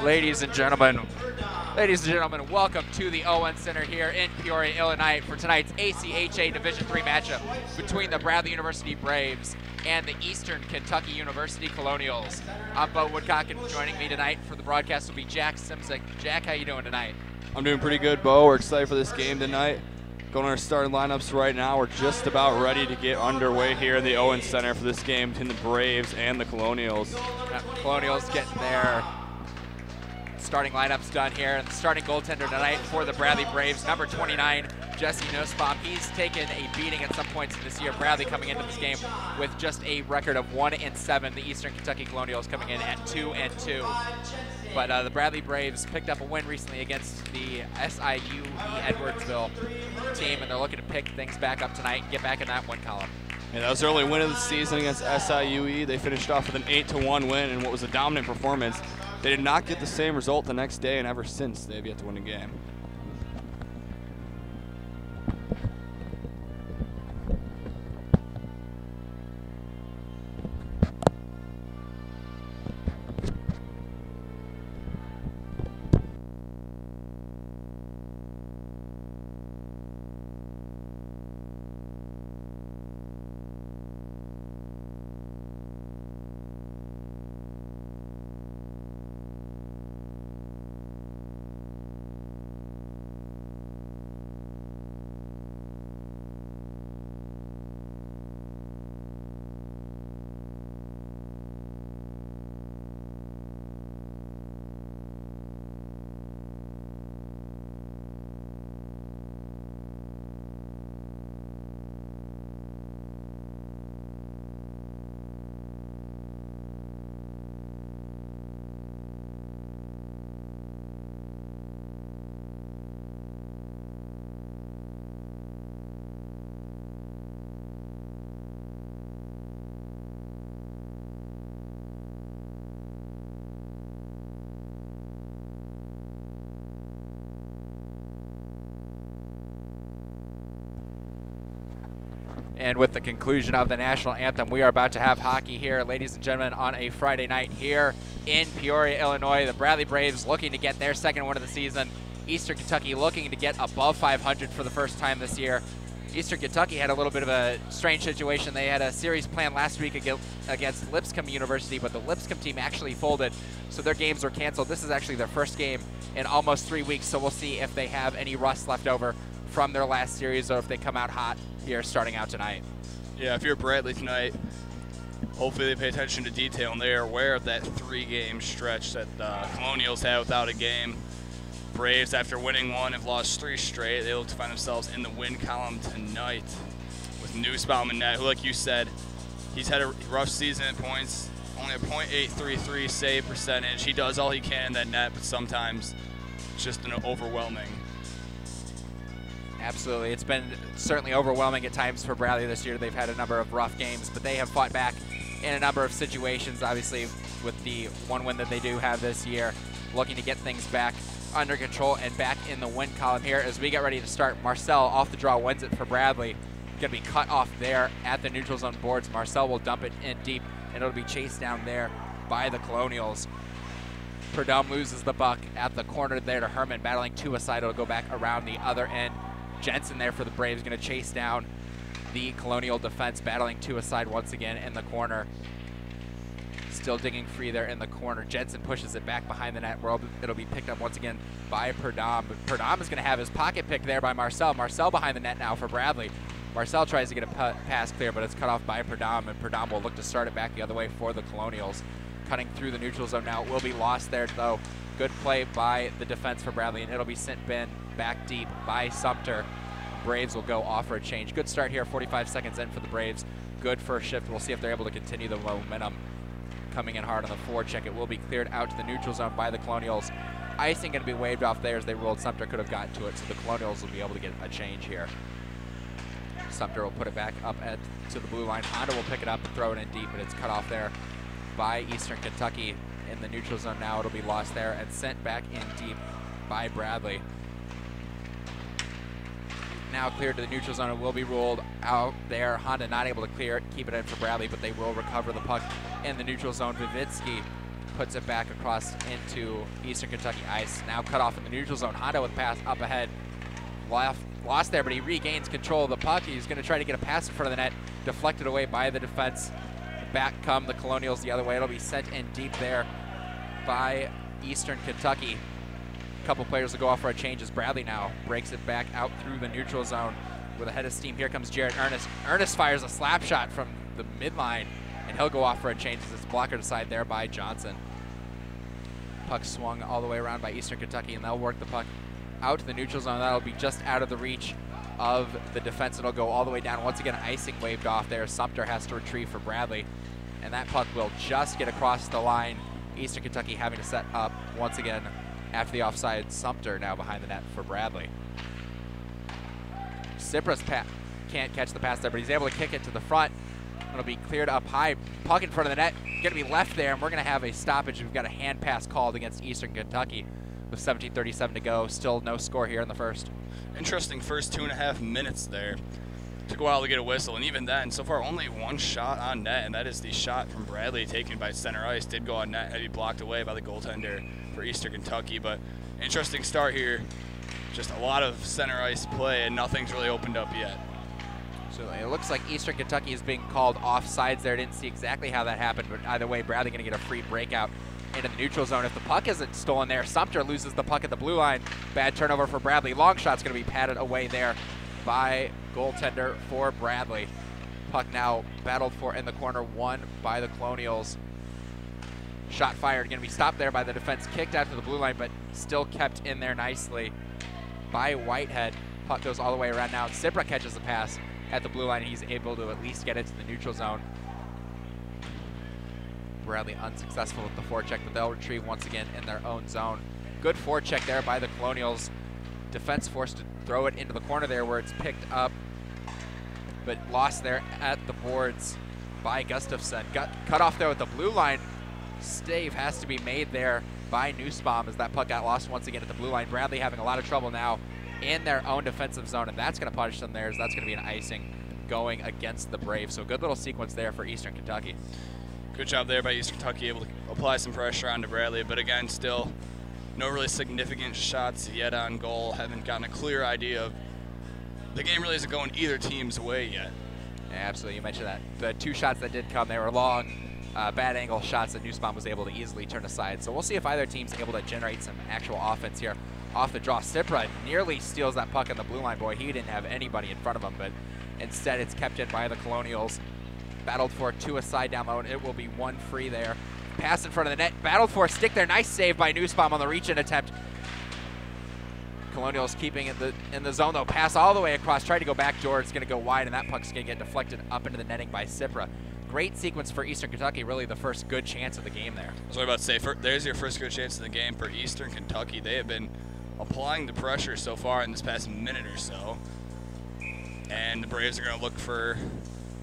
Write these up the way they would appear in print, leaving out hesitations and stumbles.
Ladies and gentlemen, welcome to the Owen Center here in Peoria, Illinois for tonight's ACHA Division III matchup between the Bradley University Braves and the Eastern Kentucky University Colonials. I'm Bo Woodcock, and joining me tonight for the broadcast will be Jack Simzik. Jack, how you doing tonight? I'm doing pretty good, Bo. We're excited for this game tonight. Going on our starting lineups right now. We're just about ready to get underway here in the Owen Center for this game between the Braves and the Colonials. Colonials getting their starting lineups done here, and the starting goaltender tonight for the Bradley Braves, number 29, Jesse Nussbaum. He's taken a beating at some points this year. Bradley coming into this game with just a record of 1-7. The Eastern Kentucky Colonials coming in at 2-2. But the Bradley Braves picked up a win recently against the SIUE Edwardsville team, and they're looking to pick things back up tonight and get back in that win column. Yeah, that was their only win of the season against SIUE. They finished off with an 8-1 win in what was a dominant performance. They did not get the same result the next day, and ever since, they've yet to win a game. And with the conclusion of the national anthem, we are about to have hockey here, ladies and gentlemen, on a Friday night here in Peoria, Illinois. The Bradley Braves looking to get their second win of the season. Eastern Kentucky looking to get above 500 for the first time this year. Eastern Kentucky had a little bit of a strange situation. They had a series planned last week against Lipscomb University, but the Lipscomb team actually folded, so their games were canceled. This is actually their first game in almost 3 weeks, so we'll see if they have any rust left over from their last series or if they come out hot here starting out tonight. Yeah, if you're Bradley tonight, hopefully they pay attention to detail and they are aware of that 3-game stretch that the Colonials had without a game. Braves, after winning one, have lost 3 straight. They look to find themselves in the win column tonight with Nussbaum in net, who, like you said, he's had a rough season at points, only a .833 save percentage. He does all he can in that net, but sometimes it's just an overwhelming. Absolutely. It's been certainly overwhelming at times for Bradley this year. They've had a number of rough games, but they have fought back in a number of situations, obviously, with the one win that they do have this year, looking to get things back under control and back in the win column here as we get ready to start. Marcel off the draw wins it for Bradley. Going to be cut off there at the neutral zone boards. Marcel will dump it in deep, and it'll be chased down there by the Colonials. Perdome loses the puck at the corner there to Herman, battling to a side. It'll go back around the other end. Jensen there for the Braves, going to chase down the Colonial defense, battling to a side once again in the corner. Still digging free there in the corner. Jensen pushes it back behind the net where it'll be picked up once again by Perdome. But Perdome is going to have his pocket picked there by Marcel. Marcel behind the net now for Bradley. Marcel tries to get a pass clear, but it's cut off by Perdome, and Perdome will look to start it back the other way for the Colonials. Cutting through the neutral zone now. It will be lost there, though. Good play by the defense for Bradley, and it'll be sent back deep by Sumter. Braves will go off for a change. Good start here, 45 seconds in for the Braves. Good first shift. We'll see if they're able to continue the momentum. Coming in hard on the forecheck. It will be cleared out to the neutral zone by the Colonials. Icing going to be waved off there as they ruled. Sumter could have gotten to it, so the Colonials will be able to get a change here. Sumter will put it back up to the blue line. Honda will pick it up and throw it in deep, but it's cut off there by Eastern Kentucky in the neutral zone now. It'll be lost there and sent back in deep by Bradley. Now cleared to the neutral zone. It will be ruled out there. Honda not able to clear it, keep it in for Bradley, but they will recover the puck in the neutral zone. Vivitsky puts it back across into Eastern Kentucky ice. Now cut off in the neutral zone. Hondo with pass up ahead. Lost there, but he regains control of the puck. He's going to try to get a pass in front of the net, deflected away by the defense. Back come the Colonials the other way. It'll be sent in deep there by Eastern Kentucky. A couple players will go off for a change as Bradley now breaks it back out through the neutral zone with a head of steam. Here comes Jared Ernest. Ernest fires a slap shot from the midline, and he'll go off for a change as it's blocked aside there by Johnson. Puck swung all the way around by Eastern Kentucky, and they'll work the puck out to the neutral zone. That'll be just out of the reach of the defense. It'll go all the way down. Once again, icing waved off there. Sumter has to retrieve for Bradley, and that puck will just get across the line. Eastern Kentucky having to set up once again after the offside. Sumter now behind the net for Bradley. Cyprus can't catch the pass there, but he's able to kick it to the front. It'll be cleared up high. Puck in front of the net. Going to be left there, and we're going to have a stoppage. We've got a hand pass called against Eastern Kentucky with 17:37 to go. Still no score here in the first. Interesting first 2.5 minutes there. Took a while to get a whistle, and even then, so far only one shot on net, and that is the shot from Bradley taken by center ice. Did go on net, had to be blocked away by the goaltender for Eastern Kentucky, but interesting start here. Just a lot of center ice play, and nothing's really opened up yet. So it looks like Eastern Kentucky is being called offsides there. Didn't see exactly how that happened, but either way, Bradley going to get a free breakout into the neutral zone. If the puck isn't stolen there, Sumter loses the puck at the blue line. Bad turnover for Bradley. Long shot's going to be patted away there by goaltender for Bradley. Puck now battled for in the corner, won by the Colonials. Shot fired, going to be stopped there by the defense, kicked out to the blue line, but still kept in there nicely by Whitehead. Puck goes all the way around now. Sibra catches the pass at the blue line. He's able to at least get it to the neutral zone. Bradley unsuccessful with the forecheck, but they'll retrieve once again in their own zone. Good forecheck there by the Colonials. Defense forced to throw it into the corner there where it's picked up, but lost there at the boards by Gustafson. Got cut off there with the blue line. Stave has to be made there by Nussbaum as that puck got lost once again at the blue line. Bradley having a lot of trouble now in their own defensive zone, and that's going to punish them there. That's going to be an icing going against the Braves. So good little sequence there for Eastern Kentucky. Good job there by Eastern Kentucky, able to apply some pressure onto Bradley, but again, still no really significant shots yet on goal. Haven't gotten a clear idea of the game really isn't going either team's way yet. Yeah, absolutely, you mentioned that. The two shots that did come, they were long, bad angle shots that Nussbaum was able to easily turn aside. So we'll see if either team's able to generate some actual offense here. Off the draw, Sipra nearly steals that puck on the blue line. Boy, he didn't have anybody in front of him, but instead it's kept in by the Colonials. Battled for two aside down low, and it will be one free there. Pass in front of the net, battled for a stick there. Nice save by Nussbaum on the reach-in attempt. Colonials keeping it in the zone though. Pass all the way across, tried to go back door. It's going to go wide, and that puck's going to get deflected up into the netting by Sipra. Great sequence for Eastern Kentucky, really the first good chance of the game there. I was about to say, there's your first good chance of the game for Eastern Kentucky. They have been applying the pressure so far in this past minute or so, and the Braves are going to look for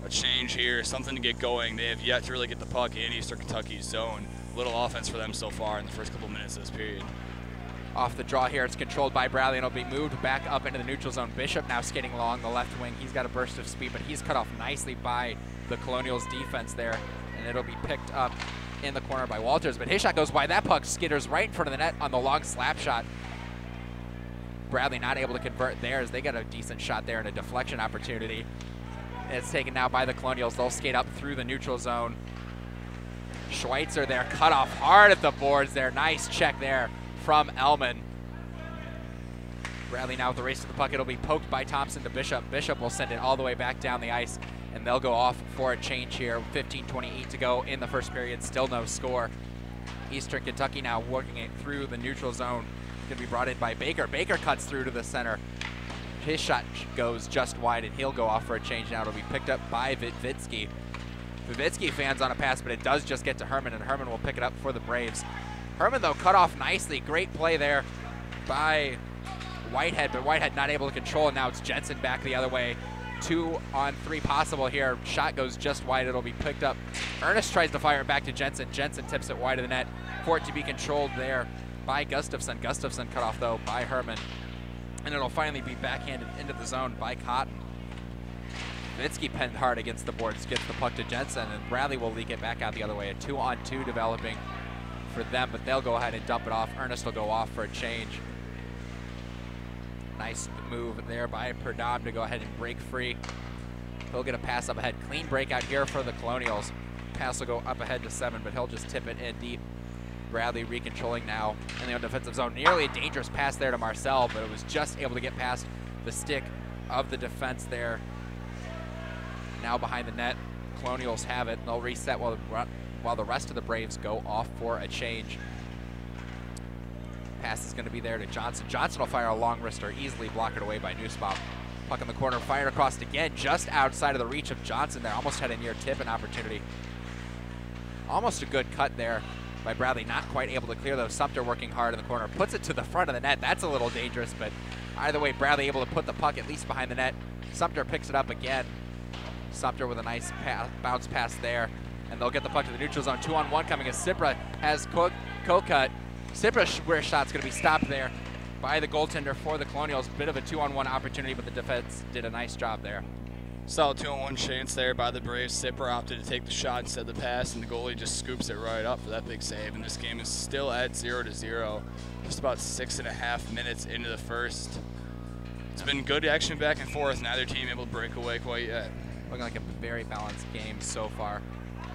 a change here, something to get going. They have yet to really get the puck in Eastern Kentucky's zone. Little offense for them so far in the first couple minutes of this period. Off the draw here, it's controlled by Bradley, and it'll be moved back up into the neutral zone. Bishop now skating along the left wing. He's got a burst of speed, but he's cut off nicely by the Colonials defense there, and it'll be picked up in the corner by Walters, but his shot goes wide. That puck skitters right in front of the net on the long slap shot. Bradley not able to convert there as they got a decent shot there and a deflection opportunity. It's taken now by the Colonials. They'll skate up through the neutral zone. Schweitzer there, cut off hard at the boards there. Nice check there from Ellman. Bradley now with the race to the puck. It'll be poked by Thompson to Bishop. Bishop will send it all the way back down the ice, and they'll go off for a change here. 15:28 to go in the first period. Still no score. Eastern Kentucky now working it through the neutral zone. Going to be brought in by Baker. Baker cuts through to the center. His shot goes just wide, and he'll go off for a change now. It'll be picked up by Vitvitsky. Vitvitsky fans on a pass, but it does just get to Herman, and Herman will pick it up for the Braves. Herman, though, cut off nicely. Great play there by Whitehead, but Whitehead not able to control, and now it's Jensen back the other way. 2-on-3 possible here. Shot goes just wide. It'll be picked up. Ernest tries to fire it back to Jensen. Jensen tips it wide of the net for it to be controlled there by Gustafson. Gustafson cut off, though, by Herman. And it'll finally be backhanded into the zone by Cotton. Vitsky penned hard against the boards, gets the puck to Jensen, and Bradley will leak it back out the other way. A 2-on-2 developing for them, but they'll go ahead and dump it off. Ernest will go off for a change. Nice move there by Perdom to go ahead and break free. He'll get a pass up ahead. Clean breakout here for the Colonials. Pass will go up ahead to 7, but he'll just tip it in deep. Bradley recontrolling now in the defensive zone. Nearly a dangerous pass there to Marcel, but it was just able to get past the stick of the defense there. Now behind the net, Colonials have it. They'll reset while the rest of the Braves go off for a change. Pass is going to be there to Johnson. Johnson will fire a long wrister, easily block it away by Nussbaum. Puck in the corner, fired across again, just outside of the reach of Johnson there. Almost had a near tip-in opportunity. Almost a good cut there by Bradley, not quite able to clear though. Sumter working hard in the corner, puts it to the front of the net. That's a little dangerous, but either way, Bradley able to put the puck at least behind the net. Sumter picks it up again. Sumter with a nice bounce pass there, and they'll get the puck to the neutral zone. 2-on-1 coming as Cipra has co-cut. Cipra's wrist shot's going to be stopped there by the goaltender for the Colonials. Bit of a 2-on-1 opportunity, but the defense did a nice job there. Solid 2-on-1 chance there by the Braves. Cipra opted to take the shot instead of the pass, and the goalie just scoops it right up for that big save. And this game is still at 0-0, just about 6.5 minutes into the first. It's been good action back and forth. Neither team able to break away quite yet. Looking like a very balanced game so far.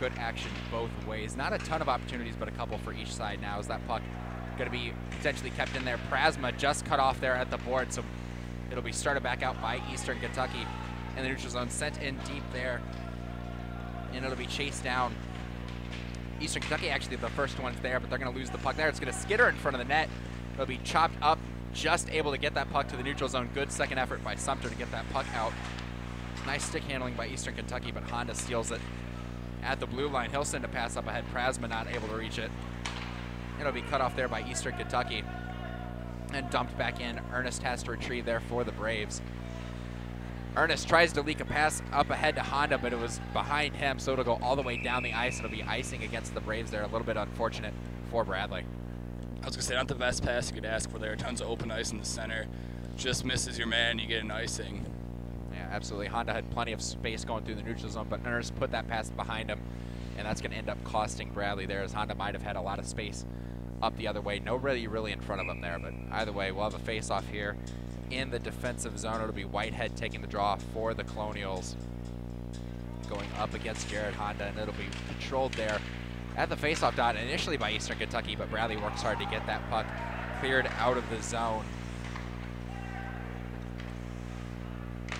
Good action both ways. Not a ton of opportunities, but a couple for each side now. Is that puck going to be potentially kept in there? Prasma just cut off there at the board, so it'll be started back out by Eastern Kentucky. In the neutral zone, sent in deep there, and it'll be chased down. Eastern Kentucky actually the first one's there, but they're going to lose the puck there. It's going to skitter in front of the net. It'll be chopped up, just able to get that puck to the neutral zone. Good second effort by Sumter to get that puck out. Nice stick handling by Eastern Kentucky, but Honda steals it at the blue line. He'll send a pass up ahead. Prasma not able to reach it. It'll be cut off there by Eastern Kentucky and dumped back in. Ernest has to retrieve there for the Braves. Ernest tries to leak a pass up ahead to Honda, but it was behind him, so it'll go all the way down the ice. It'll be icing against the Braves there. A little bit unfortunate for Bradley. I was going to say, not the best pass you could ask for there. Tons of open ice in the center. Just misses your man, you get an icing. Yeah, absolutely. Honda had plenty of space going through the neutral zone, but Ernest put that pass behind him, and that's going to end up costing Bradley there, as Honda might have had a lot of space up the other way. Nobody really in front of him there, but either way, we'll have a face-off here in the defensive zone. It'll be Whitehead taking the draw for the Colonials, going up against Jared Honda, and it'll be controlled there at the faceoff dot initially by Eastern Kentucky, but Bradley works hard to get that puck cleared out of the zone.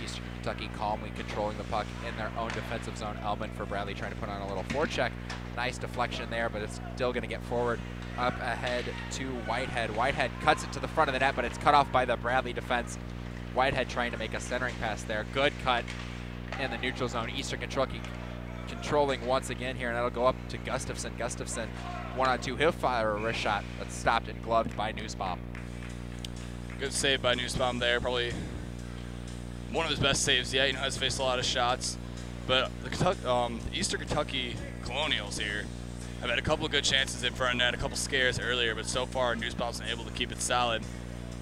Eastern Kentucky calmly controlling the puck in their own defensive zone. Elman for Bradley trying to put on a little forecheck. Nice deflection there, but it's still going to get forward up ahead to Whitehead. Whitehead cuts it to the front of the net, but it's cut off by the Bradley defense. Whitehead trying to make a centering pass there. Good cut in the neutral zone. Eastern Kentucky controlling once again here, and that'll go up to Gustafson. Gustafson 1-on-2. He'll fire a wrist shot that's stopped and gloved by Nussbaum. Good save by Nussbaum there. Probably one of his best saves yet. He has faced a lot of shots, but the Eastern Kentucky Colonials here have had a couple of good chances in front of net, a couple scares earlier, but so far Nussbaum's been able to keep it solid.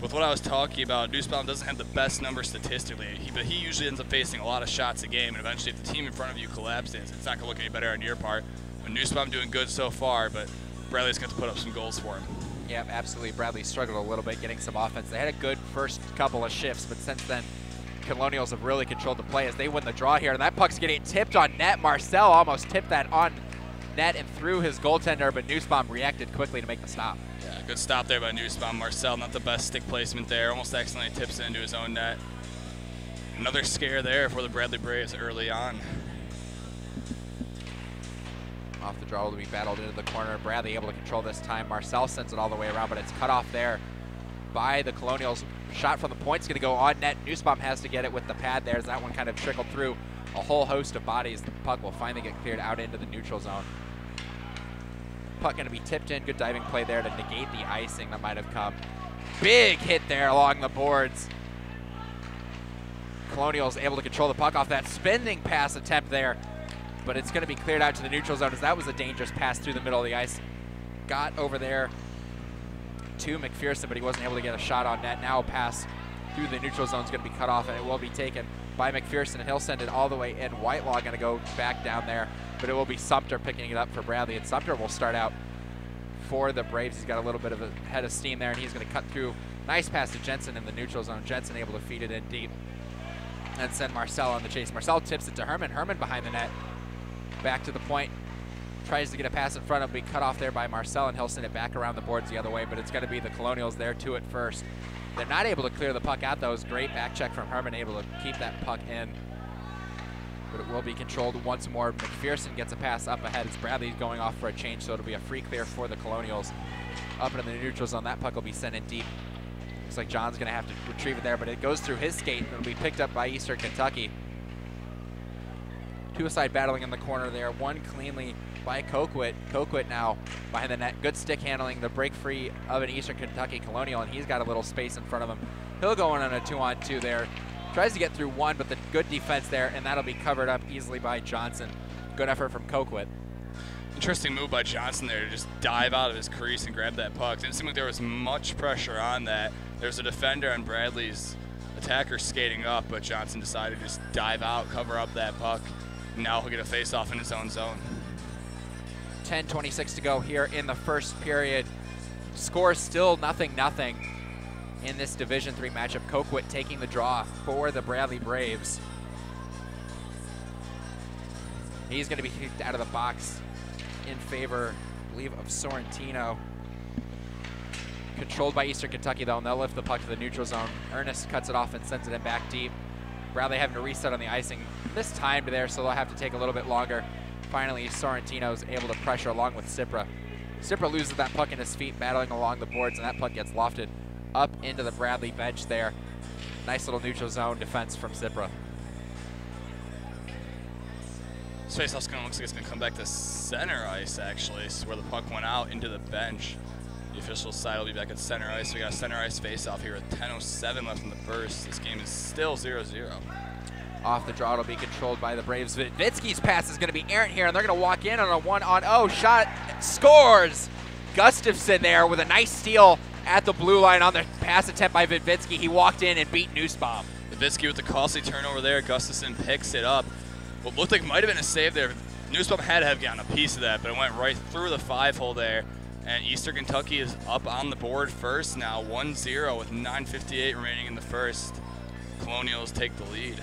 With what I was talking about, Nussbaum doesn't have the best numbers statistically, but he usually ends up facing a lot of shots a game, and eventually if the team in front of you collapses, it's not going to look any better on your part. But Nussbaum doing good so far, but Bradley's going to put up some goals for him. Yeah, absolutely. Bradley struggled a little bit getting some offense. They had a good first couple of shifts, but since then, Colonials have really controlled the play as they win the draw here, and that puck's getting tipped on net. Marcel almost tipped that on net and through his goaltender, but Nussbaum reacted quickly to make the stop. Yeah, good stop there by Nussbaum. Marcel, not the best stick placement there. Almost accidentally tips it into his own net. Another scare there for the Bradley Braves early on. Off the draw will be battled into the corner. Bradley able to control this time. Marcel sends it all the way around, but it's cut off there by the Colonials. Shot from the point's going to go on net. Nussbaum has to get it with the pad there as that one kind of trickled through a whole host of bodies. The puck will finally get cleared out into the neutral zone. Puck going to be tipped in. Good diving play there to negate the icing that might have come. Big hit there along the boards. Colonials able to control the puck off that spinning pass attempt there, but it's going to be cleared out to the neutral zone as that was a dangerous pass through the middle of the ice. Got over there to McPherson, but he wasn't able to get a shot on net. Now a pass through the neutral zone is going to be cut off, and it will be taken by McPherson, and he'll send it all the way in. Whitelaw going to go back down there, but it will be Sumter picking it up for Bradley, and Sumter will start out for the Braves. He's got a little bit of a head of steam there, and he's going to cut through. Nice pass to Jensen in the neutral zone. Jensen able to feed it in deep and send Marcel on the chase. Marcel tips it to Herman. Herman behind the net. Back to the point. Tries to get a pass in front of him. Be cut off there by Marcel, and he'll send it back around the boards the other way, but it's going to be the Colonials there to it first. They're not able to clear the puck out, though. It was great back check from Herman, able to keep that puck in. But it will be controlled once more. McPherson gets a pass up ahead. It's Bradley going off for a change, so it'll be a free clear for the Colonials. Up into the neutral zone. That puck will be sent in deep. Looks like John's going to have to retrieve it there, but it goes through his skate, and it'll be picked up by Eastern Kentucky. Two-a-side battling in the corner there. One cleanly by Coquit. Coquit now behind the net. Good stick handling. The break free of an Eastern Kentucky Colonial, and he's got a little space in front of him. He'll go in on a 2-on-2 there. Tries to get through one, but the good defense there, and that'll be covered up easily by Johnson. Good effort from Coquit. Interesting move by Johnson there to just dive out of his crease and grab that puck. Didn't seem like there was much pressure on that. There's a defender on Bradley's attacker skating up, but Johnson decided to just dive out, cover up that puck. Now he'll get a face-off in his own zone. 10:26 to go here in the first period. Score still 0-0 in this Division III matchup. Coquit taking the draw for the Bradley Braves. He's going to be kicked out of the box in favor, I believe, of Sorrentino. Controlled by Eastern Kentucky, though, and they'll lift the puck to the neutral zone. Ernest cuts it off and sends it in back deep. Bradley having to reset on the icing. This timed there, so they'll have to take a little bit longer. Finally, Sorrentino's able to pressure along with Cipra. Cipra loses that puck in his feet, battling along the boards, and that puck gets lofted up into the Bradley bench there. Nice little neutral zone defense from Cipra. This faceoff's going to look like it's going to come back to center ice, actually, so where the puck went out into the bench. The official side will be back at center ice. We got a center ice faceoff here with 10:07 left in the first. This game is still 0-0. Off the draw, it'll be controlled by the Braves. Vidvitsky's pass is going to be errant here, and they're going to walk in on a 1-on-0 shot. Scores! Gustafson there with a nice steal at the blue line on the pass attempt by Vidvitsky. He walked in and beat Nussbaum. Vidvitsky with the costly turnover there. Gustafson picks it up. What looked like might have been a save there. Nussbaum had to have gotten a piece of that, but it went right through the 5-hole there. And Eastern Kentucky is up on the board first now, 1-0 with 9:58 remaining in the first. Colonials take the lead.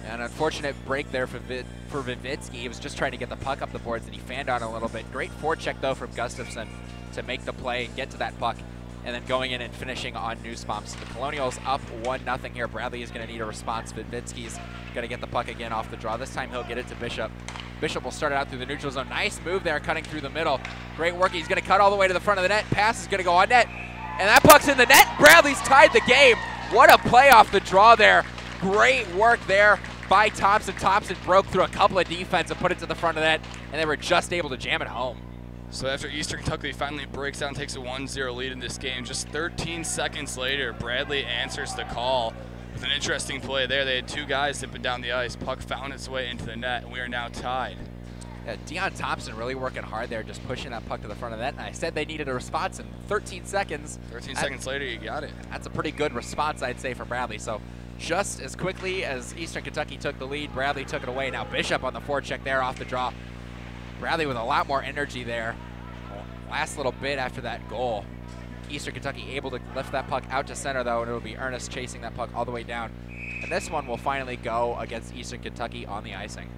An unfortunate break there for Vidvitsky. He was just trying to get the puck up the boards, and he fanned on a little bit. Great forecheck, though, from Gustafson to make the play, get to that puck, and then going in and finishing on Nussbaum. So the Colonials up 1-0 here. Bradley is going to need a response. Vidvitsky's going to get the puck again off the draw. This time he'll get it to Bishop. Bishop will start it out through the neutral zone. Nice move there, cutting through the middle. Great work. He's going to cut all the way to the front of the net. Pass is going to go on net, and that puck's in the net. Bradley's tied the game. What a play off the draw there. Great work there by Thompson. Thompson broke through a couple of defense and put it to the front of the net, and they were just able to jam it home. So after Eastern Kentucky finally breaks down, takes a 1-0 lead in this game, just 13 seconds later, Bradley answers the call with an interesting play there. They had two guys zipping down the ice. Puck found its way into the net, and we are now tied. Yeah, Deion Thompson really working hard there, just pushing that puck to the front of the net, and I said they needed a response in 13 seconds. 13 seconds later, you got it. That's a pretty good response, I'd say, from Bradley. So just as quickly as Eastern Kentucky took the lead, Bradley took it away. Now Bishop on the forecheck there off the draw. Bradley with a lot more energy there. Last little bit after that goal. Eastern Kentucky able to lift that puck out to center, though, and it'll be Ernest chasing that puck all the way down. And this one will finally go against Eastern Kentucky on the icing.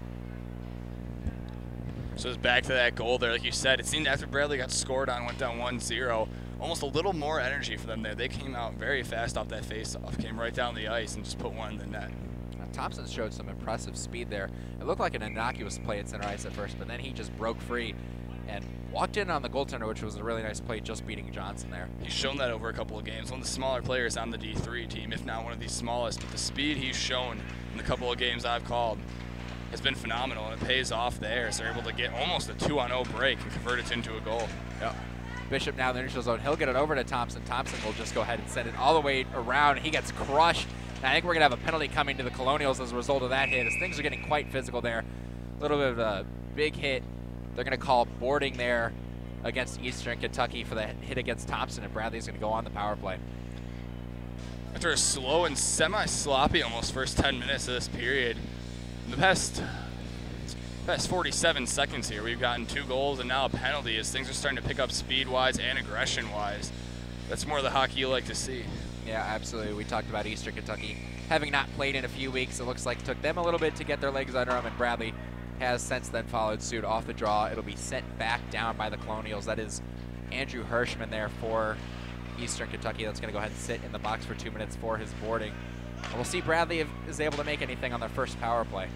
So it's back to that goal there. Like you said, it seemed after Bradley got scored on, went down 1-0, almost a little more energy for them there. They came out very fast off that face-off, came right down the ice and just put one in the net. Thompson showed some impressive speed there. It looked like an innocuous play at center ice at first, but then he just broke free and walked in on the goaltender, which was a really nice play, just beating Johnson there. He's shown that over a couple of games. One of the smaller players on the D3 team, if not one of the smallest, but the speed he's shown in the couple of games I've called has been phenomenal, and it pays off there. So they're able to get almost a 2-on-0 break and convert it into a goal. Yep. Bishop now in the neutral zone. He'll get it over to Thompson. Thompson will just go ahead and send it all the way around. He gets crushed. And I think we're going to have a penalty coming to the Colonials as a result of that hit, as things are getting quite physical there. A little bit of a big hit. They're going to call boarding there against Eastern Kentucky for the hit against Thompson, and Bradley's going to go on the power play. After a slow and semi-sloppy almost first 10 minutes of this period, in the past Past 47 seconds here, we've gotten 2 goals and now a penalty as things are starting to pick up speed-wise and aggression-wise. That's more the hockey you like to see. Yeah, absolutely. We talked about Eastern Kentucky having not played in a few weeks. It looks like it took them a little bit to get their legs under them, and Bradley has since then followed suit off the draw. It'll be sent back down by the Colonials. That is Andrew Hirschman there for Eastern Kentucky. That's going to go ahead and sit in the box for 2 minutes for his boarding. And we'll see Bradley if is able to make anything on their first power play.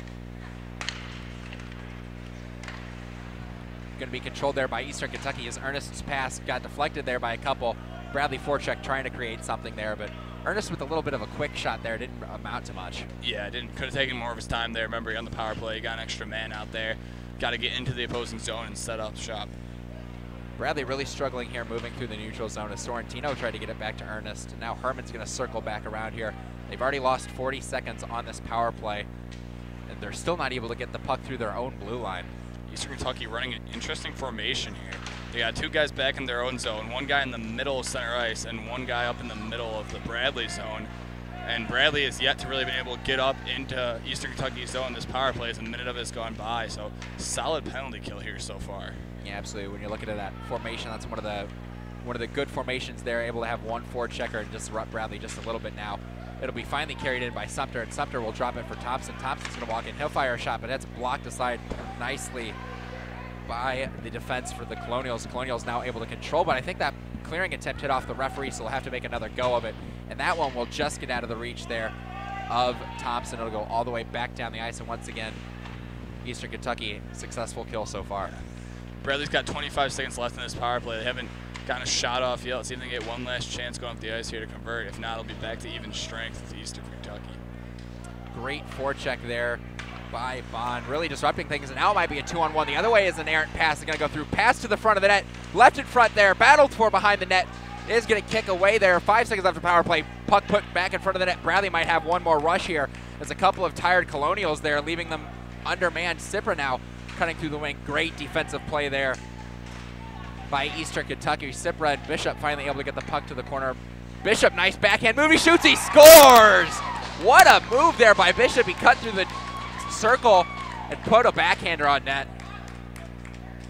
Going to be controlled there by Eastern Kentucky as Ernest's pass got deflected there by a couple. Bradley forecheck trying to create something there, but Ernest with a little bit of a quick shot there didn't amount to much. Yeah, could have taken more of his time there. Remember, on the power play, he got an extra man out there. Got to get into the opposing zone and set up shop. Bradley really struggling here moving through the neutral zone as Sorrentino tried to get it back to Ernest. Now Herman's going to circle back around here. They've already lost 40 seconds on this power play, and they're still not able to get the puck through their own blue line. Eastern Kentucky running an interesting formation here. They got 2 guys back in their own zone, 1 guy in the middle of center ice, and 1 guy up in the middle of the Bradley zone. And Bradley has yet to really been able to get up into Eastern Kentucky's zone this power play as a minute of it has gone by. So solid penalty kill here so far. Yeah, absolutely. When you're looking at that formation, that's one of the good formations there, able to have 1 forechecker and disrupt Bradley just a little bit now. It'll be finally carried in by Sumter, and Sumter will drop it for Thompson. Thompson's going to walk in. He'll fire a shot, but that's blocked aside nicely by the defense for the Colonials. Colonials now able to control, but I think that clearing attempt hit off the referee, so we'll have to make another go of it. And that one will just get out of the reach there of Thompson. It'll go all the way back down the ice, and once again, Eastern Kentucky, successful kill so far. Bradley's got 25 seconds left in this power play. They haven't gotten a shot off yet. Let's see if they can get one last chance going up the ice here to convert. If not, it'll be back to even strength with Eastern Kentucky. Great forecheck there by Bond, really disrupting things, and now it might be a 2-on-1. The other way is an errant pass. It's going to go through, pass to the front of the net, left in front there, battled for behind the net, is going to kick away there. 5 seconds after power play, puck put back in front of the net. Bradley might have one more rush here. There's a couple of tired Colonials there, leaving them undermanned. Cipra now cutting through the wing. Great defensive play there by Eastern Kentucky. Cipra and Bishop finally able to get the puck to the corner. Bishop, nice backhand move, he shoots, he scores! What a move there by Bishop. He cut through the circle and put a backhander on net.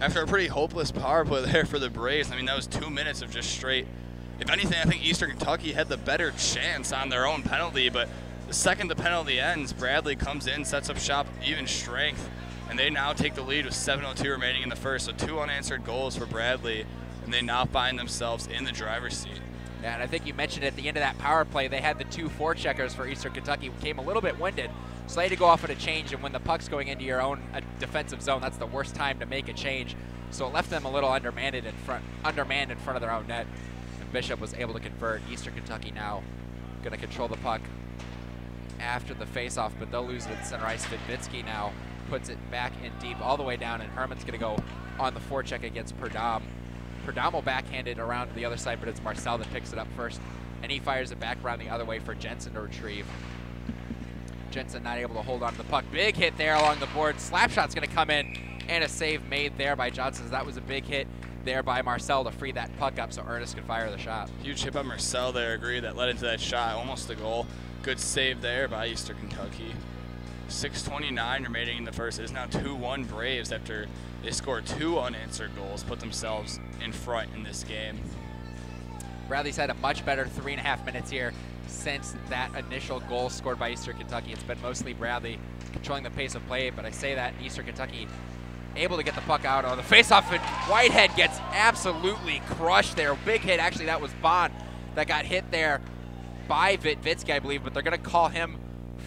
After a pretty hopeless power play there for the Braves, I mean, that was 2 minutes of just straight. If anything, I think Eastern Kentucky had the better chance on their own penalty, but the second the penalty ends, Bradley comes in, sets up shop, even strength, and they now take the lead with 7:02 remaining in the first. So 2 unanswered goals for Bradley, and they now find themselves in the driver's seat. Yeah, and I think you mentioned at the end of that power play, they had the 2 forecheckers for Eastern Kentucky, came a little bit winded, so they had to go off at a change, and when the puck's going into your own defensive zone, that's the worst time to make a change. So it left them a little undermanned in front of their own net, and Bishop was able to convert. Eastern Kentucky now going to control the puck after the faceoff, but they'll lose it at center ice. Vidvitsky now puts it back in deep all the way down, and Herman's going to go on the forecheck against Perdam. Perdam will backhand it around to the other side, but it's Marcel that picks it up first, and he fires it back around the other way for Jensen to retrieve. Jensen not able to hold on to the puck. Big hit there along the board. Slap shot's going to come in, and a save made there by Johnson. That was a big hit there by Marcel to free that puck up so Ernest could fire the shot. Huge hit by Marcel there, agree, that led into that shot, almost a goal. Good save there by Eastern Kentucky. 6:29 remaining in the first. It is now 2-1 Braves after they scored 2 unanswered goals, put themselves in front in this game. Bradley's had a much better 3.5 minutes here since that initial goal scored by Eastern Kentucky. It's been mostly Bradley controlling the pace of play, but I say that Eastern Kentucky able to get the puck out on the faceoff, and Whitehead gets absolutely crushed there. Big hit, actually that was Bond that got hit there by Vidvitsky, I believe, but they're going to call him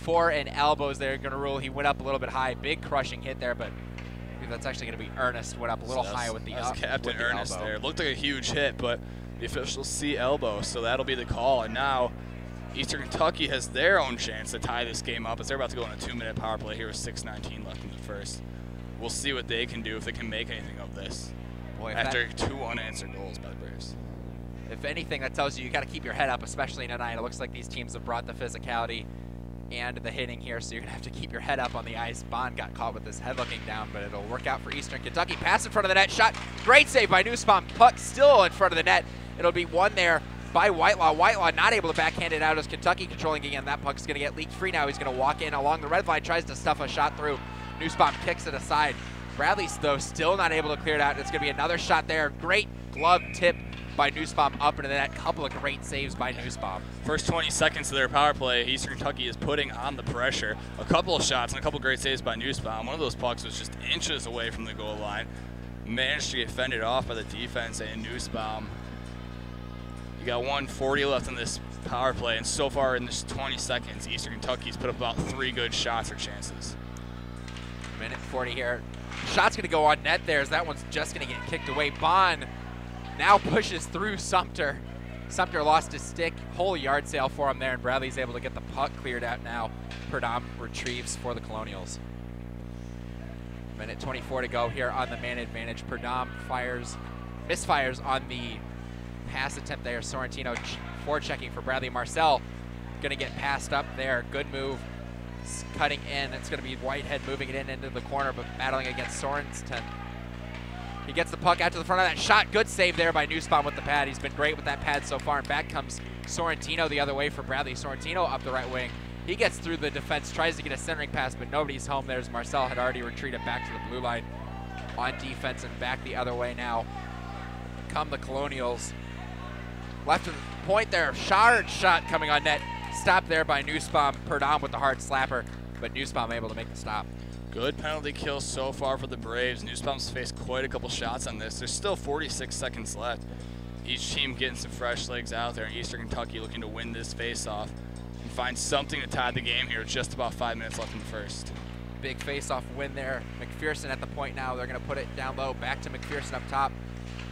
for an elbows. They're going to rule he went up a little bit high. Big crushing hit there, but I think that's actually going to be Ernest. Went up a little high with the elbow. Captain Ernest there. Looked like a huge hit, but the officials see elbow, so that'll be the call. And now Eastern Kentucky has their own chance to tie this game up as they're about to go on a 2-minute power play here with 6:19 left in the first. We'll see what they can do if they can make anything of this. Boy, after 2 unanswered goals by the Braves. If anything, that tells you got to keep your head up, especially tonight. It looks like these teams have brought the physicality and the hitting here, so you're going to have to keep your head up on the ice. Bond got caught with his head looking down, but it'll work out for Eastern Kentucky. Pass in front of the net, shot. Great save by Nussbaum. Puck still in front of the net. It'll be won there by Whitelaw. Whitelaw not able to backhand it out as Kentucky controlling again. That puck's going to get leaked free now. He's going to walk in along the red line, tries to stuff a shot through. Nussbaum kicks it aside. Bradley's, though, still not able to clear it out. It's going to be another shot there. Great glove tip by Nussbaum up into that. Couple of great saves by Nussbaum. First 20 seconds of their power play, Eastern Kentucky is putting on the pressure. A couple of shots and a couple great saves by Nussbaum. One of those pucks was just inches away from the goal line. Managed to get fended off by the defense, and Nussbaum. You got 1:40 left in this power play, and so far in this 20 seconds, Eastern Kentucky's put up about 3 good shots or chances. Minute 40 here. Shot's going to go on net there as that one's just going to get kicked away. Bond now pushes through Sumter. Sumter lost his stick. Whole yard sale for him there, and Bradley's able to get the puck cleared out now. Perdam retrieves for the Colonials. Minute 24 to go here on the man advantage. Perdam misfires on the pass attempt there. Sorrentino forechecking for Bradley. Marcel going to get passed up there. Good move. Cutting in. It's going to be Whitehead moving it in into the corner, but battling against Sorensen. He gets the puck out to the front of that shot. Good save there by Nussbaum with the pad. He's been great with that pad so far. And back comes Sorrentino the other way for Bradley. Sorrentino up the right wing. He gets through the defense, tries to get a centering pass, but nobody's home. There's Marcel, had already retreated back to the blue line on defense, and back the other way now come the Colonials. Left of the point there, Shard shot coming on net. Stopped there by Nussbaum. Perdam with the hard slapper, but Nussbaum able to make the stop. Good penalty kill so far for the Braves. Nussbaum's faced quite a couple shots on this. There's still 46 seconds left. Each team getting some fresh legs out there, and Eastern Kentucky looking to win this face-off and find something to tie the game here. Just about 5 minutes left in the first. Big face-off win there. McPherson at the point now. They're going to put it down low. Back to McPherson up top,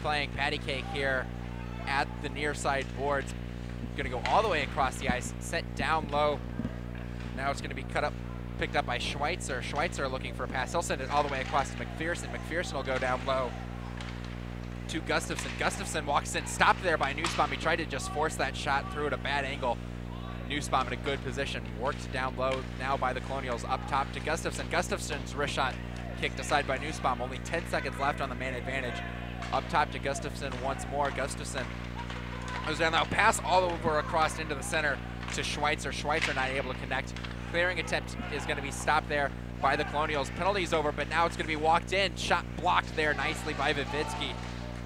playing patty cake here at the near side boards. Going to go all the way across the ice, set down low. Now it's going to be picked up by Schweitzer. Schweitzer looking for a pass. He'll send it all the way across to McPherson. McPherson will go down low to Gustafson. Gustafson walks in, stopped there by Nussbaum. He tried to just force that shot through at a bad angle. Nussbaum in a good position. Worked down low now by the Colonials. Up top to Gustafson. Gustafson's wrist shot kicked aside by Nussbaum. Only 10 seconds left on the man advantage. Up top to Gustafson once more. Gustafson goes down now. Pass all over across into the center to Schweitzer. Schweitzer not able to connect. Clearing attempt is going to be stopped there by the Colonials. Penalty's over, but now it's going to be walked in. Shot blocked there nicely by Vivitsky.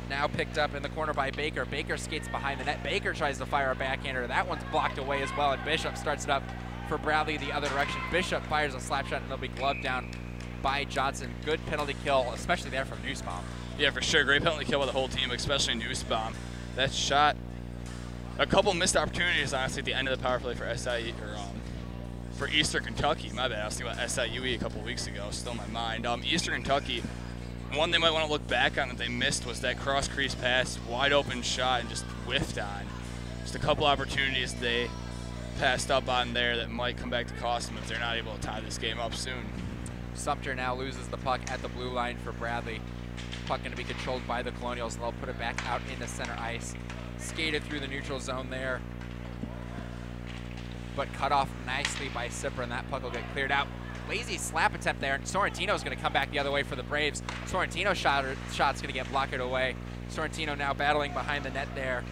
Now picked up in the corner by Baker. Baker skates behind the net. Baker tries to fire a backhander. That one's blocked away as well, and Bishop starts it up for Bradley the other direction. Bishop fires a slap shot, and it'll be gloved down by Johnson. Good penalty kill, especially there from Nussbaum. Yeah, for sure. Great penalty kill by the whole team, especially Nussbaum. That shot, a couple missed opportunities, honestly, at the end of the power play for for Eastern Kentucky. My bad. I was thinking about SIUE a couple weeks ago. Still in my mind. Eastern Kentucky, one they might want to look back on that they missed was that cross crease pass, wide open shot, and just whiffed on. Just a couple opportunities they passed up on there that might come back to cost them if they're not able to tie this game up soon. Sumter now loses the puck at the blue line for Bradley. Puck going to be controlled by the Colonials, and they'll put it back out into center ice. Skated through the neutral zone there, but cut off nicely by Sipper, and that puck will get cleared out. Lazy slap attempt there, and Sorrentino's going to come back the other way for the Braves. Sorrentino's shot's going to get blocked away. Sorrentino now battling behind the net there.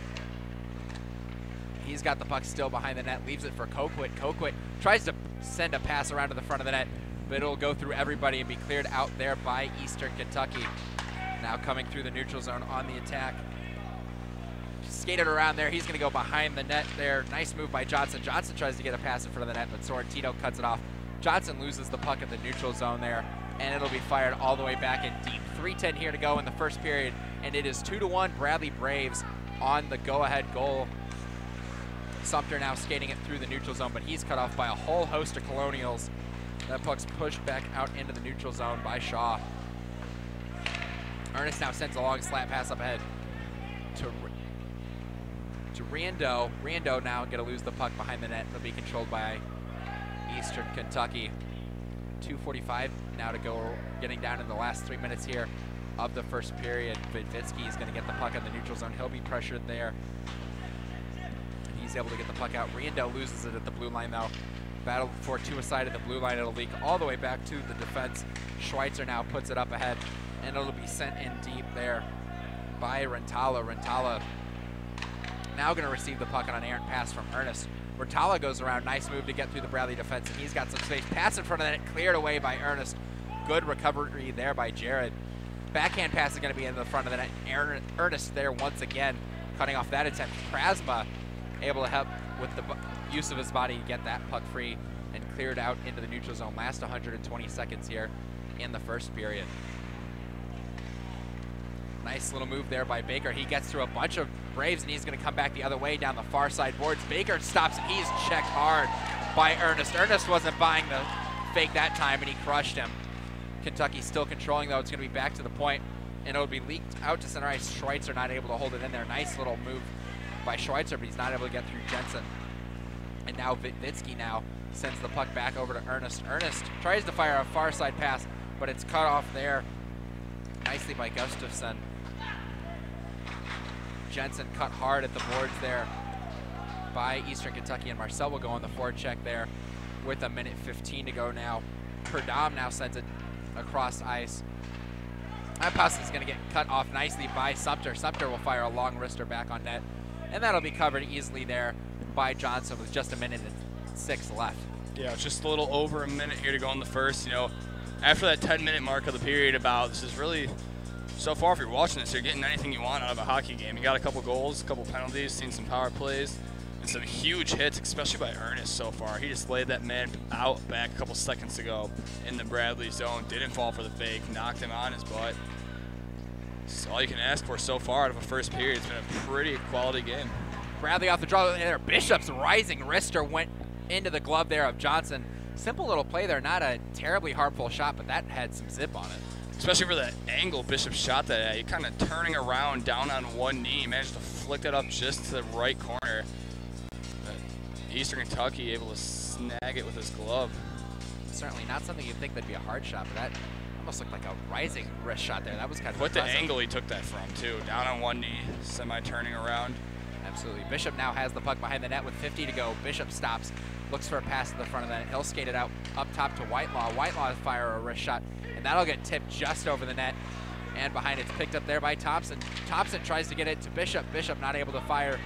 He's got the puck still behind the net, leaves it for Coquit. Coquit tries to send a pass around to the front of the net, but it'll go through everybody and be cleared out there by Eastern Kentucky. Now coming through the neutral zone on the attack. Skated around there. He's going to go behind the net there. Nice move by Johnson. Johnson tries to get a pass in front of the net, but Sorrentino cuts it off. Johnson loses the puck at the neutral zone there, and it'll be fired all the way back in deep. 3:10 here to go in the first period, and it is 2-1 Bradley Braves on the go-ahead goal. Sumter now skating it through the neutral zone, but he's cut off by a whole host of Colonials. That puck's pushed back out into the neutral zone by Shaw. Ernest now sends a long slap pass up ahead to Riendo. Riendo now going to lose the puck behind the net. It'll be controlled by Eastern Kentucky. 2:45 now to go, getting down in the last 3 minutes here of the first period. Vidvitsky is going to get the puck in the neutral zone. He'll be pressured there. He's able to get the puck out. Riendo loses it at the blue line though. Battle for two aside of the blue line. It'll leak all the way back to the defense. Schweitzer now puts it up ahead, and it'll be sent in deep there by Rentala. Rentala now going to receive the puck on an errant pass from Ernest. Rentala goes around. Nice move to get through the Bradley defense, and he's got some space. Pass in front of the net, cleared away by Ernest. Good recovery there by Jared. Backhand pass is going to be in the front of the net. Ernest there once again, cutting off that attempt. Prasma able to help with the use of his body to get that puck free and cleared out into the neutral zone. Last 120 seconds here in the first period. Nice little move there by Baker. He gets through a bunch of Braves, and he's going to come back the other way down the far side boards. Baker stops, and he's checked hard by Ernest. Ernest wasn't buying the fake that time, and he crushed him. Kentucky still controlling, though. It's going to be back to the point, and it'll be leaked out to center ice. Schweitzer not able to hold it in there. Nice little move by Schweitzer, but he's not able to get through Jensen. And now Vitvitsky now sends the puck back over to Ernest. Ernest tries to fire a far side pass, but it's cut off there nicely by Gustafson. Jensen cut hard at the boards there by Eastern Kentucky, and Marcel will go on the forecheck there with 1:15 to go now. Perdam now sends it across ice. That pass is going to get cut off nicely by Sumter. Sumter will fire a long wrister back on net, and that'll be covered easily there by Johnson with just 1:06 left. Yeah, it's just a little over a minute here to go in the first. You know, after that 10-minute mark of the period, this is really, so far if you're watching this, you're getting anything you want out of a hockey game. You got a couple goals, a couple penalties, seen some power plays, and some huge hits, especially by Ernest so far. He just laid that man out back a couple seconds ago in the Bradley zone, didn't fall for the fake, knocked him on his butt. That's all you can ask for so far out of a first period. It's been a pretty quality game. Bradley off the draw there. Bishop's rising wrister went into the glove there of Johnson. Simple little play there, not a terribly harmful shot, but that had some zip on it. Especially for that angle Bishop shot that at. He kind of turning around down on one knee, managed to flick it up just to the right corner. Eastern Kentucky able to snag it with his glove. Certainly not something you'd think that'd be a hard shot, but that almost looked like a rising wrist shot there. That was kind of What the impressive. angle he took that from, too. Down on one knee, semi-turning around. Absolutely. Bishop now has the puck behind the net with 50 to go. Bishop stops, looks for a pass to the front of the net. He'll skate it out up top to Whitelaw. Whitelaw fire a wrist shot, and that'll get tipped just over the net. And behind it's picked up there by Thompson. Thompson tries to get it to Bishop. Bishop not able to fire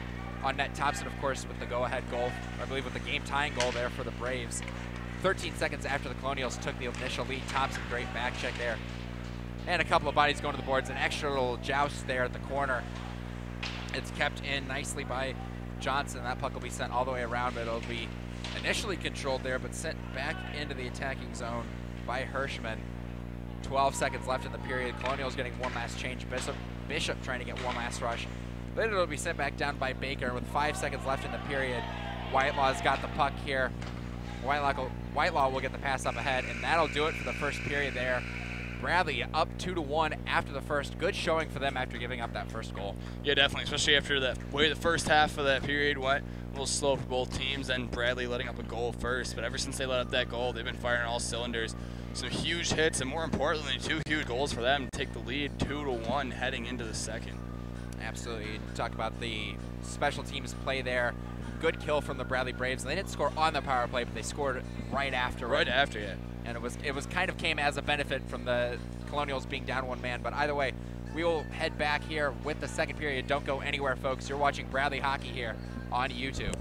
on net. Thompson, of course, with the go-ahead goal, I believe with the game-tying goal there for the Braves. 13 seconds after the Colonials took the initial lead. Thompson, great back check there. And a couple of bodies going to the boards. An extra little joust there at the corner. It's kept in nicely by Johnson. That puck will be sent all the way around, but it'll be initially controlled there, but sent back into the attacking zone by Hirschman. 12 seconds left in the period. Colonials getting one last change. Bishop trying to get one last rush. Then it'll be sent back down by Baker with 5 seconds left in the period. Whitelaw's got the puck here. Whitelaw will get the pass up ahead, and that'll do it for the first period there. Bradley up 2-1 after the first. Good showing for them after giving up that first goal. Yeah, definitely, especially after the way the first half of that period went. A little slow for both teams, and Bradley letting up a goal first. But ever since they let up that goal, they've been firing all cylinders. Some huge hits, and more importantly, 2 huge goals for them to take the lead 2-1 heading into the second. Absolutely. Talk about the special teams play there. Good kill from the Bradley Braves. They didn't score on the power play, but they scored right after. Right after, yeah. And it was kind of came as a benefit from the Colonials being down 1 man. But either way, we will head back here with the second period. Don't go anywhere, folks. You're watching Bradley Hockey here on YouTube.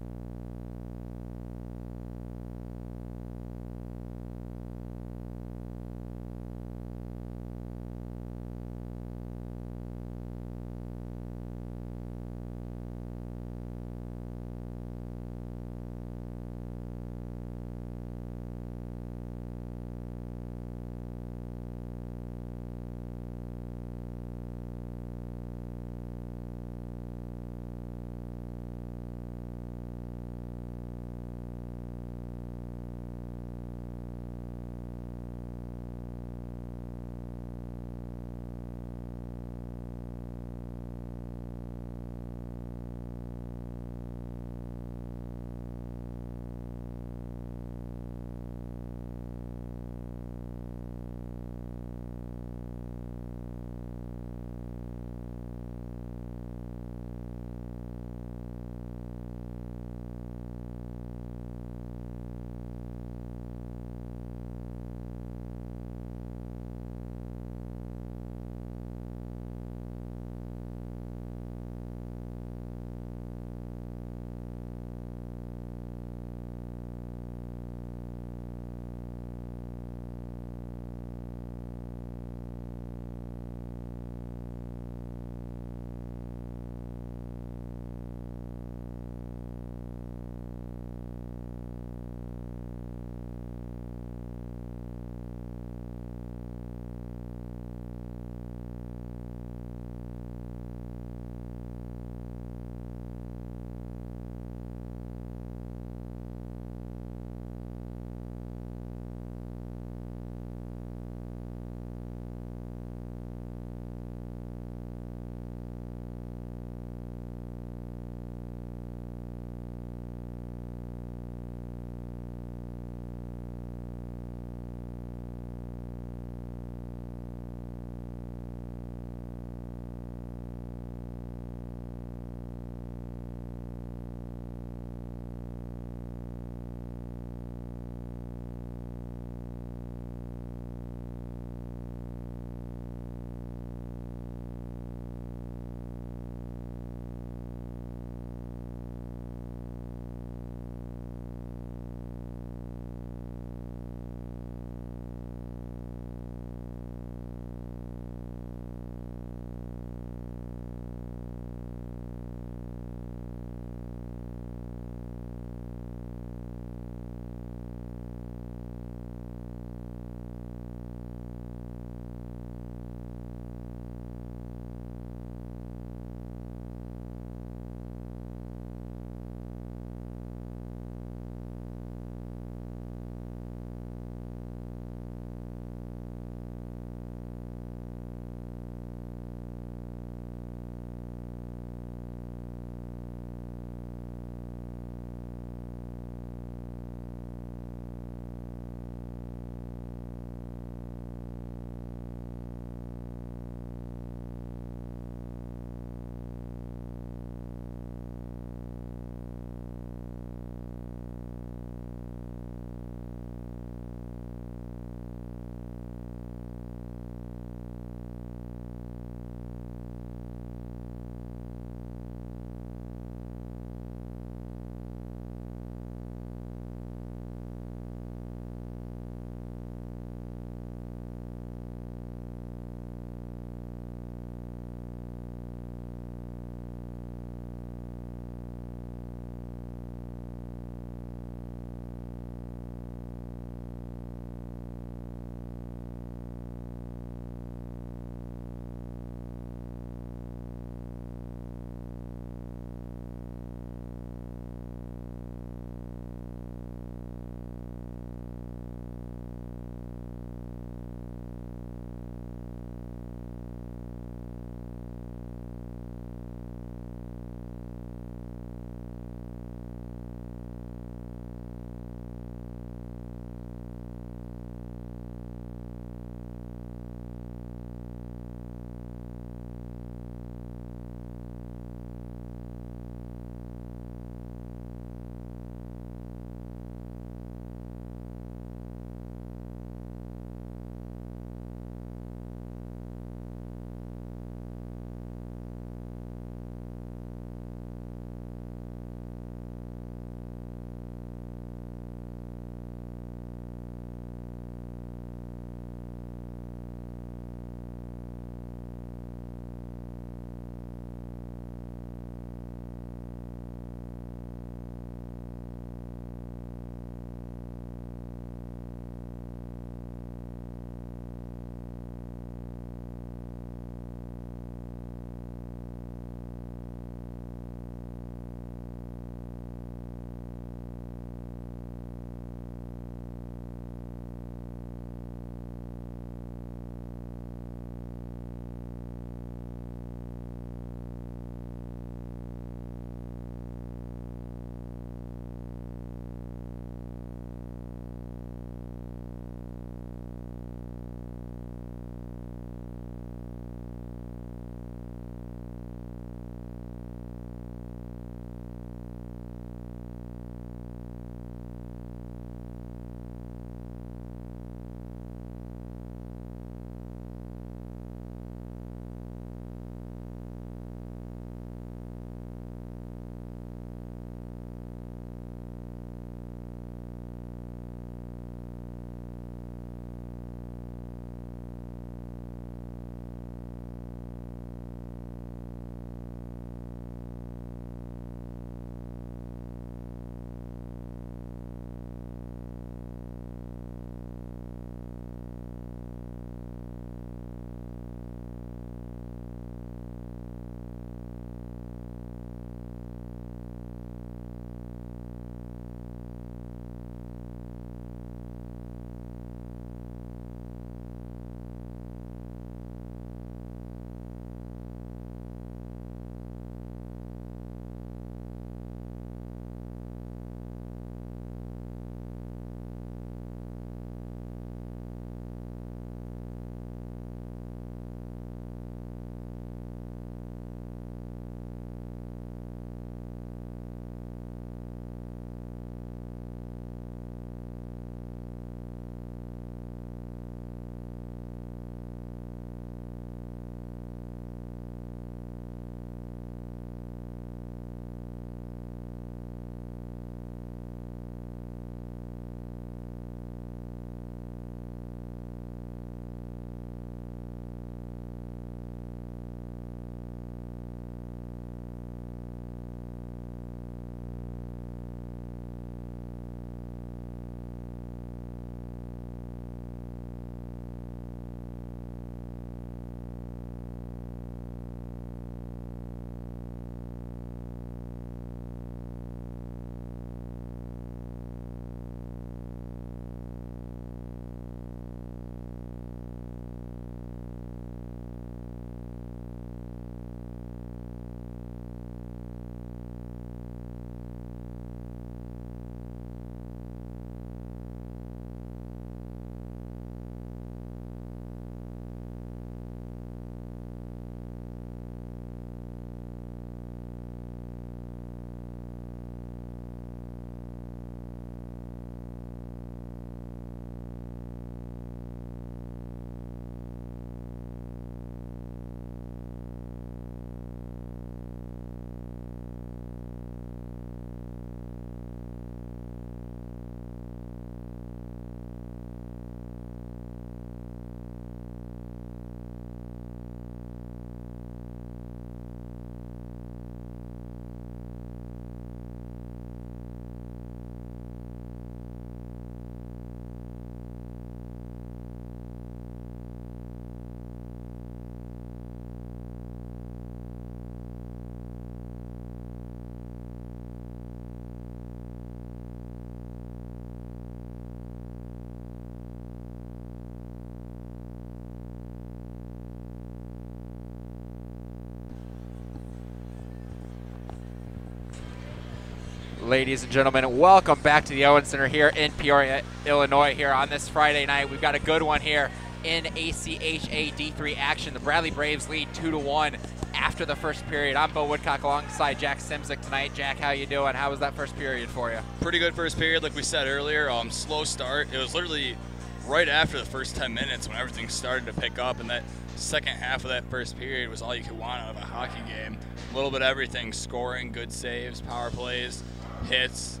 Ladies and gentlemen, welcome back to the Owen Center here in Peoria, Illinois here on this Friday night. We've got a good one here in ACHA D3 action. The Bradley Braves lead 2-1 after the first period. I'm Bo Woodcock alongside Jack Simzik tonight. Jack, how you doing? How was that first period for you? Pretty good first period, like we said earlier. Slow start. It was literally right after the first 10 minutes when everything started to pick up, and that second half of that first period was all you could want out of a hockey game. A little bit of everything, scoring, good saves, power plays, hits.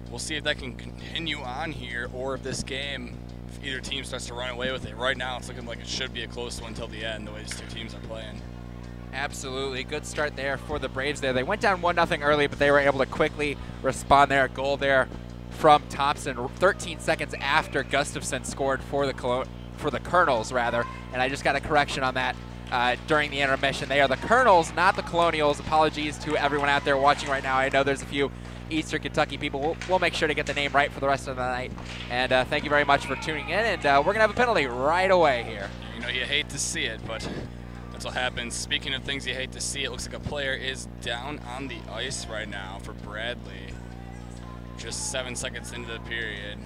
We'll see if that can continue on here, or if this game, if either team starts to run away with it. Right now, it's looking like it should be a close one until the end, the way these two teams are playing. Absolutely. Good start there for the Braves there. They went down 1-0 early, but they were able to quickly respond there. A goal there from Thompson 13 seconds after Gustafson scored for the Colonels, rather. And I just got a correction on that during the intermission. They are the Colonels, not the Colonials. Apologies to everyone out there watching right now. I know there's a few Eastern Kentucky people. We'll make sure to get the name right for the rest of the night. And thank you very much for tuning in. And we're going to have a penalty right away here. You know, you hate to see it, but that's what happens. Speaking of things you hate to see, it looks like a player is down on the ice right now for Bradley. Just 7 seconds into the period.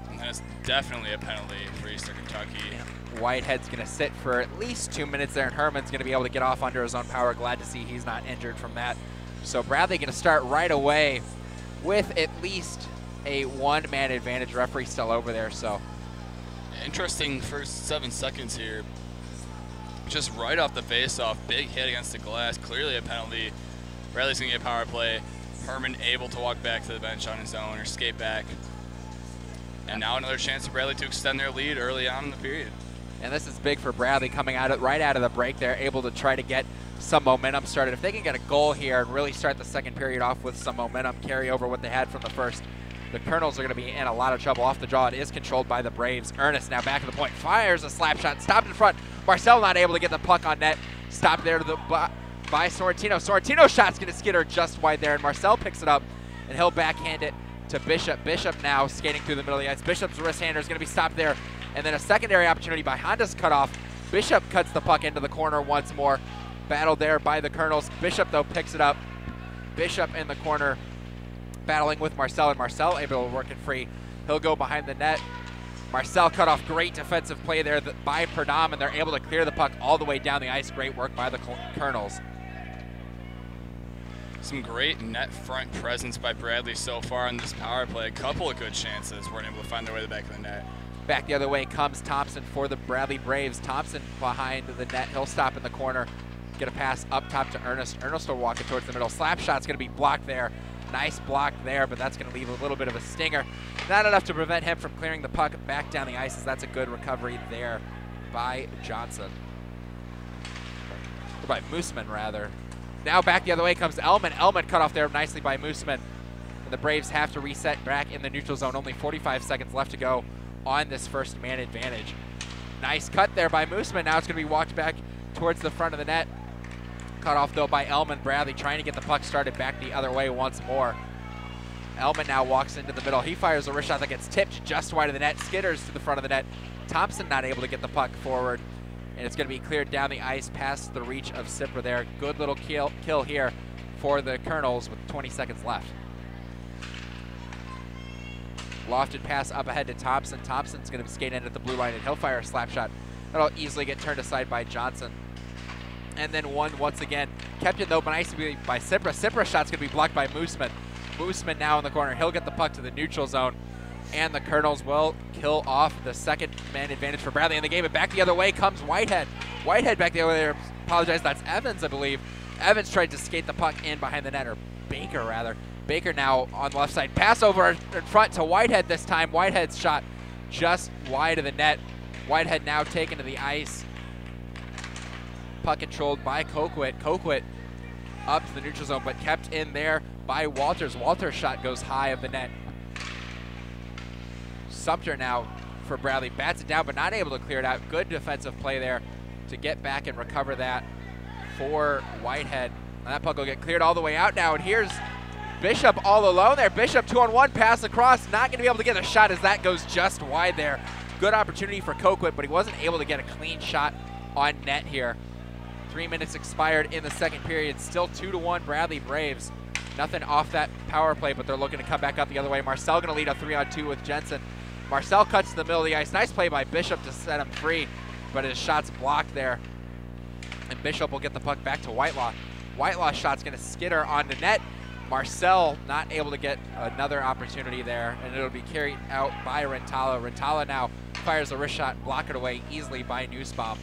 And that's definitely a penalty for Eastern Kentucky. Yeah. Whitehead's going to sit for at least 2 minutes there, and Herman's going to be able to get off under his own power. Glad to see he's not injured from that. So Bradley going to start right away with at least a one-man advantage. Referee still over there, so. Interesting first 7 seconds here. Just right off the face-off, big hit against the glass, clearly a penalty. Bradley's going to get power play. Herman able to walk back to the bench on his own or skate back. And now another chance for Bradley to extend their lead early on in the period. And this is big for Bradley coming right out of the break there, able to try to get some momentum started. If they can get a goal here and really start the second period off with some momentum, carry over what they had from the first, the Colonels are going to be in a lot of trouble. Off the draw, it is controlled by the Braves. Ernest now back to the point, fires a slap shot, stopped in front. Marcel not able to get the puck on net, stopped there to the by Sorrentino. Sorrentino's shot's going to skitter just wide there, and Marcel picks it up, and he'll backhand it to Bishop. Bishop now skating through the middle of the ice. Bishop's wrist hander is going to be stopped there, and then a secondary opportunity by Honda's cut off. Bishop cuts the puck into the corner once more. Battled there by the Colonels. Bishop, though, picks it up. Bishop in the corner battling with Marcel, and Marcel able to work it free. He'll go behind the net. Marcel cut off. Great defensive play there by Perdam, and they're able to clear the puck all the way down the ice. Great work by the Colonels. Some great net front presence by Bradley so far in this power play. A couple of good chances weren't able to find their way to the back of the net. Back the other way comes Thompson for the Bradley Braves. Thompson behind the net. He'll stop in the corner. Get a pass up top to Ernest. Ernest will walk it towards the middle. Slap shot's going to be blocked there. Nice block there, but that's going to leave a little bit of a stinger. Not enough to prevent him from clearing the puck back down the ice, as that's a good recovery there by Johnson. Or by Mooseman, rather. Now back the other way comes Elman. Elman cut off there nicely by Mooseman. And the Braves have to reset back in the neutral zone. Only 45 seconds left to go on this first man advantage. Nice cut there by Mooseman. Now it's going to be walked back towards the front of the net. Cut off, though, by Elman. Bradley trying to get the puck started back the other way once more. Elman now walks into the middle. He fires a wrist shot that gets tipped just wide of the net. Skitters to the front of the net. Thompson not able to get the puck forward. And it's going to be cleared down the ice past the reach of Sipra there. Good little kill here for the Colonels with 20 seconds left. Lofted pass up ahead to Thompson. Thompson's going to skate in at the blue line, and he'll fire a slap shot. That'll easily get turned aside by Johnson. And then one once again. Kept it, though, but nicely by Sipra. Sipra's shot's going to be blocked by Mooseman. Mooseman now in the corner. He'll get the puck to the neutral zone. And the Colonels will kill off the second man advantage for Bradley in the game. And back the other way comes Whitehead. Whitehead back the other way there. Apologize, that's Evans, I believe. Evans tried to skate the puck in behind the net, or Baker, rather. Baker now on the left side. Pass over in front to Whitehead this time. Whitehead's shot just wide of the net. Whitehead now taken to the ice. Puck controlled by Coquit. Coquit up to the neutral zone, but kept in there by Walters. Walters' shot goes high of the net. Sumter now for Bradley. Bats it down, but not able to clear it out. Good defensive play there to get back and recover that for Whitehead. And that puck will get cleared all the way out now, and here's Bishop all alone there. Bishop 2-on-1, pass across. Not going to be able to get a shot as that goes just wide there. Good opportunity for Coquit, but he wasn't able to get a clean shot on net here. 3 minutes expired in the second period. Still 2-1 Bradley Braves. Nothing off that power play, but they're looking to come back up the other way. Marcel going to lead a 3-on-2 with Jensen. Marcel cuts to the middle of the ice. Nice play by Bishop to set him free, but his shot's blocked there. And Bishop will get the puck back to Whitelaw. Whitelaw's shot's going to skitter onto net. Marcel not able to get another opportunity there, and it'll be carried out by Rentala. Rentala now fires a wrist shot, block it away easily by Nussbaum.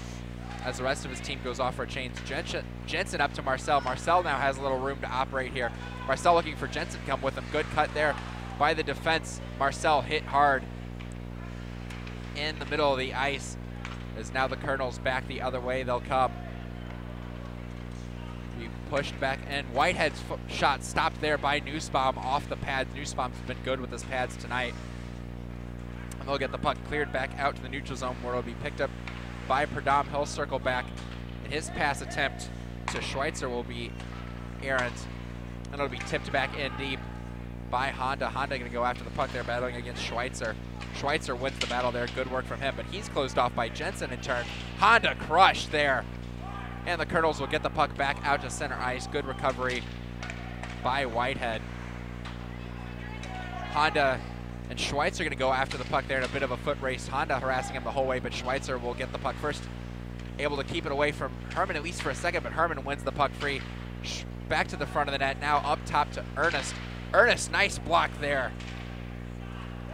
As the rest of his team goes off for a change, Jensen up to Marcel. Marcel now has a little room to operate here. Marcel looking for Jensen to come with him. Good cut there by the defense. Marcel hit hard in the middle of the ice. As now the Colonels back the other way, they'll come. Be pushed back, and Whitehead's shot stopped there by Nussbaum off the pads. Nussbaum's been good with his pads tonight. And they'll get the puck cleared back out to the neutral zone where it'll be picked up by Perdam. He'll circle back, and his pass attempt to Schweitzer will be errant, and it'll be tipped back in deep by Honda. Honda going to go after the puck there, battling against Schweitzer. Schweitzer wins the battle there. Good work from him, but he's closed off by Jensen in turn. Honda crushed there, and the Colonels will get the puck back out to center ice. Good recovery by Whitehead. Honda and Schweitzer going to go after the puck there in a bit of a foot race. Honda harassing him the whole way, but Schweitzer will get the puck first. Able to keep it away from Herman at least for a second, but Herman wins the puck free. Back to the front of the net, now up top to Ernest. Ernest, nice block there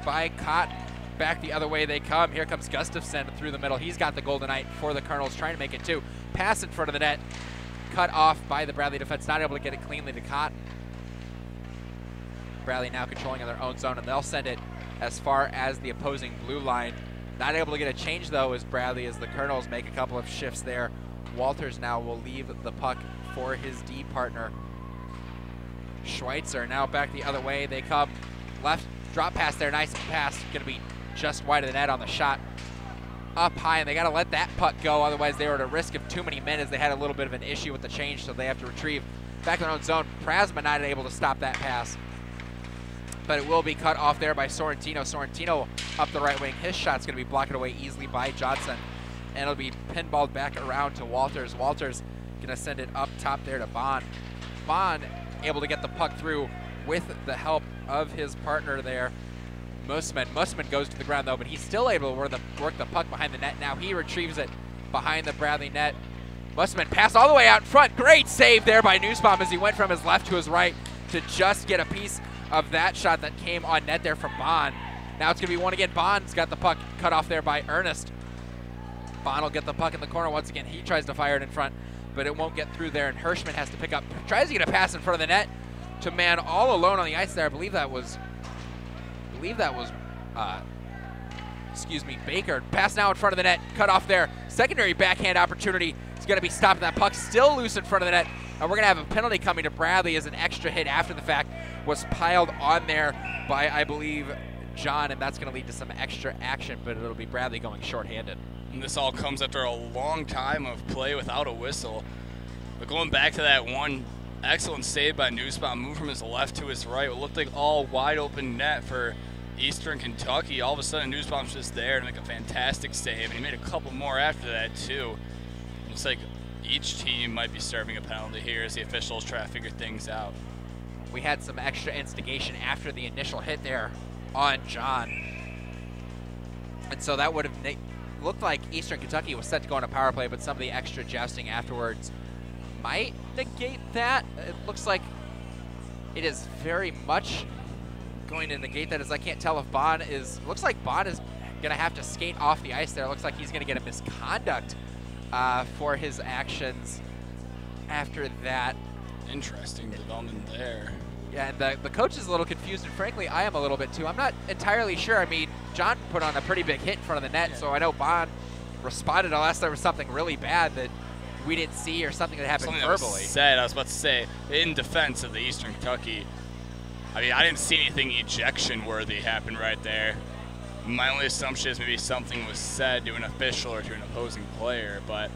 by Cotton. Back the other way they come. Here comes Gustafson through the middle. He's got the golden knight for the Colonels, trying to make it two. Pass in front of the net, cut off by the Bradley defense, not able to get it cleanly to Cotton. Bradley now controlling in their own zone, and they'll send it as far as the opposing blue line. Not able to get a change though is Bradley, as the Colonels make a couple of shifts there. Walters now will leave the puck for his D partner. Schweitzer now back the other way. They come left, drop pass there, nice pass, gonna be just wide of the net on the shot. Up high, and they gotta let that puck go, otherwise they were at a risk of too many minutes. They had a little bit of an issue with the change, so they have to retrieve back in their own zone. Prasma not able to stop that pass, but it will be cut off there by Sorrentino. Sorrentino up the right wing. His shot's gonna be blocked away easily by Johnson, and it'll be pinballed back around to Walters. Walters gonna send it up top there to Bond. Bond able to get the puck through with the help of his partner there, Mussman. Mussman goes to the ground though, but he's still able to work the puck behind the net. Now he retrieves it behind the Bradley net. Mussman passed all the way out in front. Great save there by Nussbaum as he went from his left to his right to just get a piece of that shot that came on net there from Bond. Now it's going to be one again. Bond's got the puck cut off there by Ernest. Bond will get the puck in the corner once again. He tries to fire it in front, but it won't get through there, and Hirschman has to pick up, tries to get a pass in front of the net to man all alone on the ice there. I believe that was Baker. Pass now in front of the net, cut off there. Secondary backhand opportunity is going to be stopped. That puck still loose in front of the net, and we're going to have a penalty coming to Bradley as an extra hit after the fact was piled on there by, I believe, John, and that's going to lead to some extra action, but it'll be Bradley going shorthanded. And this all comes after a long time of play without a whistle. But going back to that one excellent save by Nussbaum, move from his left to his right, what looked like all wide open net for Eastern Kentucky. All of a sudden, Nussbaum's just there to make a fantastic save, and he made a couple more after that too. Looks like each team might be serving a penalty here as the officials try to figure things out. We had some extra instigation after the initial hit there on John, and so that would have looked like Eastern Kentucky was set to go on a power play, but some of the extra jousting afterwards might negate that. It looks like it is very much going to negate that, as I can't tell if Bond is, looks like Bond is going to have to skate off the ice there. Looks like he's going to get a misconduct for his actions after that. Interesting development there. Yeah, and the coach is a little confused, and frankly, I am a little bit too. I'm not entirely sure. I mean, John put on a pretty big hit in front of the net, so I know Bond responded unless there was something really bad that we didn't see or something that happened verbally. I was about to say, in defense of the Eastern Kentucky, I mean, I didn't see anything ejection-worthy happen right there. My only assumption is maybe something was said to an official or to an opposing player, but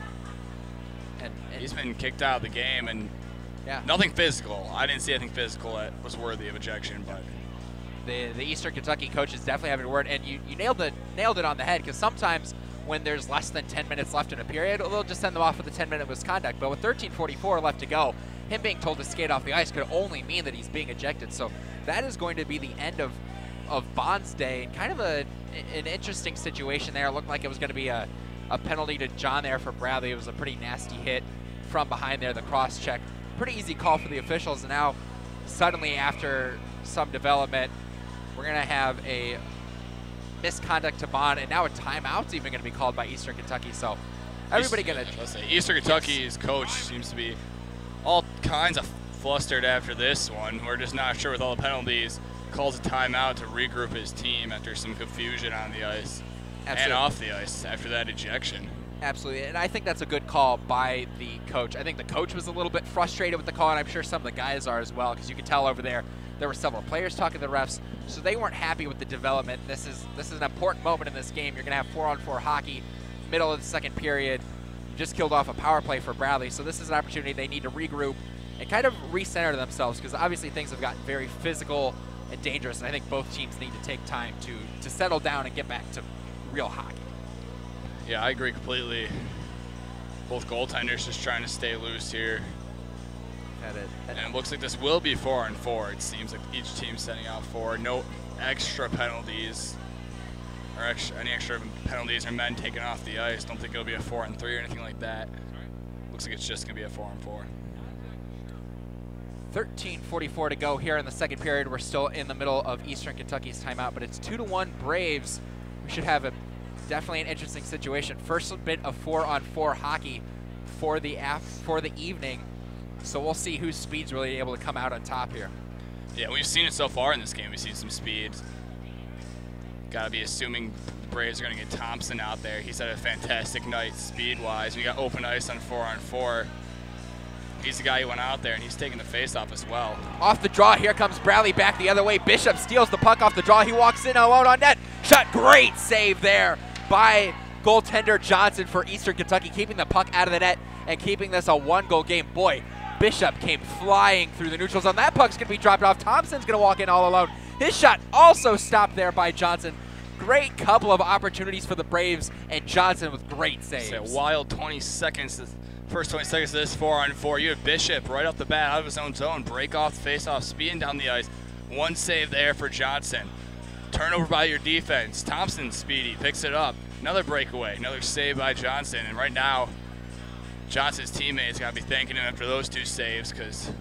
he's been kicked out of the game, and yeah, nothing physical. I didn't see anything physical that was worthy of ejection, but the Eastern Kentucky coach is definitely having a word, and you nailed it on the head, because sometimes when there's less than 10 minutes left in a period, they'll just send them off with a 10-minute misconduct. But with 13:44 left to go, him being told to skate off the ice could only mean that he's being ejected. So that is going to be the end of Bond's day, and kind of an interesting situation there. It looked like it was going to be a penalty to John there for Bradley. It was a pretty nasty hit from behind there, the cross check. Pretty easy call for the officials, and now suddenly after some development, we're going to have a misconduct to Bond, and now a timeout's even going to be called by Eastern Kentucky. So everybody going to... Let's say Eastern Kentucky's coach seems to be all kinds of flustered after this one. We're just not sure with all the penalties. Calls a timeout to regroup his team after some confusion on the ice. Absolutely. And off the ice after that ejection. Absolutely, and I think that's a good call by the coach. I think the coach was a little bit frustrated with the call, and I'm sure some of the guys are as well, because you could tell over there were several players talking to the refs, so they weren't happy with the development. This is an important moment in this game. You're going to have 4-on-4 hockey, middle of the second period. You just killed off a power play for Bradley, so this is an opportunity they need to regroup and kind of recenter themselves, because obviously things have gotten very physical and dangerous, and I think both teams need to take time to settle down and get back to real hockey. Yeah, I agree completely. Both goaltenders just trying to stay loose here. And it looks like this will be 4-on-4. It seems like each team's sending out 4. No extra penalties or any extra penalties or men taken off the ice. Don't think it'll be a 4-on-3 or anything like that. Looks like it's just going to be a 4-on-4. 13:44 to go here in the second period. We're still in the middle of Eastern Kentucky's timeout, but it's 2-1 Braves. We should have definitely an interesting situation. First bit of 4-on-4 hockey for the evening. So we'll see whose speed's really able to come out on top here. Yeah, we've seen it so far in this game. We've seen some speed. Got to be assuming the Braves are going to get Thompson out there. He's had a fantastic night speed-wise. We got open ice on 4-on-4. He's the guy who went out there, and he's taking the face-off as well. Off the draw, here comes Bradley back the other way. Bishop steals the puck off the draw. He walks in alone on net. Shot, great save there by goaltender Johnson for Eastern Kentucky, keeping the puck out of the net and keeping this a 1-goal game. Boy, Bishop came flying through the neutral zone. That puck's going to be dropped off. Thompson's going to walk in all alone. His shot also stopped there by Johnson. Great couple of opportunities for the Braves, and Johnson with great saves. It's a wild 20 seconds. First 20 seconds of this 4-on-4. You have Bishop right off the bat out of his own zone. Break off the face-off, speeding down the ice. One save there for Johnson. Turnover by your defense. Thompson speedy, picks it up. Another breakaway, another save by Johnson. And right now, Johnson's teammates got to be thanking him after those 2 saves, because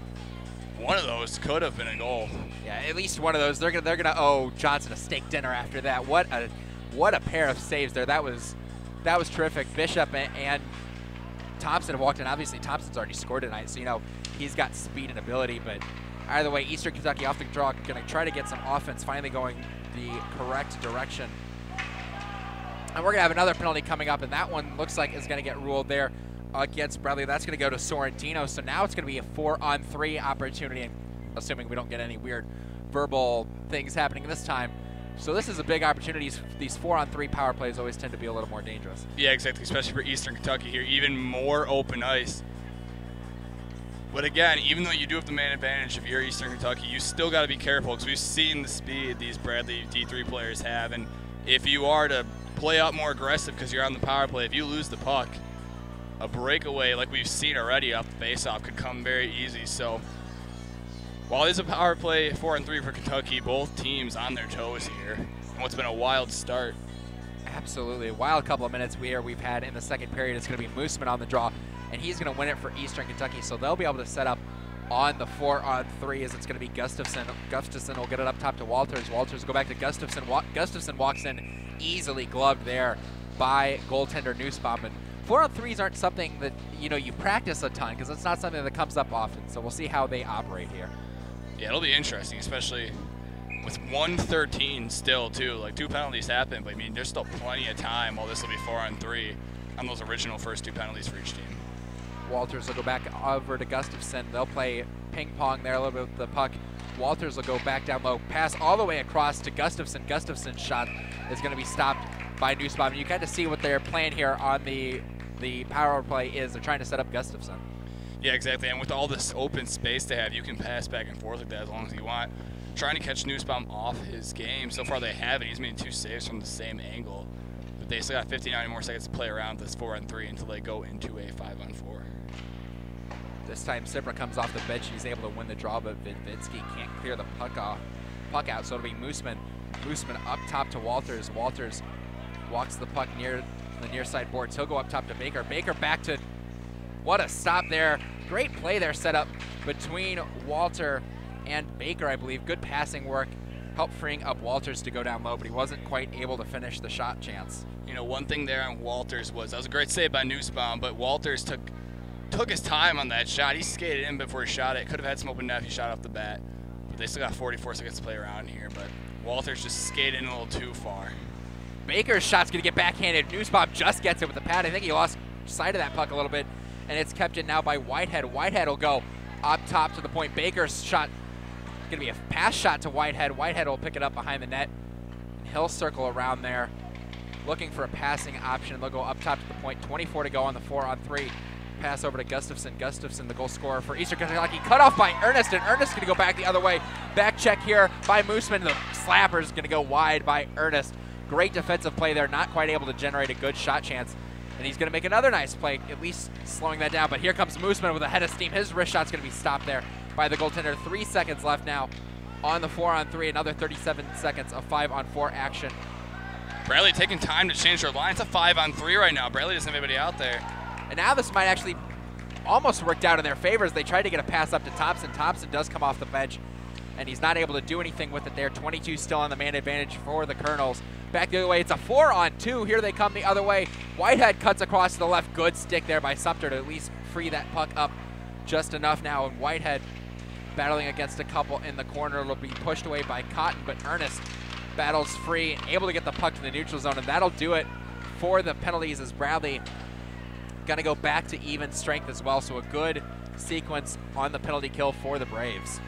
one of those could have been a goal. Yeah, at least one of those. They're gonna owe Johnson a steak dinner after that. What a pair of saves there. That was terrific. Bishop and Thompson have walked in. Obviously, Thompson's already scored tonight, so he's got speed and ability. But either way, Eastern Kentucky off the draw, gonna try to get some offense, finally going the correct direction. And we're gonna have another penalty coming up, and that one looks like is gonna get ruled there against Bradley. That's going to go to Sorrentino. So now it's going to be a 4-on-3 opportunity, assuming we don't get any weird verbal things happening this time. So this is a big opportunity. These 4-on-3 power plays always tend to be a little more dangerous. Yeah, exactly, especially for Eastern Kentucky here. Even more open ice. But again, even though you do have the man advantage if you're Eastern Kentucky, you still got to be careful, because we've seen the speed these Bradley D3 players have. And if you are to play out more aggressive because you're on the power play, if you lose the puck, a breakaway like we've seen already off the face-off could come very easy. So while it is a power play 4-on-3 for Kentucky, both teams on their toes here. And what's been a wild start. Absolutely, a wild couple of minutes we've had in the second period. It's going to be Mooseman on the draw, and he's going to win it for Eastern Kentucky. So they'll be able to set up on the 4-on-3 as it's going to be Gustafson. Gustafson will get it up top to Walters. Walters will go back to Gustafson. Gustafson walks in easily gloved there by goaltender Nussbaum. And 4-on-3s aren't something that you practice a ton, because it's not something that comes up often. So we'll see how they operate here. Yeah, it'll be interesting, especially with 1:13 still too. Like 2 penalties happen, but I mean there's still plenty of time while this will be 4-on-3 on those original first 2 penalties for each team. Walters will go back over to Gustafson. They'll play ping pong there a little bit with the puck. Walters will go back down low, pass all the way across to Gustafson. Gustafson's shot is going to be stopped by Nussbaum. You kind of see what their plan here on the power play is. They're trying to set up Gustafson. Yeah, exactly. And with all this open space they have, you can pass back and forth like that as long as you want. Trying to catch Nussbaum off his game. So far they haven't. He's made 2 saves from the same angle. But they still got 59 more seconds to play around this 4-on-3 until they go into a 5-on-4. This time Sipra comes off the bench. He's able to win the draw, but Vidvitsky can't clear the puck out, so it'll be Mooseman. Mooseman up top to Walters. Walters walks the puck near the near side boards. He'll go up top to Baker. Baker back to, what a stop there. Great play there set up between Walter and Baker, I believe. Good passing work. Helped freeing up Walters to go down low, but he wasn't quite able to finish the shot chance. You know, one thing there on Walters was, that was a great save by Nussbaum, but Walters took his time on that shot. He skated in before he shot it. Could have had some open net if he shot off the bat. But they still got 44 seconds to play around here, but Walters just skated in a little too far. Baker's shot's gonna get backhanded. Nussbaum just gets it with the pad. I think he lost sight of that puck a little bit, and it's kept in now by Whitehead. Whitehead will go up top to the point. Baker's shot gonna be a pass shot to Whitehead. Whitehead will pick it up behind the net. He'll circle around there, looking for a passing option. They'll go up top to the point. 24 to go on the 4-on-3. Pass over to Gustafson. Gustafson, the goal scorer for Eastern Kentucky. Cut off by Ernest, and Ernest gonna go back the other way. Back check here by Mooseman. The slapper's gonna go wide by Ernest. Great defensive play there, not quite able to generate a good shot chance. And he's gonna make another nice play, at least slowing that down. But here comes Mooseman with a head of steam. His wrist shot's gonna be stopped there by the goaltender. 3 seconds left now on the 4-on-3. Another 37 seconds of 5-on-4 action. Bradley taking time to change their line. It's a 5-on-3 right now. Bradley doesn't have anybody out there. And now this might actually almost worked out in their favor as they tried to get a pass up to Thompson. Thompson does come off the bench, and he's not able to do anything with it there. 22 still on the man advantage for the Colonels. Back the other way, it's a 4-on-2. Here they come the other way. Whitehead cuts across to the left. Good stick there by Sumter to at least free that puck up just enough now. And Whitehead battling against a couple in the corner. It'll be pushed away by Cotton, but Ernest battles free and able to get the puck to the neutral zone, and that'll do it for the penalties as Bradley gonna go back to even strength as well. So a good sequence on the penalty kill for the Braves.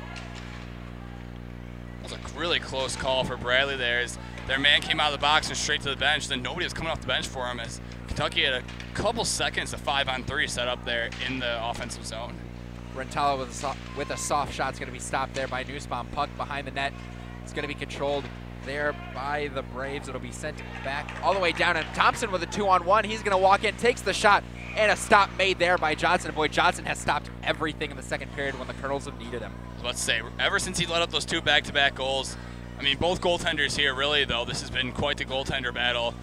That was a really close call for Bradley there, as their man came out of the box and straight to the bench. Then nobody was coming off the bench for him, as Kentucky had a couple seconds to 5-on-3 set up there in the offensive zone. Rentala with a soft shot is going to be stopped there by Nussbaum. Puck behind the net. It's going to be controlled there by the Braves. It'll be sent back all the way down, and Thompson with a 2-on-1. He's going to walk in, takes the shot, and a stop made there by Johnson. Boy, Johnson has stopped everything in the second period when the Colonels have needed him. Let's say, ever since he let up those 2 back-to-back goals, I mean, both goaltenders here, really, though, this has been quite the goaltender battle.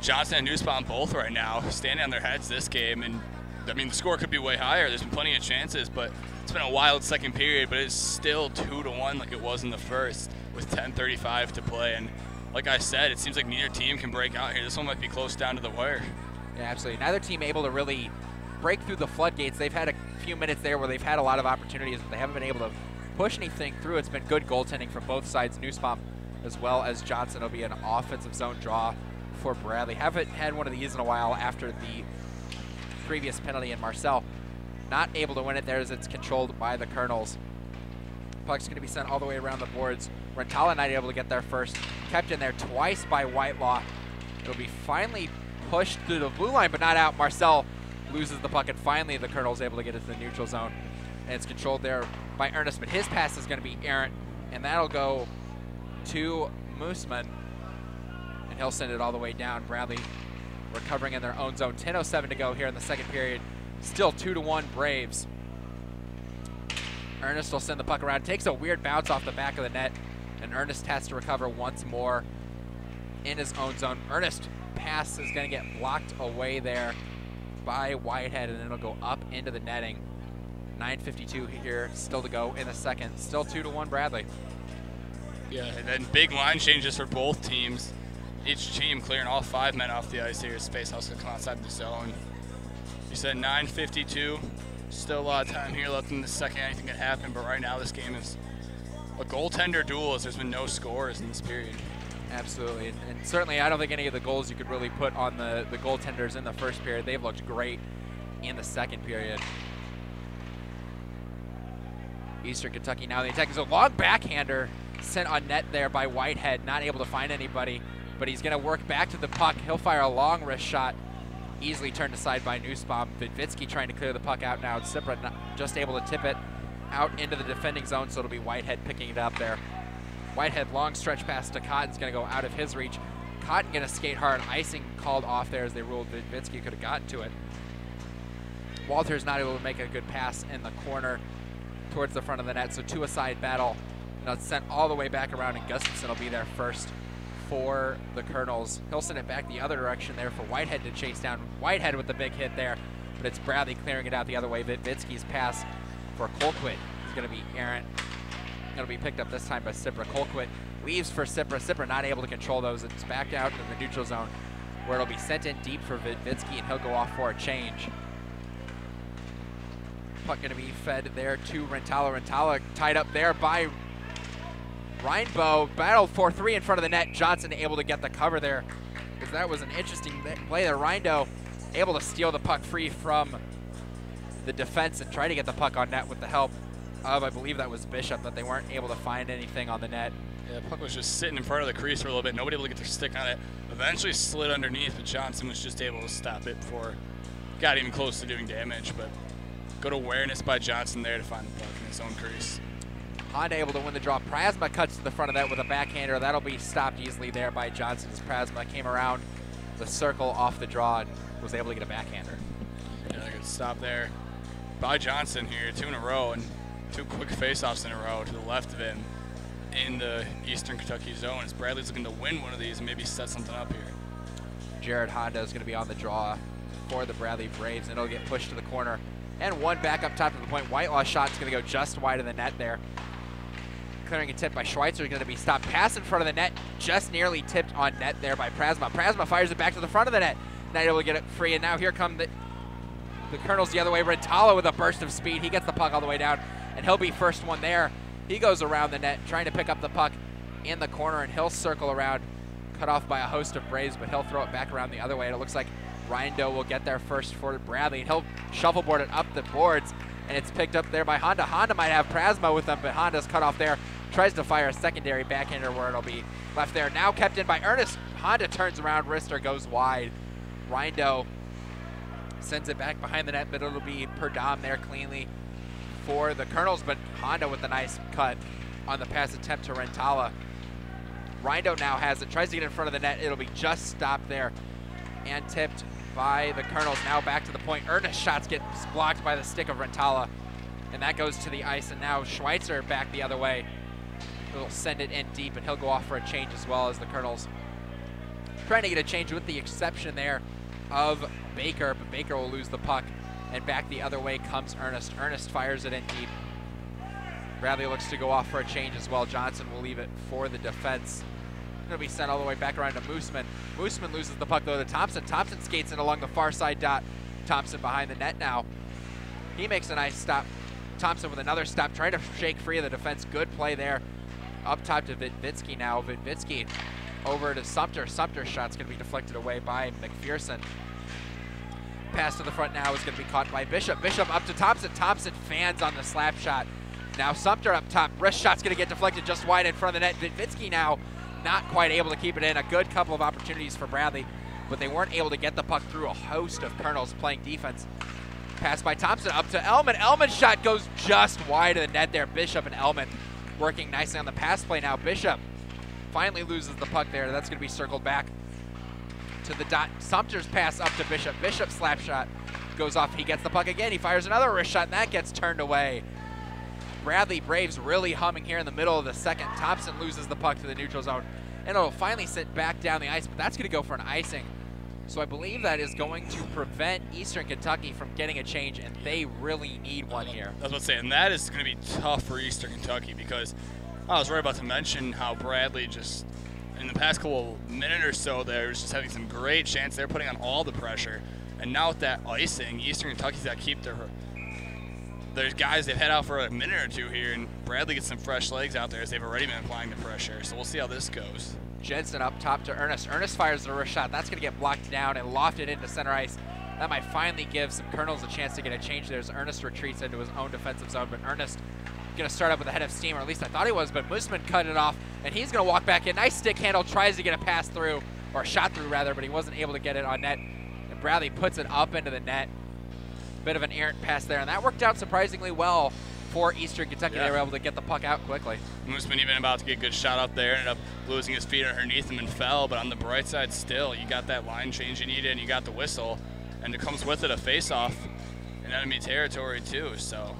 Johnson and Nussbaum both right now standing on their heads this game, and I mean, the score could be way higher. There's been plenty of chances, but it's been a wild second period, but it's still 2-1 like it was in the first with 10:35 to play. And like I said, it seems like neither team can break out here. This one might be close down to the wire. Yeah, absolutely. Neither team able to really break through the floodgates. They've had a few minutes there where they've had a lot of opportunities, but they haven't been able to push anything through. It's been good goaltending from both sides. Nussbaum as well as Johnson will be an offensive zone draw for Bradley. Haven't had one of these in a while after the previous penalty, and Marcel not able to win it there as it's controlled by the Colonels. Puck's going to be sent all the way around the boards. Rentala not able to get there first. Kept in there twice by Whitelaw. It'll be finally pushed through the blue line, but not out. Marcel loses the puck, and finally the Colonels able to get it to the neutral zone. And it's controlled there by Ernest, but his pass is going to be errant, and that'll go to Mooseman, and he'll send it all the way down. Bradley recovering in their own zone. 10:07 to go here in the second period. Still 2-1 Braves. Ernest will send the puck around. Takes a weird bounce off the back of the net, and Ernest has to recover once more in his own zone. Ernest pass is going to get blocked away there by Whitehead, and then it'll go up into the netting. 9:52 here, still to go in the second. Still 2-1 Bradley. Yeah, and then big line changes for both teams. Each team clearing all 5 men off the ice here. Spacehouse will come outside the zone. You said 9:52. Still a lot of time here left in the second. Anything can happen, but right now this game is a goaltender duel, as there's been no scores in this period. Absolutely, and certainly I don't think any of the goals you could really put on the goaltenders in the first period. They've looked great in the second period. Eastern Kentucky now the attack is a long backhander sent on net there by Whitehead, not able to find anybody, but he's going to work back to the puck. He'll fire a long wrist shot, easily turned aside by Nussbaum. Vidvitsky trying to clear the puck out now. Sipra not just able to tip it out into the defending zone, so it'll be Whitehead picking it up there. Whitehead long stretch pass to Cotton's going to go out of his reach. Cotton going to skate hard. Icing called off there as they ruled Vidvitsky could have gotten to it. Walter's not able to make a good pass in the corner towards the front of the net, so two-a-side battle. And it's sent all the way back around, and Gustafson will be there first for the Colonels. He'll send it back the other direction there for Whitehead to chase down. Whitehead with the big hit there, but it's Bradley clearing it out the other way. Vitvitsky's pass for Colquitt is going to be errant. It'll be picked up this time by Sipra. Colquitt leaves for Sipra. Sipra not able to control those. It's back out into the neutral zone where it'll be sent in deep for Vitvitsky, and he'll go off for a change. Puck going to be fed there to Rentala. Rentala tied up there by Reinbow. Battled 4-3 in front of the net. Johnson able to get the cover there, because that was an interesting play there. Reinbow able to steal the puck free from the defense and try to get the puck on net with the help of, I believe that was Bishop, but they weren't able to find anything on the net. Yeah, the puck was just sitting in front of the crease for a little bit. Nobody able to get their stick on it. Eventually slid underneath, but Johnson was just able to stop it before it got even close to doing damage. But good awareness by Johnson there to find the puck in his own crease. Honda able to win the draw. Prasma cuts to the front of that with a backhander. That'll be stopped easily there by Johnson as Prasma came around the circle off the draw and was able to get a backhander. Yeah, good stop there by Johnson here, 2 in a row, and 2 quick faceoffs in a row to the left of him in the Eastern Kentucky zone, as Bradley's looking to win one of these and maybe set something up here. Jared Honda is going to be on the draw for the Bradley Braves, and it'll get pushed to the corner. And one back up top to the point. Whitelaw's shot is going to go just wide of the net there. Clearing a tip by Schweitzer, going to be stopped. Pass in front of the net, just nearly tipped on net there by Prasma. Prasma fires it back to the front of the net. Not able to get it free, and now here come the Colonels the other way. Rentala with a burst of speed. He gets the puck all the way down, and he'll be first one there. He goes around the net, trying to pick up the puck in the corner, and he'll circle around, cut off by a host of Braves, but he'll throw it back around the other way, and it looks like Ryan Doe will get there first for Bradley, and he'll shuffleboard it up the boards, and it's picked up there by Honda. Honda might have Prasma with them, but Honda's cut off there. Tries to fire a secondary backhander where it'll be left there. Now kept in by Ernest. Honda turns around, wrister goes wide. Ryan Doe sends it back behind the net, but it'll be Perdom there cleanly for the Colonels, but Honda with a nice cut on the pass attempt to Rentala. Rindo now has it, tries to get in front of the net. It'll be just stopped there and tipped by the Colonels. Now back to the point. Ernest shots get blocked by the stick of Rentala, and that goes to the ice, and now Schweitzer back the other way. He'll send it in deep, and he'll go off for a change as well, as the Colonels trying to get a change with the exception there of Baker, but Baker will lose the puck, and back the other way comes Ernest. Ernest fires it in deep. Bradley looks to go off for a change as well. Johnson will leave it for the defense. It'll be sent all the way back around to Mooseman. Mooseman loses the puck though to Thompson. Thompson skates in along the far side dot. Thompson behind the net now. He makes a nice stop. Thompson with another stop, trying to shake free of the defense. Good play there. Up top to Vitvitsky now. Vitvitsky over to Sumter. Sumter's shot's going to be deflected away by McPherson. Pass to the front now is going to be caught by Bishop. Bishop up to Thompson. Thompson fans on the slap shot. Now Sumter up top. Wrist shot's going to get deflected just wide in front of the net. Vitvitsky now not quite able to keep it in. A good couple of opportunities for Bradley, but they weren't able to get the puck through a host of Colonels playing defense. Pass by Thompson up to Elman. Elman's shot goes just wide of the net there. Bishop and Elman working nicely on the pass play now. Bishop finally loses the puck there. That's going to be circled back to the dot. Sumter's pass up to Bishop. Bishop's slap shot goes off. He gets the puck again. He fires another wrist shot, and that gets turned away. Bradley Braves really humming here in the middle of the second. Thompson loses the puck to the neutral zone, and it'll finally sit back down the ice, but that's going to go for an icing. So I believe that is going to prevent Eastern Kentucky from getting a change, and they really need one here. I was about to say, and that is going to be tough for Eastern Kentucky, because I was right about to mention how Bradley just, in the past couple minute or so there, was just having some great chance. They're putting on all the pressure, and now with that icing, Eastern Kentucky's got to keep there's guys they've had out for a minute or two here, and Bradley gets some fresh legs out there as they've already been applying the pressure. So we'll see how this goes. Jensen up top to Ernest. Ernest fires the wrist shot. That's going to get blocked down and lofted into center ice. That might finally give some Colonels a chance to get a change there as Ernest retreats into his own defensive zone. But Ernest going to start up with a head of steam, or at least I thought he was, but Mooseman cut it off, and he's going to walk back in. Nice stick handle, tries to get a pass through, or a shot through rather, but he wasn't able to get it on net. And Bradley puts it up into the net. Bit of an errant pass there, and that worked out surprisingly well for Eastern Kentucky. Yeah. They were able to get the puck out quickly. Mooseman even about to get a good shot up there, ended up losing his feet underneath him and fell, but on the bright side still, you got that line change you needed, and you got the whistle, and it comes with it a face-off in enemy territory too. So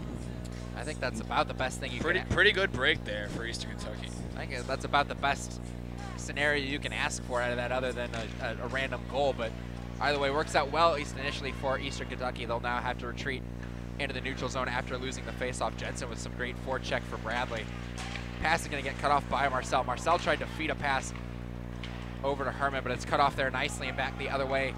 I think that's about the best thing you can. Pretty good break there for Eastern Kentucky. I think that's about the best scenario you can ask for out of that, other than a random goal. But either way, works out well, at least initially, for Eastern Kentucky. They'll now have to retreat into the neutral zone after losing the faceoff. Jensen with some great forecheck for Bradley. Pass is going to get cut off by Marcel. Marcel tried to feed a pass over to Herman, but it's cut off there nicely, and back the other way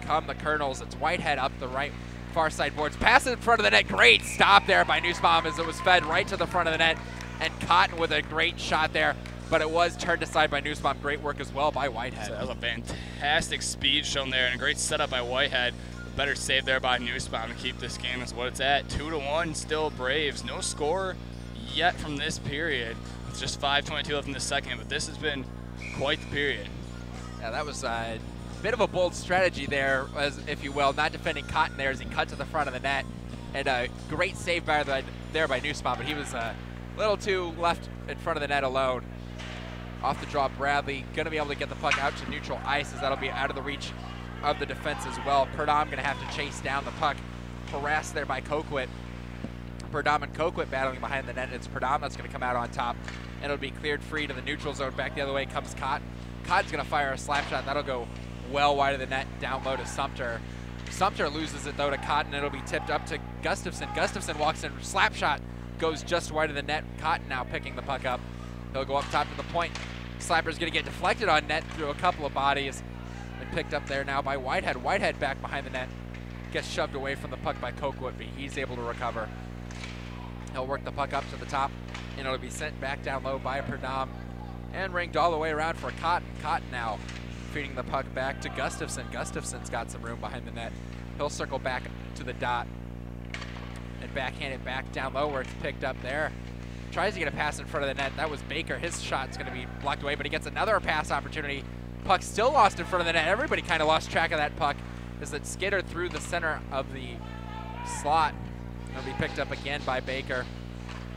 come the Colonels. It's Whitehead up the right far side boards. Pass in front of the net. Great stop there by Nussbaum as it was fed right to the front of the net, and Cotton with a great shot there, but it was turned aside by Nussbaum. Great work as well by Whitehead. So that was a fantastic speed shown there and a great setup by Whitehead. Better save there by Nussbaum to keep this game as what it's at. 2-1 still Braves. No score yet from this period. It's just 5:22 left in the second, but this has been quite the period. Yeah, that was a bit of a bold strategy there, as if you will, not defending Cotton there as he cut to the front of the net. And a great save there by Nussbaum, but he was a little too left in front of the net alone. Off the draw, Bradley going to be able to get the puck out to neutral ice, as that'll be out of the reach of the defense as well. Perdom going to have to chase down the puck, harassed there by Coquit. Perdom and Coquit battling behind the net. It's Perdom that's going to come out on top, and it'll be cleared free to the neutral zone. Back the other way comes Cotton. Cotton's going to fire a slap shot. That'll go well wide of the net, down low to Sumter. Sumter loses it though to Cotton. It'll be tipped up to Gustafson. Gustafson walks in, slap shot goes just wide of the net. Cotton now picking the puck up. He'll go up top to the point. Slapper's going to get deflected on net through a couple of bodies, and picked up there now by Whitehead. Whitehead back behind the net, gets shoved away from the puck by Coquit, but he's able to recover. He'll work the puck up to the top, and it'll be sent back down low by Perdom, and ringed all the way around for Cotton. Cotton now feeding the puck back to Gustafson. Gustafson's got some room behind the net. He'll circle back to the dot and backhand it back down low where it's picked up there. Tries to get a pass in front of the net. That was Baker. His shot's going to be blocked away, but he gets another pass opportunity. Puck still lost in front of the net. Everybody kind of lost track of that puck as it skittered through the center of the slot. It'll be picked up again by Baker.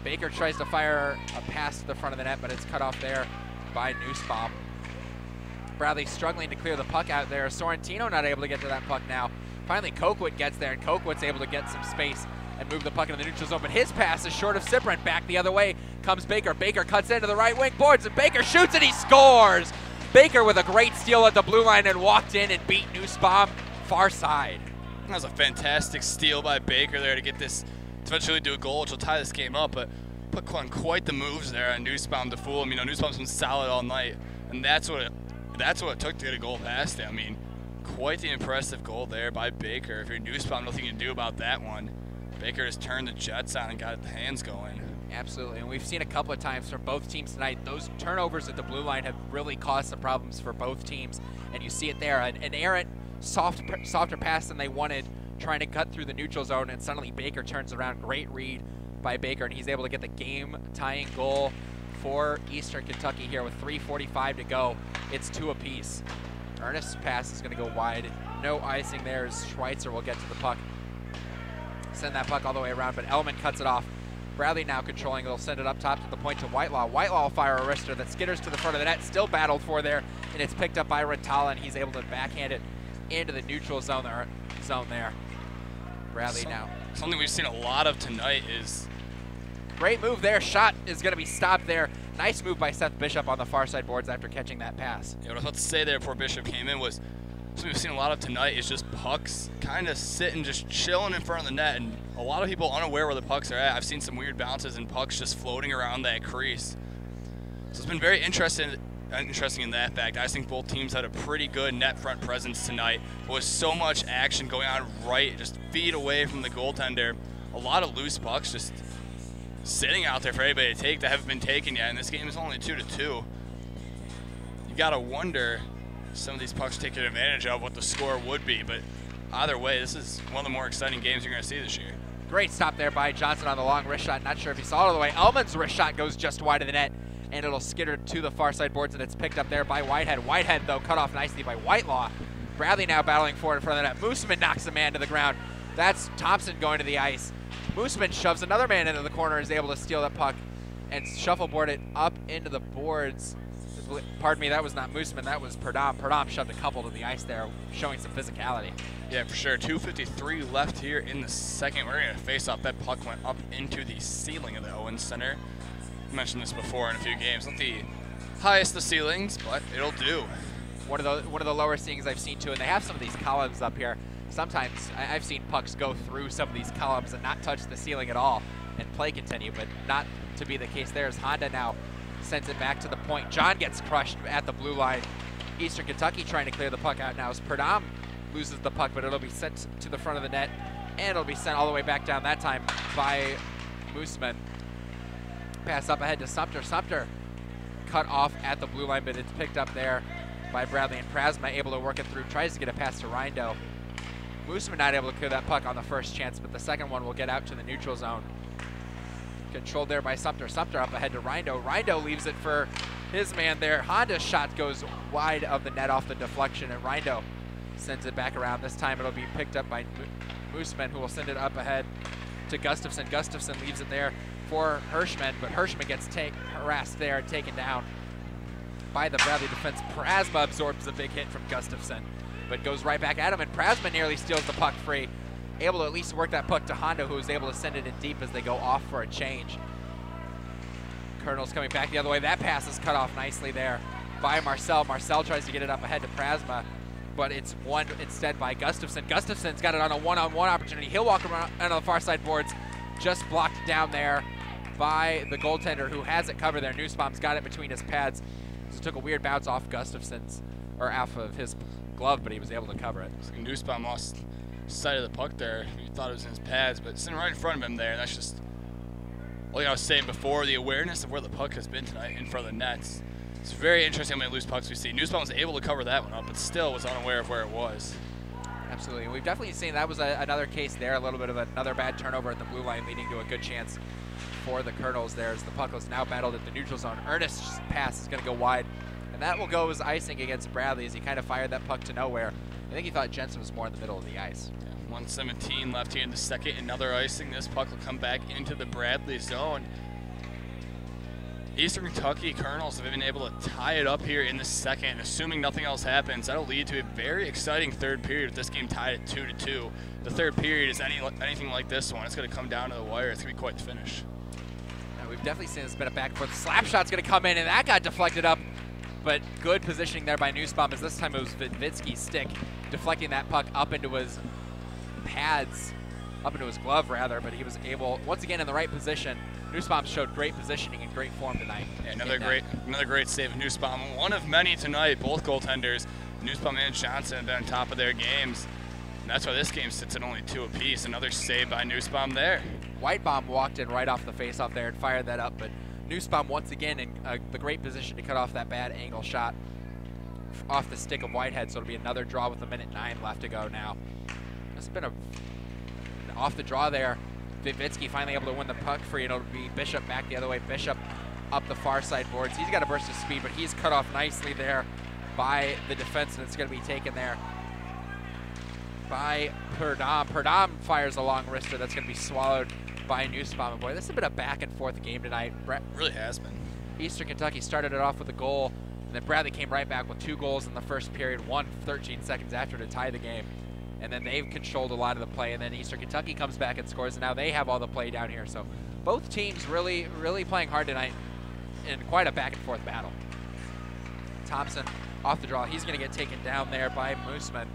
Baker tries to fire a pass to the front of the net, but it's cut off there by Nussbaum. Bradley struggling to clear the puck out there. Sorrentino not able to get to that puck now. Finally, Coquit gets there, and Coquit's able to get some space and move the puck into the neutral zone, but his pass is short of Cyprian. Back the other way comes Baker. Baker cuts into the right wing boards, and Baker shoots, and he scores! Baker with a great steal at the blue line and walked in and beat Nussbaum far side. That was a fantastic steal by Baker there to get this, to eventually do a goal, which will tie this game up, but put on quite the moves there on Nussbaum to fool him. You know, Nussbaum's been solid all night, and that's what it took to get a goal past him. I mean, quite the impressive goal there by Baker. If you're Nussbaum, nothing you can do about that one. Baker just turned the Jets on and got the hands going. Absolutely, and we've seen a couple of times from both teams tonight, those turnovers at the blue line have really caused some problems for both teams, and you see it there. An errant, softer pass than they wanted, trying to cut through the neutral zone, and suddenly Baker turns around. Great read by Baker, and he's able to get the game-tying goal for Eastern Kentucky here with 3:45 to go. It's 2 apiece. Ernest's pass is going to go wide. No icing there as Schweitzer will get to the puck. Send that puck all the way around, but Ellman cuts it off. Bradley now controlling. They'll send it up top to the point to Whitelaw. Whitelaw will fire a wrister that skitters to the front of the net. Still battled for there, and it's picked up by Ratala, and he's able to backhand it into the neutral zone there. Bradley now. Something we've seen a lot of tonight is... Great move there. Shot is going to be stopped there. Nice move by Seth Bishop on the far side boards after catching that pass. Yeah, what I was about to say there before Bishop came in was something we've seen a lot of tonight is just pucks kind of sitting, just chilling in front of the net, and a lot of people unaware where the pucks are at. I've seen some weird bounces and pucks just floating around that crease. So it's been very interesting in that fact. I think both teams had a pretty good net front presence tonight. There was so much action going on right, just feet away from the goaltender. A lot of loose pucks just sitting out there for anybody to take that haven't been taken yet, and this game is only 2-2. You gotta wonder some of these pucks taking advantage of what the score would be, but either way, this is one of the more exciting games you're gonna see this year. Great stop there by Johnson on the long wrist shot. Not sure if he saw it all the way. Ellman's wrist shot goes just wide of the net, and it'll skitter to the far side boards, and it's picked up there by Whitehead. Whitehead, though, cut off nicely by Whitelaw. Bradley now battling for it in front of the net. Mooseman knocks a man to the ground. That's Thompson going to the ice. Mooseman shoves another man into the corner, is able to steal that puck and shuffleboard it up into the boards. pardon me, that was not Mooseman, that was Perdam. Perdam shoved a couple to the ice there, showing some physicality. Yeah, for sure. 2:53 left here in the second. We're going to face off. That puck went up into the ceiling of the Owens Center. I mentioned this before in a few games. Not the highest of ceilings, but it'll do. One of the lower ceilings I've seen too, and they have some of these columns up here. Sometimes I've seen pucks go through some of these columns and not touch the ceiling at all and play continue, but not to be the case there as Honda now sends it back to the point. John gets crushed at the blue line. Eastern Kentucky trying to clear the puck out now as Perdam loses the puck, but it'll be sent to the front of the net, and it'll be sent all the way back down that time by Mooseman. Pass up ahead to Sumter. Sumter cut off at the blue line, but it's picked up there by Bradley, and Prasma able to work it through, tries to get a pass to Rindo. Mooseman not able to clear that puck on the first chance, but the second one will get out to the neutral zone. Controlled there by Sumter. Sumter up ahead to Rindo. Rindo leaves it for his man there. Honda's shot goes wide of the net off the deflection, and Rindo sends it back around. This time it'll be picked up by Mooseman, who will send it up ahead to Gustafson. Gustafson leaves it there for Hirschman, but Hirschman gets harassed there and taken down by the Bradley defense. Prasma absorbs a big hit from Gustafson, but goes right back at him, and Prasma nearly steals the puck free. Able to at least work that puck to Honda, who was able to send it in deep as they go off for a change. Colonel's coming back the other way. That pass is cut off nicely there by Marcel. Marcel tries to get it up ahead to Prasma, but it's won instead by Gustafson. Gustafson's got it on a one-on-one opportunity. He'll walk around on the far side boards, just blocked down there by the goaltender, who has it covered there. Nussbaum's got it between his pads. So it took a weird bounce off Gustafson's, or off of his glove, but he was able to cover it. So Nussbaum lost sight of the puck there. He thought it was in his pads, but it's sitting right in front of him there. And that's just, like I was saying before, the awareness of where the puck has been tonight in front of the nets. It's very interesting how many loose pucks we see. Nussbaum was able to cover that one up, but still was unaware of where it was. Absolutely. We've definitely seen that was another case there, a little bit of another bad turnover at the blue line, leading to a good chance for the Colonels there as the puck was now battled at the neutral zone. Ernest's pass is going to go wide, and that will go as icing against Bradley as he kind of fired that puck to nowhere. I think he thought Jensen was more in the middle of the ice. Yeah, 1:17 left here in the second. Another icing. This puck will come back into the Bradley zone. Eastern Kentucky Colonels have been able to tie it up here in the second. Assuming nothing else happens, that'll lead to a very exciting third period with this game tied at 2-2. The third period is anything like this one. It's going to come down to the wire. It's going to be quite the finish. Yeah, we've definitely seen this bit of back and forth. Slap shot's going to come in, and that got deflected up. But good positioning there by Nussbaum, as this time it was Vidvitsky's stick deflecting that puck up into his pads, up into his glove rather, but he was able, once again in the right position. Nussbaum showed great positioning and great form tonight. Yeah, another great save of Nussbaum. One of many tonight. Both goaltenders, Nussbaum and Johnson, have been on top of their games. And that's why this game sits at only 2 apiece. Another save by Nussbaum there. Whitebaum walked in right off the faceoff there and fired that up, but Nussbaum once again in the great position to cut off that bad angle shot off the stick of Whitehead, so it'll be another draw with 1:09 left to go now. This has been an off the draw there. Vidvitsky finally able to win the puck free, and it'll be Bishop back the other way. Bishop up the far side boards. He's got a burst of speed, but he's cut off nicely there by the defense, and it's going to be taken there by Perdam. Perdam fires a long wrister that's going to be swallowed by Nussbaum. Boy, this has been a back and forth game tonight. Really has been. Eastern Kentucky started it off with a goal, and then Bradley came right back with 2 goals in the first period, 13 seconds after to tie the game. And then they've controlled a lot of the play, and then Eastern Kentucky comes back and scores, and now they have all the play down here. So both teams really, really playing hard tonight in quite a back and forth battle. Thompson off the draw. He's going to get taken down there by Mooseman.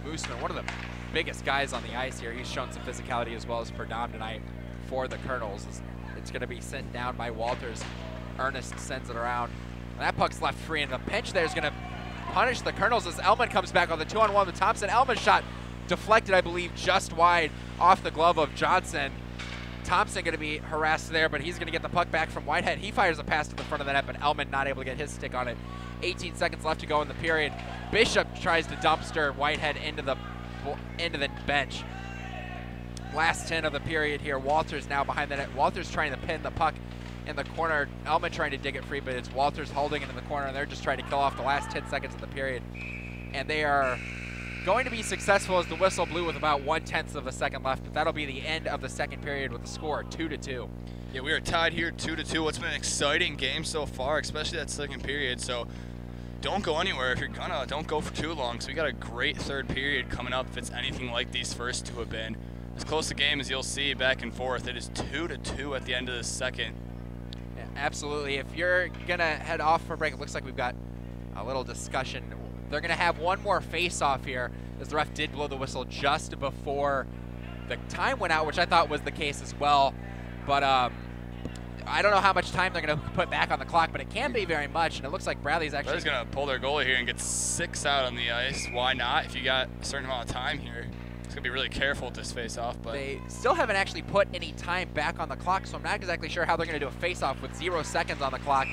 Mooseman, one of the biggest guys on the ice here. He's shown some physicality as well as Perdam tonight for the Colonels. It's going to be sent down by Walters. Ernest sends it around. And that puck's left free, and the pinch there is going to punish the Colonels as Elman comes back on the 2-on-1 with Thompson. Elman's shot deflected, I believe, just wide off the glove of Johnson. Thompson going to be harassed there, but he's going to get the puck back from Whitehead. He fires a pass to the front of the net, but Elman not able to get his stick on it. 18 seconds left to go in the period. Bishop tries to dumpster Whitehead into the bench. Last 10 of the period here. Walters now behind the net. Walters trying to pin the puck in the corner. Elman trying to dig it free, but it's Walters holding it in the corner, and they're just trying to kill off the last 10 seconds of the period. And they are going to be successful as the whistle blew with about 1/10 of a second left, but that'll be the end of the second period with the score 2-2. Yeah, we are tied here 2-2. It's been an exciting game so far, especially that second period. So don't go anywhere if you're gonna. Don't go for too long. So we got a great third period coming up if it's anything like these first two have been. As close a game as you'll see back and forth. It is 2-2 at the end of the second. Yeah, absolutely. If you're gonna head off for break, it looks like we've got a little discussion. They're gonna have one more face-off here, as the ref did blow the whistle just before the time went out, which I thought was the case as well. But I don't know how much time they're going to put back on the clock, but it can be very much, and it looks like Bradley's actually... Bradley's going to pull their goalie here and get 6 out on the ice. Why not? If you got a certain amount of time here, it's going to be really careful with this face-off. But they still haven't actually put any time back on the clock, so I'm not exactly sure how they're going to do a face-off with 0 seconds on the clock.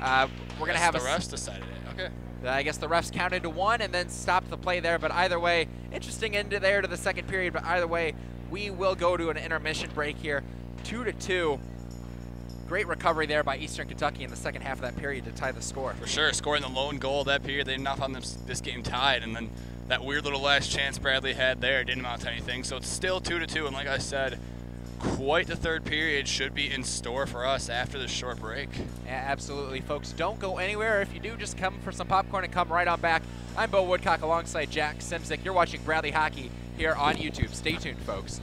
We're going to have the refs decided it. Okay. I guess the refs counted to 1 and then stopped the play there, but either way, interesting into there to the second period, but either way, we will go to an intermission break here, 2-2. Great recovery there by Eastern Kentucky in the second half of that period to tie the score. For sure, scoring the lone goal of that period, they did not find this game tied, and then that weird little last chance Bradley had there didn't amount to anything, so it's still 2-2, and like I said, quite the third period should be in store for us after this short break. Yeah, absolutely, folks. Don't go anywhere. If you do, just come for some popcorn and come right on back. I'm Bo Woodcock alongside Jack Simzik. You're watching Bradley Hockey here on YouTube. Stay tuned, folks.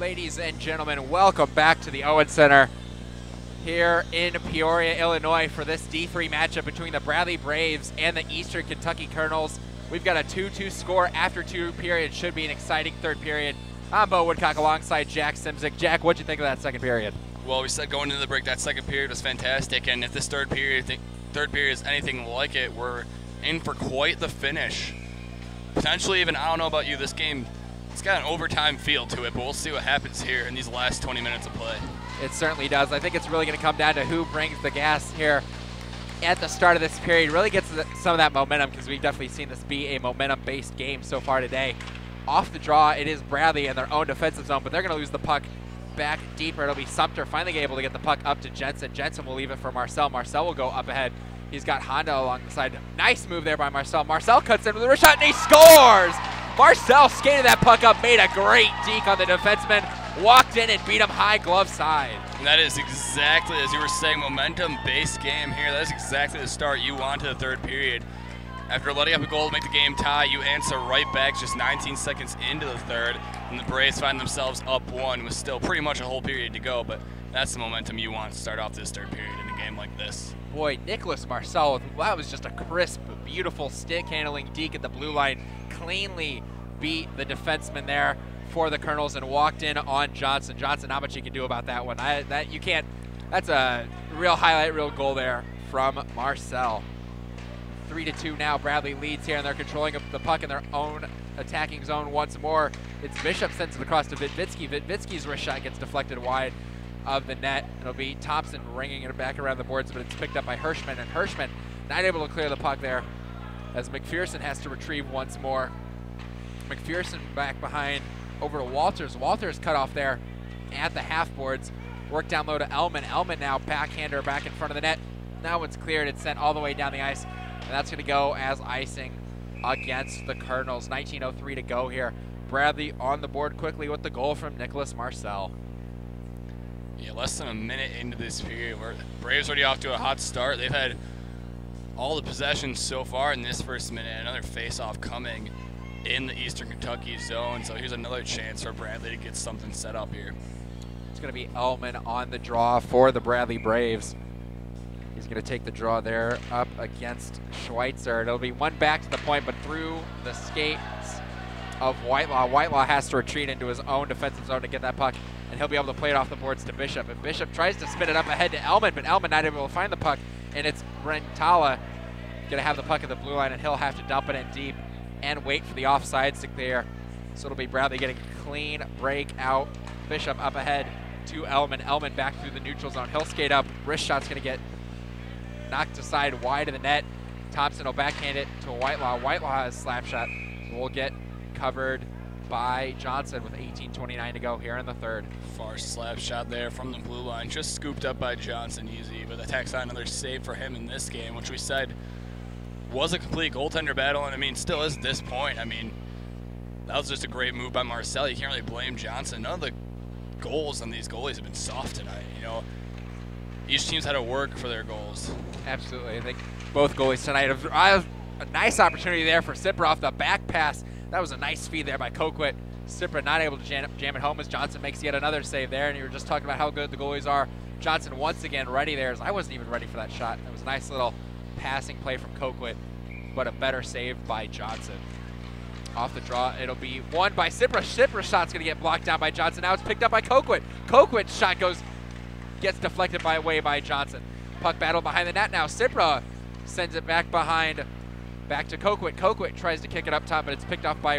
Ladies and gentlemen, welcome back to the Owen Center here in Peoria, Illinois for this D3 matchup between the Bradley Braves and the Eastern Kentucky Colonels. We've got a 2-2 score after 2 periods. Should be an exciting third period. I'm Bo Woodcock alongside Jack Simzik. Jack, what'd you think of that second period? Well, we said going into the break that second period was fantastic, and if this third period is anything like it, we're in for quite the finish. Potentially even, I don't know about you, this game, it's got an overtime feel to it, but we'll see what happens here in these last 20 minutes of play. It certainly does. I think it's really going to come down to who brings the gas here at the start of this period. Really gets some of that momentum, because we've definitely seen this be a momentum-based game so far today. Off the draw, it is Bradley in their own defensive zone, but they're going to lose the puck back deeper. It'll be Sumter finally able to get the puck up to Jensen. Jensen will leave it for Marcel. Marcel will go up ahead. He's got Honda along the side. Nice move there by Marcel. Marcel cuts in with a wrist shot, and he scores! Marcel skated that puck up, made a great deke on the defenseman, walked in and beat him high glove side. And that is exactly, as you were saying, momentum-based game here. That is exactly the start you want to the third period. After letting up a goal to make the game tie, you answer right back just 19 seconds into the third, and the Braves find themselves up 1 with still pretty much a whole period to go, but that's the momentum you want to start off this third period in a game like this. Boy, Nicholas Marcel, that was just a crisp, beautiful stick-handling deke at the blue line. Cleanly beat the defenseman there for the Colonels and walked in on Johnson. Johnson, not much you can do about that one. That's a real highlight, real goal there from Marcel. 3-2 now. Bradley leads here, and they're controlling the puck in their own attacking zone once more. It's Bishop sends it across to Vitvitsky. Vitvitsky's wrist shot gets deflected wide of the net. It'll be Thompson ringing it back around the boards, but it's picked up by Hirschman, and Hirschman not able to clear the puck there as McPherson has to retrieve once more. McPherson back behind over to Walters. Walters cut off there at the half boards. Work down low to Elman. Elman now backhander back in front of the net. Now it's cleared. It's sent all the way down the ice, and that's going to go as icing against the Colonels. 19:03 to go here. Bradley on the board quickly with the goal from Nicholas Marcel. Yeah, less than a minute into this period, where Braves already off to a hot start. They've had all the possessions so far in this first minute. Another face-off coming in the Eastern Kentucky zone. So here's another chance for Bradley to get something set up here. It's going to be Elman on the draw for the Bradley Braves. He's going to take the draw there up against Schweitzer. It'll be one back to the point, but through the skates of Whitelaw. Whitelaw has to retreat into his own defensive zone to get that puck, and he'll be able to play it off the boards to Bishop. And Bishop tries to spin it up ahead to Elman, but Elman not able to find the puck, and it's Rentala going to have the puck at the blue line, and he'll have to dump it in deep and wait for the offsides to clear. So it'll be Bradley getting a clean break out. Bishop up ahead to Elman. Elman back through the neutral zone. He'll skate up. Wrist shot's going to get knocked aside wide of the net. Thompson will backhand it to Whitelaw. Whitelaw has a slap shot. Will get covered by Johnson with 18:29 to go here in the third. Far slap shot there from the blue line. Just scooped up by Johnson easy, but that tacks on another save for him in this game, which we said was a complete goaltender battle, and I mean, still is at this point. I mean, that was just a great move by Marcel. You can't really blame Johnson. None of the goals on these goalies have been soft tonight, you know. Each team's had to work for their goals. Absolutely. I think both goalies tonight have a nice opportunity there for Sipra off the back pass. That was a nice feed there by Coquit. Sipra not able to jam it home as Johnson makes yet another save there, and you were just talking about how good the goalies are. Johnson once again ready there, as I wasn't even ready for that shot. It was a nice little passing play from Coquit, but a better save by Johnson. Off the draw, it'll be won by Sipra. Sipra's shot's going to get blocked down by Johnson. Now it's picked up by Coquit. Coquit's shot gets deflected away by Johnson. Puck battle behind the net now. Sipra sends it back to Coquit. Coquit tries to kick it up top, but it's picked off by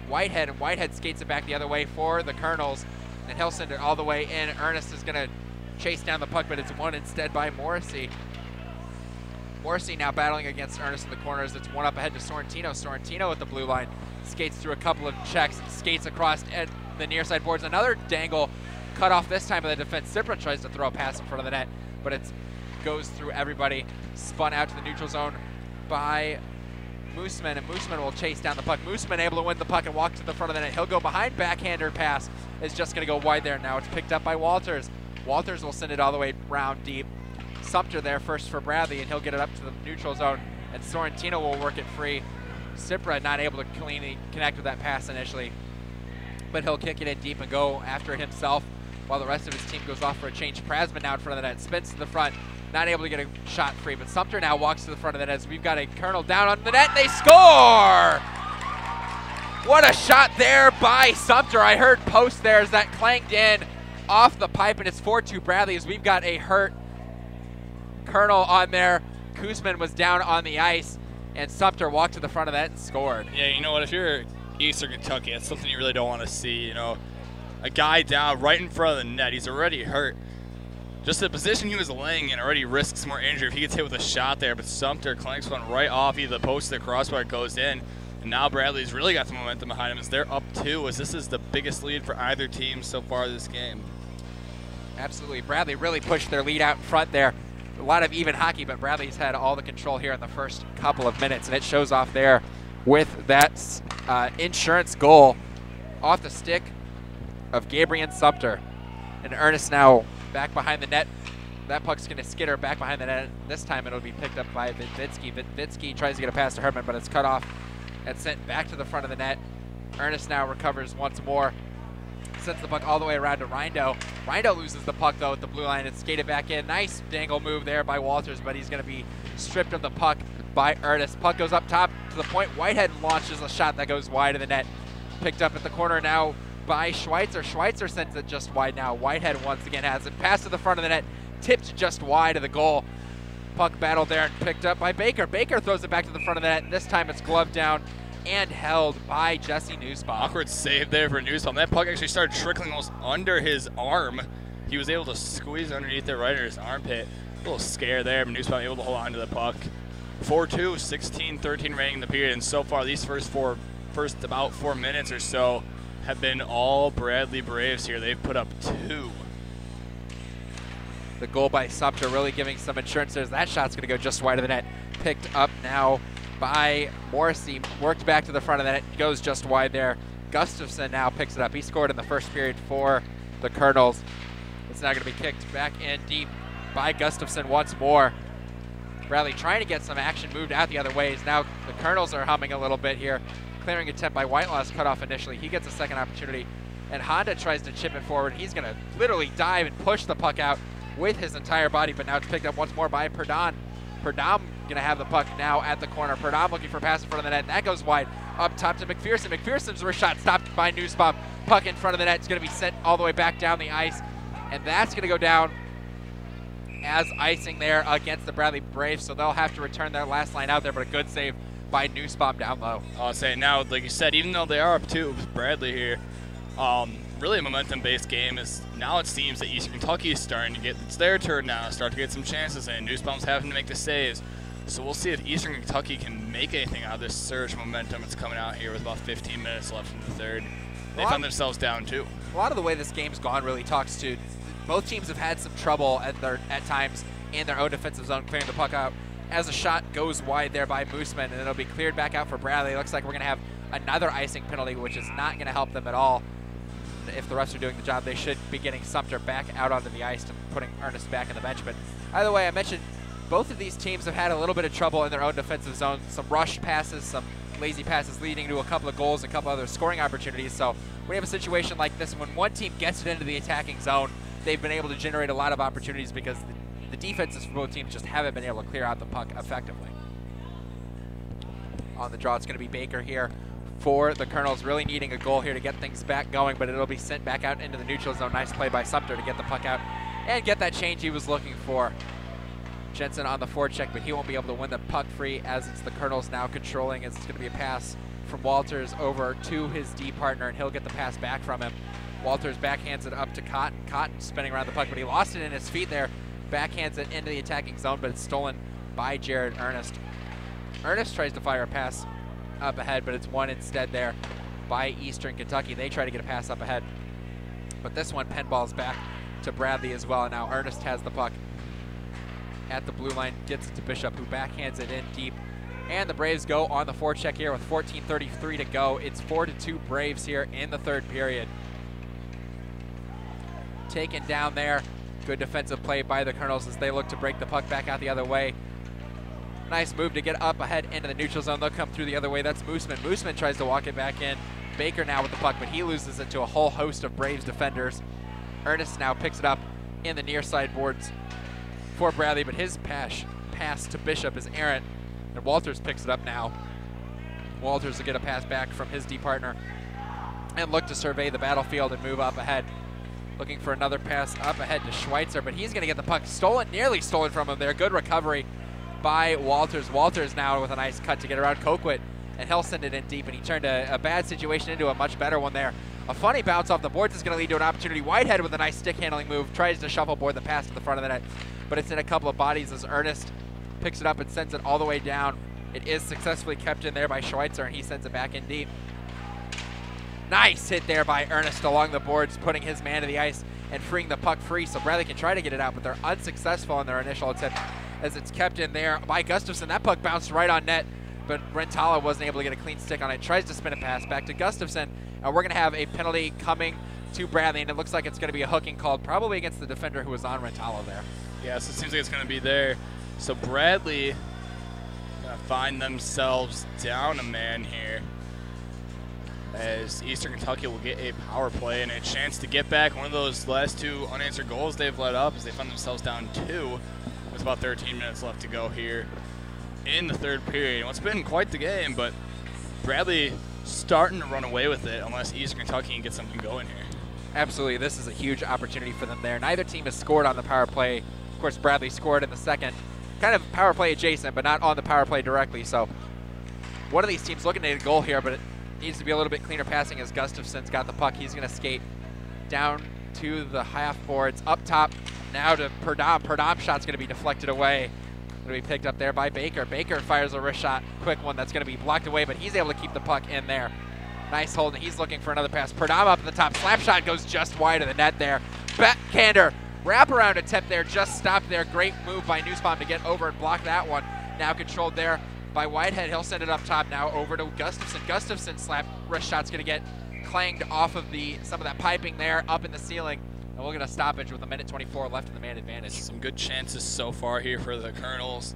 Whitehead, and Whitehead skates it back the other way for the Colonels, and he'll send it all the way in. Ernest is going to chase down the puck, but it's won instead by Morrissey. Morrissey now battling against Ernest in the corners. It's one up ahead to Sorrentino. Sorrentino at the blue line skates through a couple of checks, skates across at the near side boards. Another dangle cut off this time by the defense. Sipra tries to throw a pass in front of the net, but it goes through everybody. Spun out to the neutral zone by Mooseman, and Mooseman will chase down the puck. Mooseman able to win the puck and walk to the front of the net. He'll go behind, backhander pass is just going to go wide there. Now it's picked up by Walters. Walters will send it all the way round deep. Sumter there first for Bradley, and he'll get it up to the neutral zone, and Sorrentino will work it free. Sipra not able to cleanly connect with that pass initially, but he'll kick it in deep and go after it himself while the rest of his team goes off for a change. Prasman now in front of the net, spins to the front, not able to get a shot free, but Sumter now walks to the front of the net as we've got a Colonel down on the net, and they score! What a shot there by Sumter. I heard post there as that clanged in off the pipe, and it's 4-2 Bradley as we've got a hurt Colonel on there. Koosman was down on the ice, and Sumter walked to the front of that and scored. Yeah, you know what, if you're Eastern Kentucky, that's something you really don't want to see, you know. A guy down right in front of the net, he's already hurt. Just the position he was laying in already risks more injury if he gets hit with a shot there, but Sumter clanks one right off either the post or the crossbar, it goes in. And now Bradley's really got the momentum behind him as they're up 2, as this is the biggest lead for either team so far this game. Absolutely. Bradley really pushed their lead out in front there. A lot of even hockey, but Bradley's had all the control here in the first couple of minutes, and it shows off there with that insurance goal off the stick of Gabriel Sumter. And Ernest now back behind the net. That puck's going to skitter back behind the net. This time it'll be picked up by Vitvitsky. Vitvitsky tries to get a pass to Herman, but it's cut off and sent back to the front of the net. Ernest now recovers once more. Sends the puck all the way around to Rindo. Rindo loses the puck, though, at the blue line and skated back in. Nice dangle move there by Walters, but he's going to be stripped of the puck by Ernest. Puck goes up top to the point. Whitehead launches a shot that goes wide of the net. Picked up at the corner now by Schweitzer. Schweitzer sends it just wide now. Whitehead once again has it. Pass to the front of the net. Tipped just wide of the goal. Puck battled there and picked up by Baker. Baker throws it back to the front of the net. This time it's gloved down and held by Jesse Nussbaum. Awkward save there for Nussbaum. That puck actually started trickling almost under his arm. He was able to squeeze underneath it right under his armpit. A little scare there, but Nussbaum able to hold on to the puck. 4-2, 16-13 remaining in the period, and so far these first about 4 minutes or so have been all Bradley Braves here. They've put up 2. The goal by Sumter really giving some insurance there. That shot's going to go just wide of the net. Picked up now by Morrissey. Worked back to the front of the net. Goes just wide there. Gustafson now picks it up. He scored in the first period for the Colonels. It's now going to be kicked back in deep by Gustafson once more. Bradley trying to get some action moved out the other ways. Now the Colonels are humming a little bit here. Clearing attempt by Whitelaw's cut off initially. He gets a second opportunity, and Honda tries to chip it forward. He's going to literally dive and push the puck out with his entire body, but now it's picked up once more by Perdon. Perdon going to have the puck now at the corner. Perdon looking for a pass in front of the net. That goes wide up top to McPherson. McPherson's wrist shot stopped by Nussbaum. Puck in front of the net. It's going to be sent all the way back down the ice, and that's going to go down as icing there against the Bradley Braves, so they'll have to return their last line out there, but a good save by Nussbaum down low. I'll say now, like you said, even though they are up 2 with Bradley here, really a momentum-based game. Is now it seems that Eastern Kentucky is starting to get, it's their turn now, start to get some chances in. Nussbaum's having to make the saves. So we'll see if Eastern Kentucky can make anything out of this surge of momentum that's coming out here with about 15 minutes left in the third. They found themselves down 2. A lot of the way this game's gone really talks to both teams have had some trouble at times in their own defensive zone clearing the puck out. As a shot goes wide there by Mooseman, and it'll be cleared back out for Bradley. It looks like we're going to have another icing penalty, which is not going to help them at all. If the refs are doing the job, they should be getting Sumter back out onto the ice and putting Ernest back in the bench. But either way, I mentioned both of these teams have had a little bit of trouble in their own defensive zone. Some rushed passes, some lazy passes leading to a couple of goals, a couple other scoring opportunities. So when you have a situation like this, when one team gets it into the attacking zone, they've been able to generate a lot of opportunities because the defenses for both teams just haven't been able to clear out the puck effectively. On the draw, it's going to be Baker here for the Colonels, really needing a goal here to get things back going, but it'll be sent back out into the neutral zone. Nice play by Sumter to get the puck out and get that change he was looking for. Jensen on the forecheck, but he won't be able to win the puck free as it's the Colonels now controlling. As it's going to be a pass from Walters over to his D partner, and he'll get the pass back from him. Walters backhands it up to Cotton. Cotton spinning around the puck, but he lost it in his feet there. Backhands it into the attacking zone, but it's stolen by Jared Ernest. Ernest tries to fire a pass up ahead, but it's won instead there by Eastern Kentucky. They try to get a pass up ahead, but this one pinballs back to Bradley as well. And now Ernest has the puck at the blue line, gets it to Bishop, who backhands it in deep. And the Braves go on the forecheck here with 14:33 to go. It's 4-2 Braves here in the third period. Taken down there. Good defensive play by the Colonels as they look to break the puck back out the other way. nice move to get up ahead into the neutral zone. They'll come through the other way. That's Mooseman. Mooseman tries to walk it back in. Baker now with the puck, but he loses it to a whole host of Braves defenders. Ernest now picks it up in the near side boards for Bradley, but his pass to Bishop is errant, and Walters picks it up now. Walters will get a pass back from his D partner and look to survey the battlefield and move up ahead. Looking for another pass up ahead to Schweitzer, but he's going to get the puck stolen, nearly stolen from him there. Good recovery by Walters. Walters now with a nice cut to get around Coquit, and he'll send it in deep, and he turned a bad situation into a much better one there. A funny bounce off the boards is going to lead to an opportunity. Whitehead with a nice stick handling move tries to shuffleboard the pass to the front of the net, but it's in a couple of bodies as Ernest picks it up and sends it all the way down. It is successfully kept in there by Schweitzer, and he sends it back in deep. Nice hit there by Ernest along the boards, putting his man to the ice and freeing the puck free, so Bradley can try to get it out, but they're unsuccessful in their initial attempt as it's kept in there by Gustafson. That puck bounced right on net, but Rentala wasn't able to get a clean stick on it. Tries to spin a pass back to Gustafson, and we're going to have a penalty coming to Bradley, and it looks like it's going to be a hooking called probably against the defender who was on Rentala there. Yeah, so it seems like it's going to be there. So Bradley going to find themselves down a man here, as Eastern Kentucky will get a power play and a chance to get back one of those last two unanswered goals they've let up, as they find themselves down 2 with about 13 minutes left to go here in the third period. Well, it's been quite the game, but Bradley starting to run away with it unless Eastern Kentucky can get something going here. Absolutely, this is a huge opportunity for them there. Neither team has scored on the power play. Of course, Bradley scored in the second. Kind of power play adjacent, but not on the power play directly. So one of these teams looking to get a goal here, but it needs to be a little bit cleaner passing as Gustafson's got the puck. He's going to skate down to the half boards. Up top now to Perdom. Perdom's shot's going to be deflected away. Going to be picked up there by Baker. Baker fires a wrist shot, quick one that's going to be blocked away, but he's able to keep the puck in there. Nice hold, and he's looking for another pass. Perdom up at the top. Slap shot goes just wide of the net there. Backhander. Wraparound attempt there, just stopped there. Great move by Nussbaum to get over and block that one. Now controlled there by Whitehead. He'll send it up top now over to Gustafson. Gustafson slap wrist shot's going to get clanged off of some of that piping there up in the ceiling. And we'll get a stoppage with 1:24 left in the man advantage. Some good chances so far here for the Colonels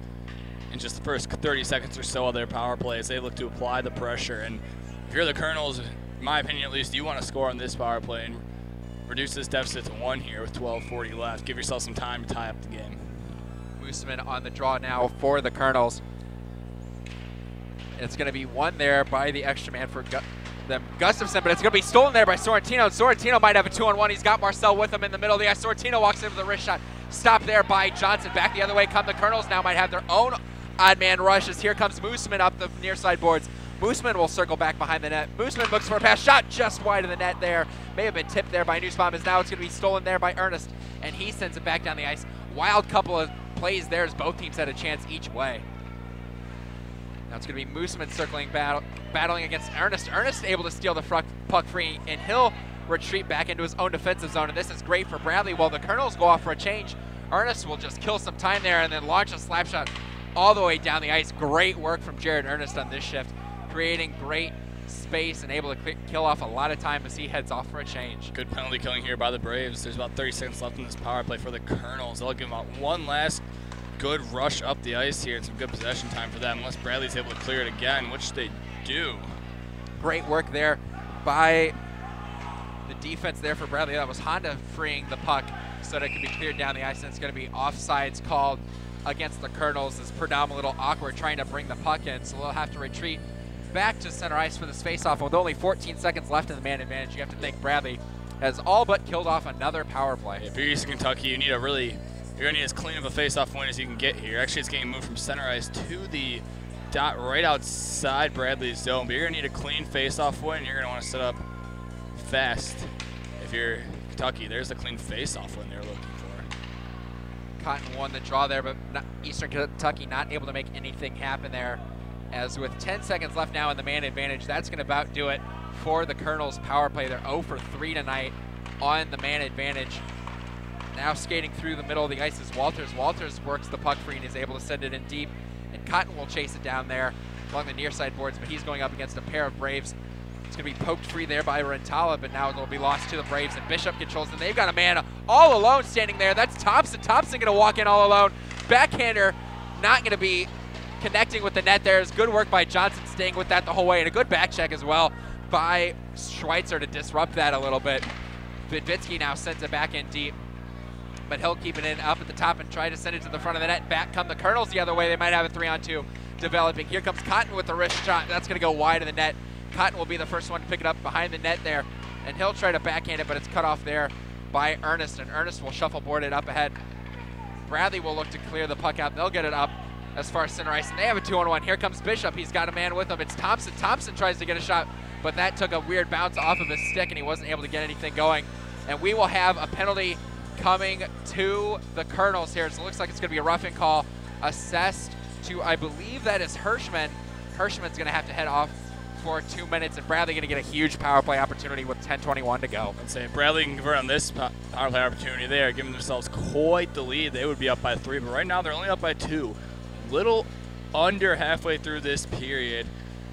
in just the first 30 seconds or so of their power plays. They look to apply the pressure, and if you're the Colonels, in my opinion at least, you want to score on this power play and reduce this deficit to 1 here with 12:40 left. Give yourself some time to tie up the game. Mooseman on the draw now for the Colonels. And it's going to be one there by the extra man for Gustafson, but it's going to be stolen there by Sorrentino. Sorrentino might have a 2-on-1. He's got Marcel with him in the middle of the ice. Sorrentino walks in with a wrist shot. Stopped there by Johnson. Back the other way come the Colonels. Now might have their own odd man rushes. Here comes Mooseman up the near side boards. Mooseman will circle back behind the net. Mooseman looks for a pass. Shot just wide of the net there. May have been tipped there by Nussbaum, as now it's going to be stolen there by Ernest, and he sends it back down the ice. Wild couple of plays there as both teams had a chance each way. Now it's going to be Mooseman circling, battling against Ernest. Ernest able to steal the puck free, and he'll retreat back into his own defensive zone, and this is great for Bradley. While the Colonels go off for a change, Ernest will just kill some time there and then launch a slap shot all the way down the ice. Great work from Jared Ernest on this shift, creating great space and able to kill off a lot of time as he heads off for a change. Good penalty killing here by the Braves. There's about 30 seconds left in this power play for the Colonels. They'll give them out one last good rush up the ice here and some good possession time for them, unless Bradley's able to clear it again, which they do. Great work there by the defense there for Bradley. That was Honda freeing the puck so that it could be cleared down the ice, and it's going to be offsides called against the Colonels as Perdom a little awkward trying to bring the puck in, so they'll have to retreat back to center ice for this face-off. With only 14 seconds left in the man advantage, you have to think Bradley has all but killed off another power play. If you're Eastern Kentucky, you need you're going to need as clean of a face-off win as you can get here. Actually, it's getting moved from center ice to the dot right outside Bradley's zone, but you're going to need a clean face-off win. You're going to want to set up fast if you're Kentucky. There's a clean face-off win they're looking for. Cotton won the draw there, but Eastern Kentucky not able to make anything happen there. As with 10 seconds left now in the man advantage, that's going to about do it for the Colonels power play. They're 0 for 3 tonight on the man advantage. Now skating through the middle of the ice is Walters. Walters works the puck free and is able to send it in deep, and Cotton will chase it down there along the near side boards, but he's going up against a pair of Braves. It's going to be poked free there by Rentala, but now it'll be lost to the Braves, and Bishop controls them. They've got a man all alone standing there. That's Thompson. Thompson going to walk in all alone. Backhander not going to be connecting with the net there. Is good work by Johnson, staying with that the whole way, and a good back check as well by Schweitzer to disrupt that a little bit. Vidvitsky now sends it back in deep, but he'll keep it in up at the top and try to send it to the front of the net. Back come the Colonels the other way. They might have a 3-on-2 developing. Here comes Cotton with the wrist shot. That's going to go wide of the net. Cotton will be the first one to pick it up behind the net there, and he'll try to backhand it, but it's cut off there by Ernest, and Ernest will shuffleboard it up ahead. Bradley will look to clear the puck out. They'll get it up as far as center ice, and they have a 2-on-1. Here comes Bishop. He's got a man with him. It's Thompson. Thompson tries to get a shot, but that took a weird bounce off of his stick, and he wasn't able to get anything going. And we will have a penalty coming to the Colonels here. So it looks like it's going to be a roughing call assessed to, I believe that is Hirschman. Hirschman's going to have to head off for 2 minutes, and Bradley going to get a huge power play opportunity with 10:21 to go. I'd say Bradley can convert on this power play opportunity. They are giving themselves quite the lead. They would be up by 3, but right now they're only up by 2. Little under halfway through this period,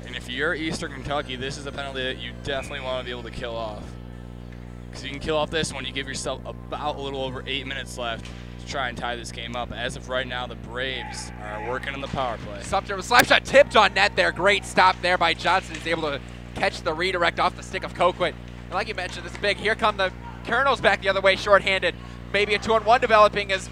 and if you're Eastern Kentucky, this is a penalty that you definitely want to be able to kill off. Because you can kill off this one, you give yourself about a little over 8 minutes left to try and tie this game up. As of right now, the Braves are working on the power play. Sumter with slap shot tipped on net there. Great stop there by Johnson. He's able to catch the redirect off the stick of Coquit. And like you mentioned, this is big. Here come the Colonels back the other way, shorthanded. Maybe a 2-on-1 developing as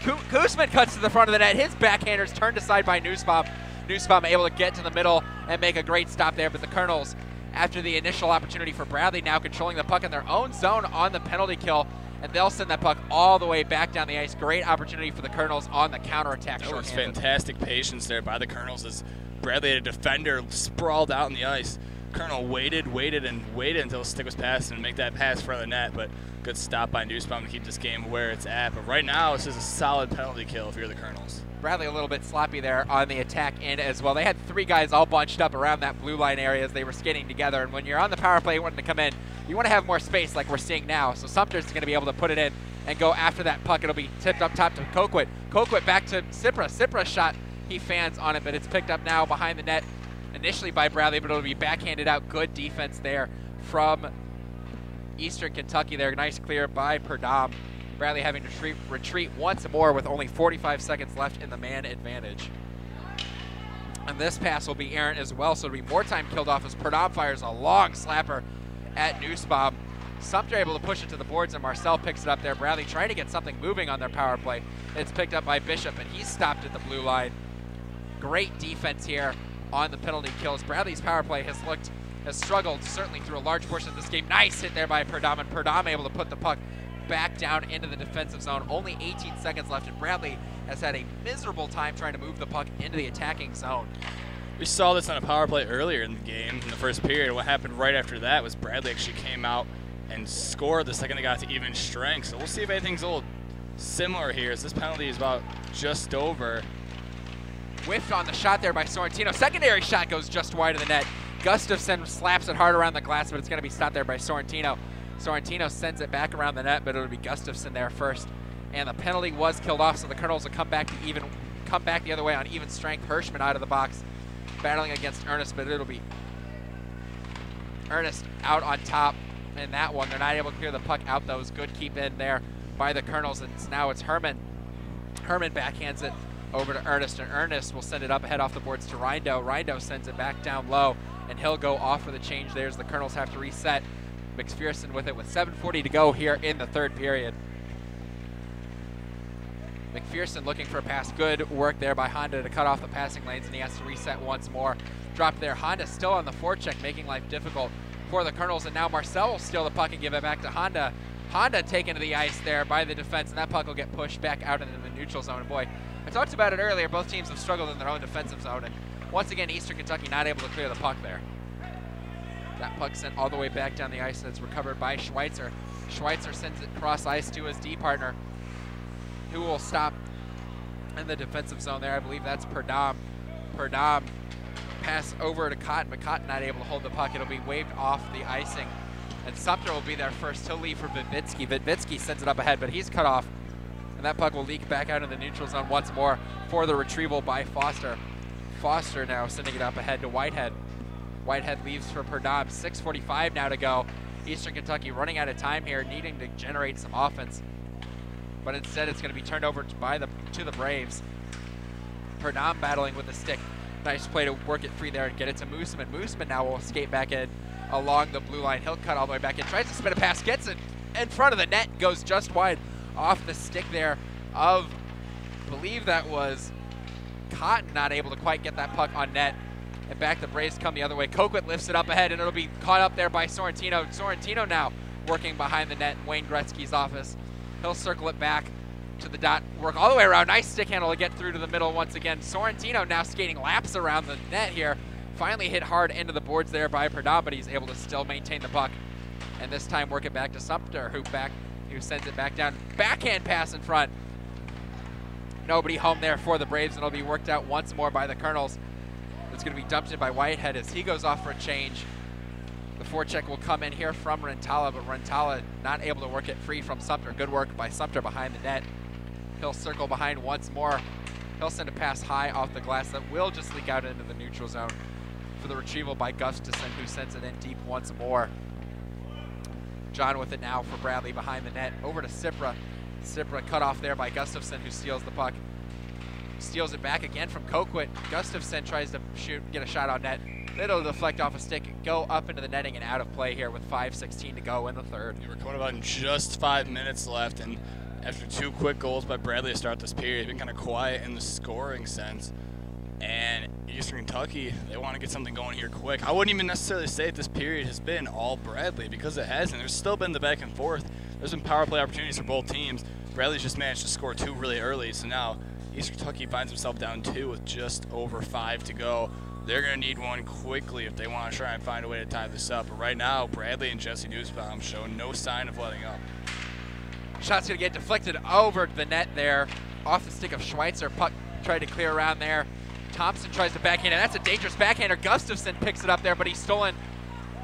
Koosman cuts to the front of the net. His backhander's turned aside by Nussbaum. Nussbaum able to get to the middle and make a great stop there, but the Colonels, after the initial opportunity for Bradley, now controlling the puck in their own zone on the penalty kill, and they'll send that puck all the way back down the ice. Great opportunity for the Colonels on the counterattack. That was fantastic patience there by the Colonels as Bradley had a defender sprawled out on the ice. Colonel waited until the stick was passed and make that pass for the net, but good stop by Nussbaum to keep this game where it's at. But right now, this is a solid penalty kill if you're the Colonels. Bradley a little bit sloppy there on the attack end as well. They had 3 guys all bunched up around that blue line area as they were skating together. And when you're on the power play wanting to come in, you want to have more space like we're seeing now. So Sumter's going to be able to put it in and go after that puck. It'll be tipped up top to Coquit. Coquit back to Cipra. Cipra's shot, he fans on it, but it's picked up now behind the net initially by Bradley, but it'll be backhanded out. Good defense there from Eastern Kentucky there. Nice clear by Perdam. Bradley having to retreat once more with only 45 seconds left in the man advantage. And this pass will be errant as well, so it'll be more time killed off as Perdam fires a long slapper at Nussbaum. Sumter able to push it to the boards, and Marcel picks it up there. Bradley trying to get something moving on their power play. It's picked up by Bishop, and he's stopped at the blue line. Great defense here on the penalty kills. Bradley's power play has struggled certainly through a large portion of this game. Nice hit there by Perdam, and Perdam able to put the puck back down into the defensive zone. Only 18 seconds left, and Bradley has had a miserable time trying to move the puck into the attacking zone. We saw this on a power play earlier in the game in the first period. What happened right after that was Bradley actually came out and scored the second they got to even strength. So we'll see if anything's a little similar here, as this penalty is about just over. Whiffed on the shot there by Sorrentino. Secondary shot goes just wide of the net. Gustafson slaps it hard around the glass, but it's going to be stopped there by Sorrentino. Sorrentino sends it back around the net, but it'll be Gustafson there first. And the penalty was killed off, so the Colonels will come back the other way on even strength. Hirschman out of the box, battling against Ernest, but it'll be Ernest out on top in that one. They're not able to clear the puck out, though. It was good keep in there by the Colonels, and now it's Herman. Herman backhands it over to Ernest, and Ernest will send it up ahead off the boards to Rindo. Rindo sends it back down low, and he'll go off for the change there as the Colonels have to reset. McPherson with it with 7:40 to go here in the third period. McPherson looking for a pass. Good work there by Honda to cut off the passing lanes, and he has to reset once more. Drop there. Honda still on the forecheck, making life difficult for the Colonels, and now Marcel will steal the puck and give it back to Honda. Honda taken to the ice there by the defense, and that puck will get pushed back out into the neutral zone. And boy, I talked about it earlier. Both teams have struggled in their own defensive zone, and once again, Eastern Kentucky not able to clear the puck there. That puck sent all the way back down the ice, and it's recovered by Schweitzer. Schweitzer sends it cross ice to his D partner, who will stop in the defensive zone there. I believe that's Perdam. Perdam pass over to Cotton, but Cotton not able to hold the puck. It'll be waved off the icing, and Sumter will be there first. He'll leave for Vidvitsky. Vidvitsky sends it up ahead, but he's cut off, and that puck will leak back out in the neutral zone once more for the retrieval by Foster. Foster now sending it up ahead to Whitehead. Whitehead leaves for Perdam. 6:45 now to go. Eastern Kentucky running out of time here, needing to generate some offense, but instead it's going to be turned over to the Braves. Perdam battling with the stick. Nice play to work it free there and get it to Mooseman. Mooseman now will skate back in along the blue line. He'll cut all the way back in, tries to spin a pass, gets it in front of the net, goes just wide off the stick there of, I believe that was Cotton, not able to quite get that puck on net. And back the Braves come the other way. Coquit lifts it up ahead, and it'll be caught up there by Sorrentino. Sorrentino now working behind the net in Wayne Gretzky's office. He'll circle it back to the dot, work all the way around. Nice stick handle to get through to the middle once again. Sorrentino now skating laps around the net here. Finally hit hard into the boards there by Perdam, but he's able to still maintain the puck. And this time work it back to Sumter, who sends it back down. Backhand pass in front. Nobody home there for the Braves, and it'll be worked out once more by the Colonels. It's going to be dumped in by Whitehead as he goes off for a change. The forecheck will come in here from Rentala, but Rentala not able to work it free from Sumter. Good work by Sumter behind the net. He'll circle behind once more. He'll send a pass high off the glass that will just leak out into the neutral zone for the retrieval by Gustafson, who sends it in deep once more. John with it now for Bradley behind the net. Over to Cipra. Cipra cut off there by Gustafson, who steals the puck. Steals it back again from Coquit. Gustafson tries to get a shot on net. It'll deflect off a stick, go up into the netting and out of play here with 5:16 to go in the third. We're coming about in just 5 minutes left, and after 2 quick goals by Bradley to start this period, been kind of quiet in the scoring sense. And Eastern Kentucky, they want to get something going here quick. I wouldn't even necessarily say that this period has been all Bradley, because it hasn't. There's still been the back and forth. There's been power play opportunities for both teams. Bradley's just managed to score 2 really early, so now Eastern Kentucky finds himself down 2 with just over 5 to go. They're going to need one quickly if they want to try and find a way to tie this up. But right now, Bradley and Jesse Nussbaum show no sign of letting up. Shot's going to get deflected over the net there, off the stick of Schweitzer. Puck tried to clear around there. Thompson tries to backhand, and that's a dangerous backhander. Gustafson picks it up there, but he's stolen.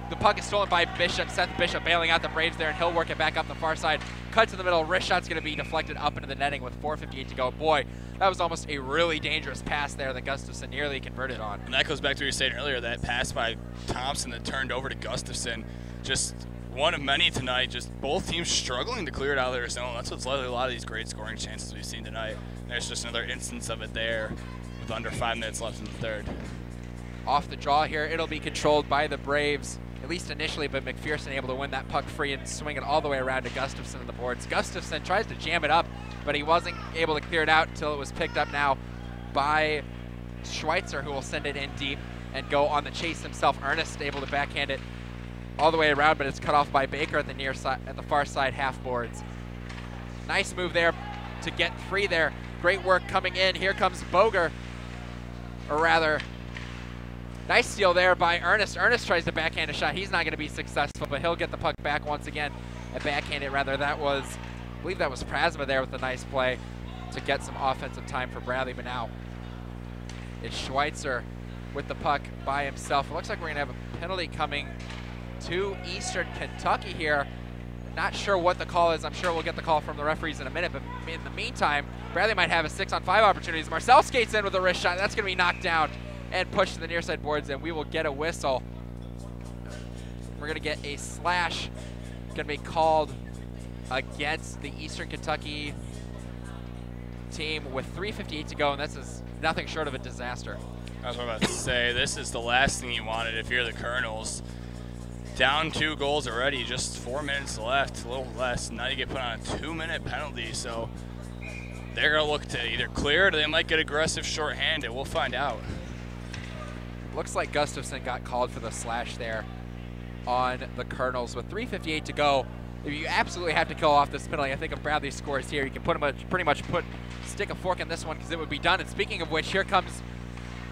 The puck is stolen by Bishop. Seth Bishop bailing out the Braves there, and he'll work it back up the far side. Cut to the middle. Wrist shot's going to be deflected up into the netting with 4:58 to go. Boy, that was almost a really dangerous pass there that Gustafson nearly converted on. And that goes back to what you were saying earlier, that pass by Thompson that turned over to Gustafson. Just one of many tonight, just both teams struggling to clear it out of their zone. That's what's led to a lot of these great scoring chances we've seen tonight. And there's just another instance of it there with under 5 minutes left in the third. Off the draw here, it'll be controlled by the Braves, at least initially, but McPherson able to win that puck free and swing it all the way around to Gustafson on the boards. Gustafson tries to jam it up, but he wasn't able to clear it out until it was picked up now by Schweitzer, who will send it in deep and go on the chase himself. Ernest able to backhand it all the way around, but it's cut off by Baker at the near side, at the far side half boards. Nice move there to get free there. Great work coming in. Here comes Boger, or rather, nice steal there by Ernest. Ernest tries to backhand a shot. He's not going to be successful, but he'll get the puck back once again. And backhand it, rather. That was, I believe that was Prasma there with a nice play to get some offensive time for Bradley. But now it's Schweitzer with the puck by himself. It looks like we're going to have a penalty coming to Eastern Kentucky here. Not sure what the call is. I'm sure we'll get the call from the referees in a minute. But in the meantime, Bradley might have a 6-on-5 opportunities. Marcel skates in with a wrist shot. That's going to be knocked down and pushed to the near side boards, and we will get a whistle. We're going to get a slash. Going to be called against the Eastern Kentucky team with 3:58 to go, and this is nothing short of a disaster. That's what I'm about to say. This is the last thing you wanted if you're the Colonels. Down 2 goals already, just 4 minutes left, a little less. Now you get put on a 2-minute penalty, so they're going to look to either clear it or they might get aggressive shorthanded. We'll find out. Looks like Gustafson got called for the slash there on the Colonels with 3:58 to go. If you absolutely have to kill off this penalty, I think if Bradley scores here, you can pretty much stick a fork in this one because it would be done. And speaking of which, here comes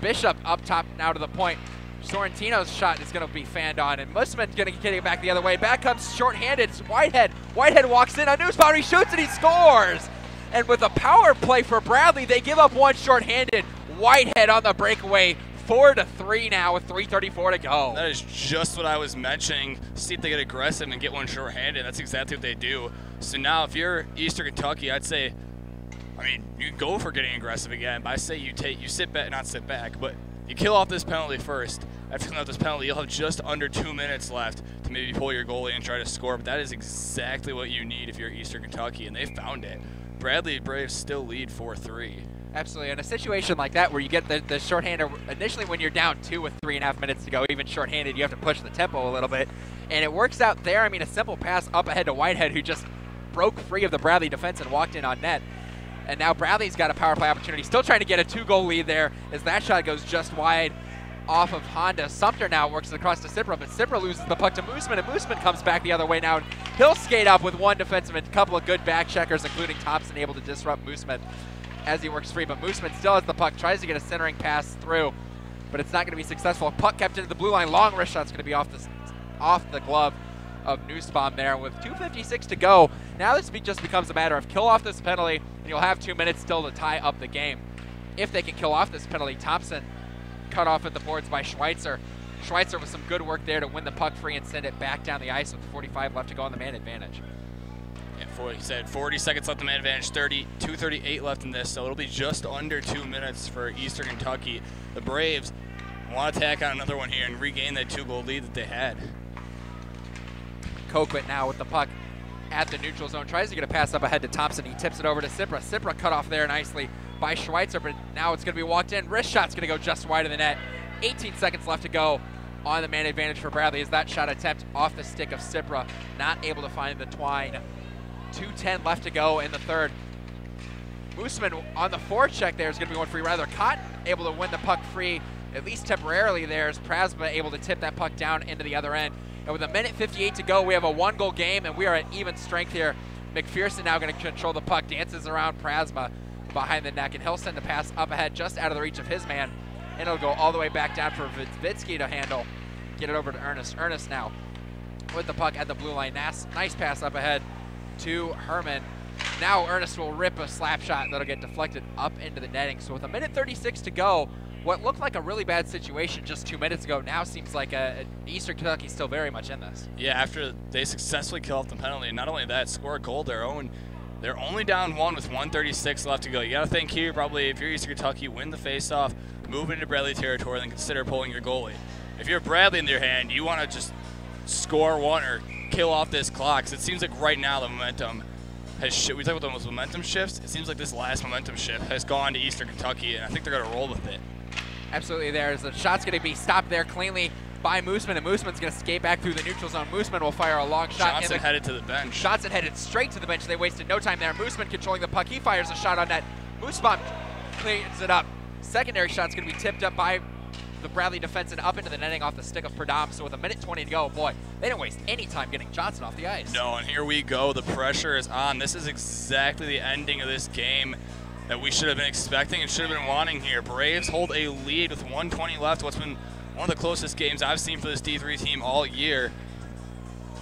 Bishop up top now to the point. Sorrentino's shot is going to be fanned on, and Musman's going to get it back the other way. Back comes shorthanded. It's Whitehead. Whitehead walks in on Nussbaum. He shoots and he scores. And with a power play for Bradley, they give up one shorthanded. Whitehead on the breakaway. 4-3 now with 3:34 to go. That is just what I was mentioning. See if they get aggressive and get one shorthanded. That's exactly what they do. So now if you're Eastern Kentucky, I'd say, I mean, you go for getting aggressive again, but I say you sit back, not sit back, but you kill off this penalty first. After killing off this penalty, you'll have just under 2 minutes left to maybe pull your goalie and try to score, but that is exactly what you need if you're Eastern Kentucky, and they found it. Bradley Braves still lead 4-3. Absolutely. In a situation like that where you get the shorthander, initially when you're down 2 with 3.5 minutes to go, even shorthanded, you have to push the tempo a little bit. And it works out there. I mean, a simple pass up ahead to Whitehead, who just broke free of the Bradley defense and walked in on net. And now Bradley's got a power play opportunity. Still trying to get a 2-goal lead there as that shot goes just wide off of Honda. Sumter now works it across to Cipra, but Cipra loses the puck to Mooseman, and Mooseman comes back the other way now. He'll skate up with one defenseman, a couple of good back checkers, including Thompson, able to disrupt Mooseman as he works free. But Mooseman still has the puck, tries to get a centering pass through, but it's not going to be successful. Puck kept into the blue line. Long wrist shot's going to be off the glove of Nussbaum there. With 2:56 to go, now this just becomes a matter of kill off this penalty, and you'll have 2 minutes still to tie up the game. If they can kill off this penalty, Thompson cut off at the boards by Schweitzer. Schweitzer with some good work there to win the puck free and send it back down the ice with 45 left to go on the man advantage. Yeah, he said 40 seconds left in the man advantage, 2:38 left in this, so it'll be just under 2 minutes for Eastern Kentucky. The Braves want to tack on another one here and regain that 2-goal lead that they had. Coquit now with the puck at the neutral zone, tries to get a pass up ahead to Thompson. He tips it over to Cipra. Cipra cut off there nicely by Schweitzer, but now it's going to be walked in. Wrist shot's going to go just wide of the net. 18 seconds left to go on the man advantage for Bradley as that shot attempt off the stick of Cipra, not able to find the twine. 2:10 left to go in the third. Mooseman on the forecheck there is going to be one free. Rather, Cotton able to win the puck free, at least temporarily there, as Prasma able to tip that puck down into the other end. And with 1:58 to go, we have a 1-goal game, and we are at even strength here. McPherson now going to control the puck, dances around Prasma behind the neck, and he'll send the pass up ahead just out of the reach of his man. And it'll go all the way back down for Vitsky to handle. Get it over to Ernest. Ernest now with the puck at the blue line. Nice pass up ahead to Herman. Now Ernest will rip a slap shot that'll get deflected up into the netting. So with 1:36 to go, what looked like a really bad situation just 2 minutes ago now seems like Eastern Kentucky's still very much in this. Yeah, after they successfully kill off the penalty, and not only that, score a goal their own. They're only down 1 with 1:36 left to go. You got to think here, probably, if you're Eastern Kentucky, win the faceoff, move into Bradley territory, then consider pulling your goalie. If you're Bradley in their hand, you want to just score one or kill off this clock. Because it seems like right now the momentum has we talk about those momentum shifts. It seems like this last momentum shift has gone to Eastern Kentucky, and I think they're going to roll with it. Absolutely. There's the shot's going to be stopped there cleanly by Mooseman, and Mooseman's going to skate back through the neutral zone. Mooseman will fire a long shot. Johnson headed to the bench. Johnson headed straight to the bench. They wasted no time there. Mooseman controlling the puck. He fires a shot on net. Mooseman cleans it up. Secondary shot's going to be tipped up by the Bradley defense and up into the netting off the stick of Pradam. So with 1:20 to go, boy, they didn't waste any time getting Johnson off the ice. No, and here we go. The pressure is on. This is exactly the ending of this game that we should have been expecting and should have been wanting here. Braves hold a lead with 1:20 left. What's been one of the closest games I've seen for this D3 team all year.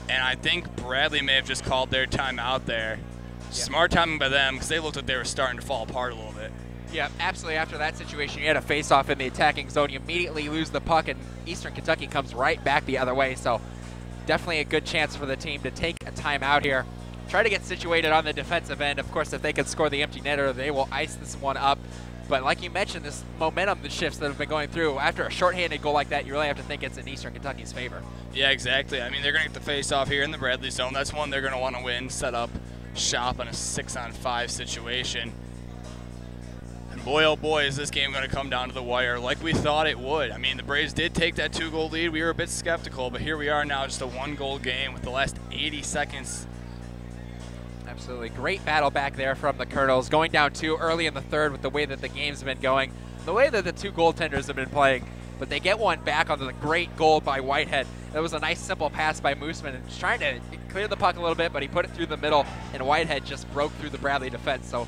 And I think Bradley may have just called their timeout there. Yep. Smart timing by them, because they looked like they were starting to fall apart a little bit. Yeah, absolutely. After that situation, you had a face-off in the attacking zone. You immediately lose the puck, and Eastern Kentucky comes right back the other way. So definitely a good chance for the team to take a timeout here. Try to get situated on the defensive end. Of course, if they can score the empty netter, they will ice this one up. But like you mentioned, this momentum, the shifts that have been going through, after a shorthanded goal like that, you really have to think it's in Eastern Kentucky's favor. Yeah, exactly. I mean, they're going to get the face-off here in the Bradley zone. That's one they're going to want to win, set up shop on a 6-on-5 situation. And boy, oh boy, is this game going to come down to the wire like we thought it would. I mean, the Braves did take that 2-goal lead. We were a bit skeptical, but here we are now, just a 1-goal game with the last 80 seconds. Absolutely. Great battle back there from the Colonels. Going down 2 early in the third with the way that the game's been going, the way that the 2 goaltenders have been playing. But they get one back on the great goal by Whitehead. That was a nice simple pass by Mooseman. Just trying to clear the puck a little bit, but he put it through the middle, and Whitehead just broke through the Bradley defense. So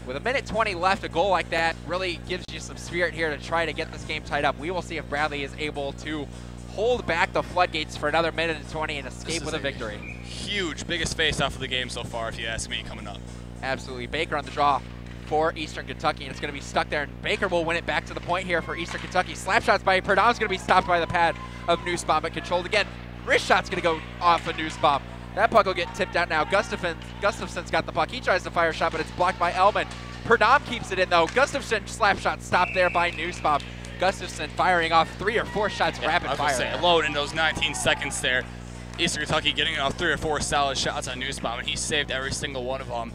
with 1:20 left, a goal like that really gives you some spirit here to try to get this game tied up. We will see if Bradley is able to hold back the floodgates for another 1:20 and escape with a victory. Huge, biggest face-off of the game so far, if you ask me, coming up. Absolutely. Baker on the draw for Eastern Kentucky, and it's going to be stuck there. And Baker will win it back to the point here for Eastern Kentucky. Slap shots by Perdon's going to be stopped by the pad of Nussbaum, but controlled again. Wrist shot's going to go off of Nussbaum. That puck will get tipped out now. Gustafson's got the puck. He tries to fire a shot, but it's blocked by Elman. Perdom keeps it in, though. Gustafson slap shot stopped there by Nussbaum. Gustafson firing off 3 or 4 shots rapid fire. I was going to say, alone in those 19 seconds there. Eastern Kentucky getting off 3 or 4 solid shots on Nussbaum, and he saved every single one of them.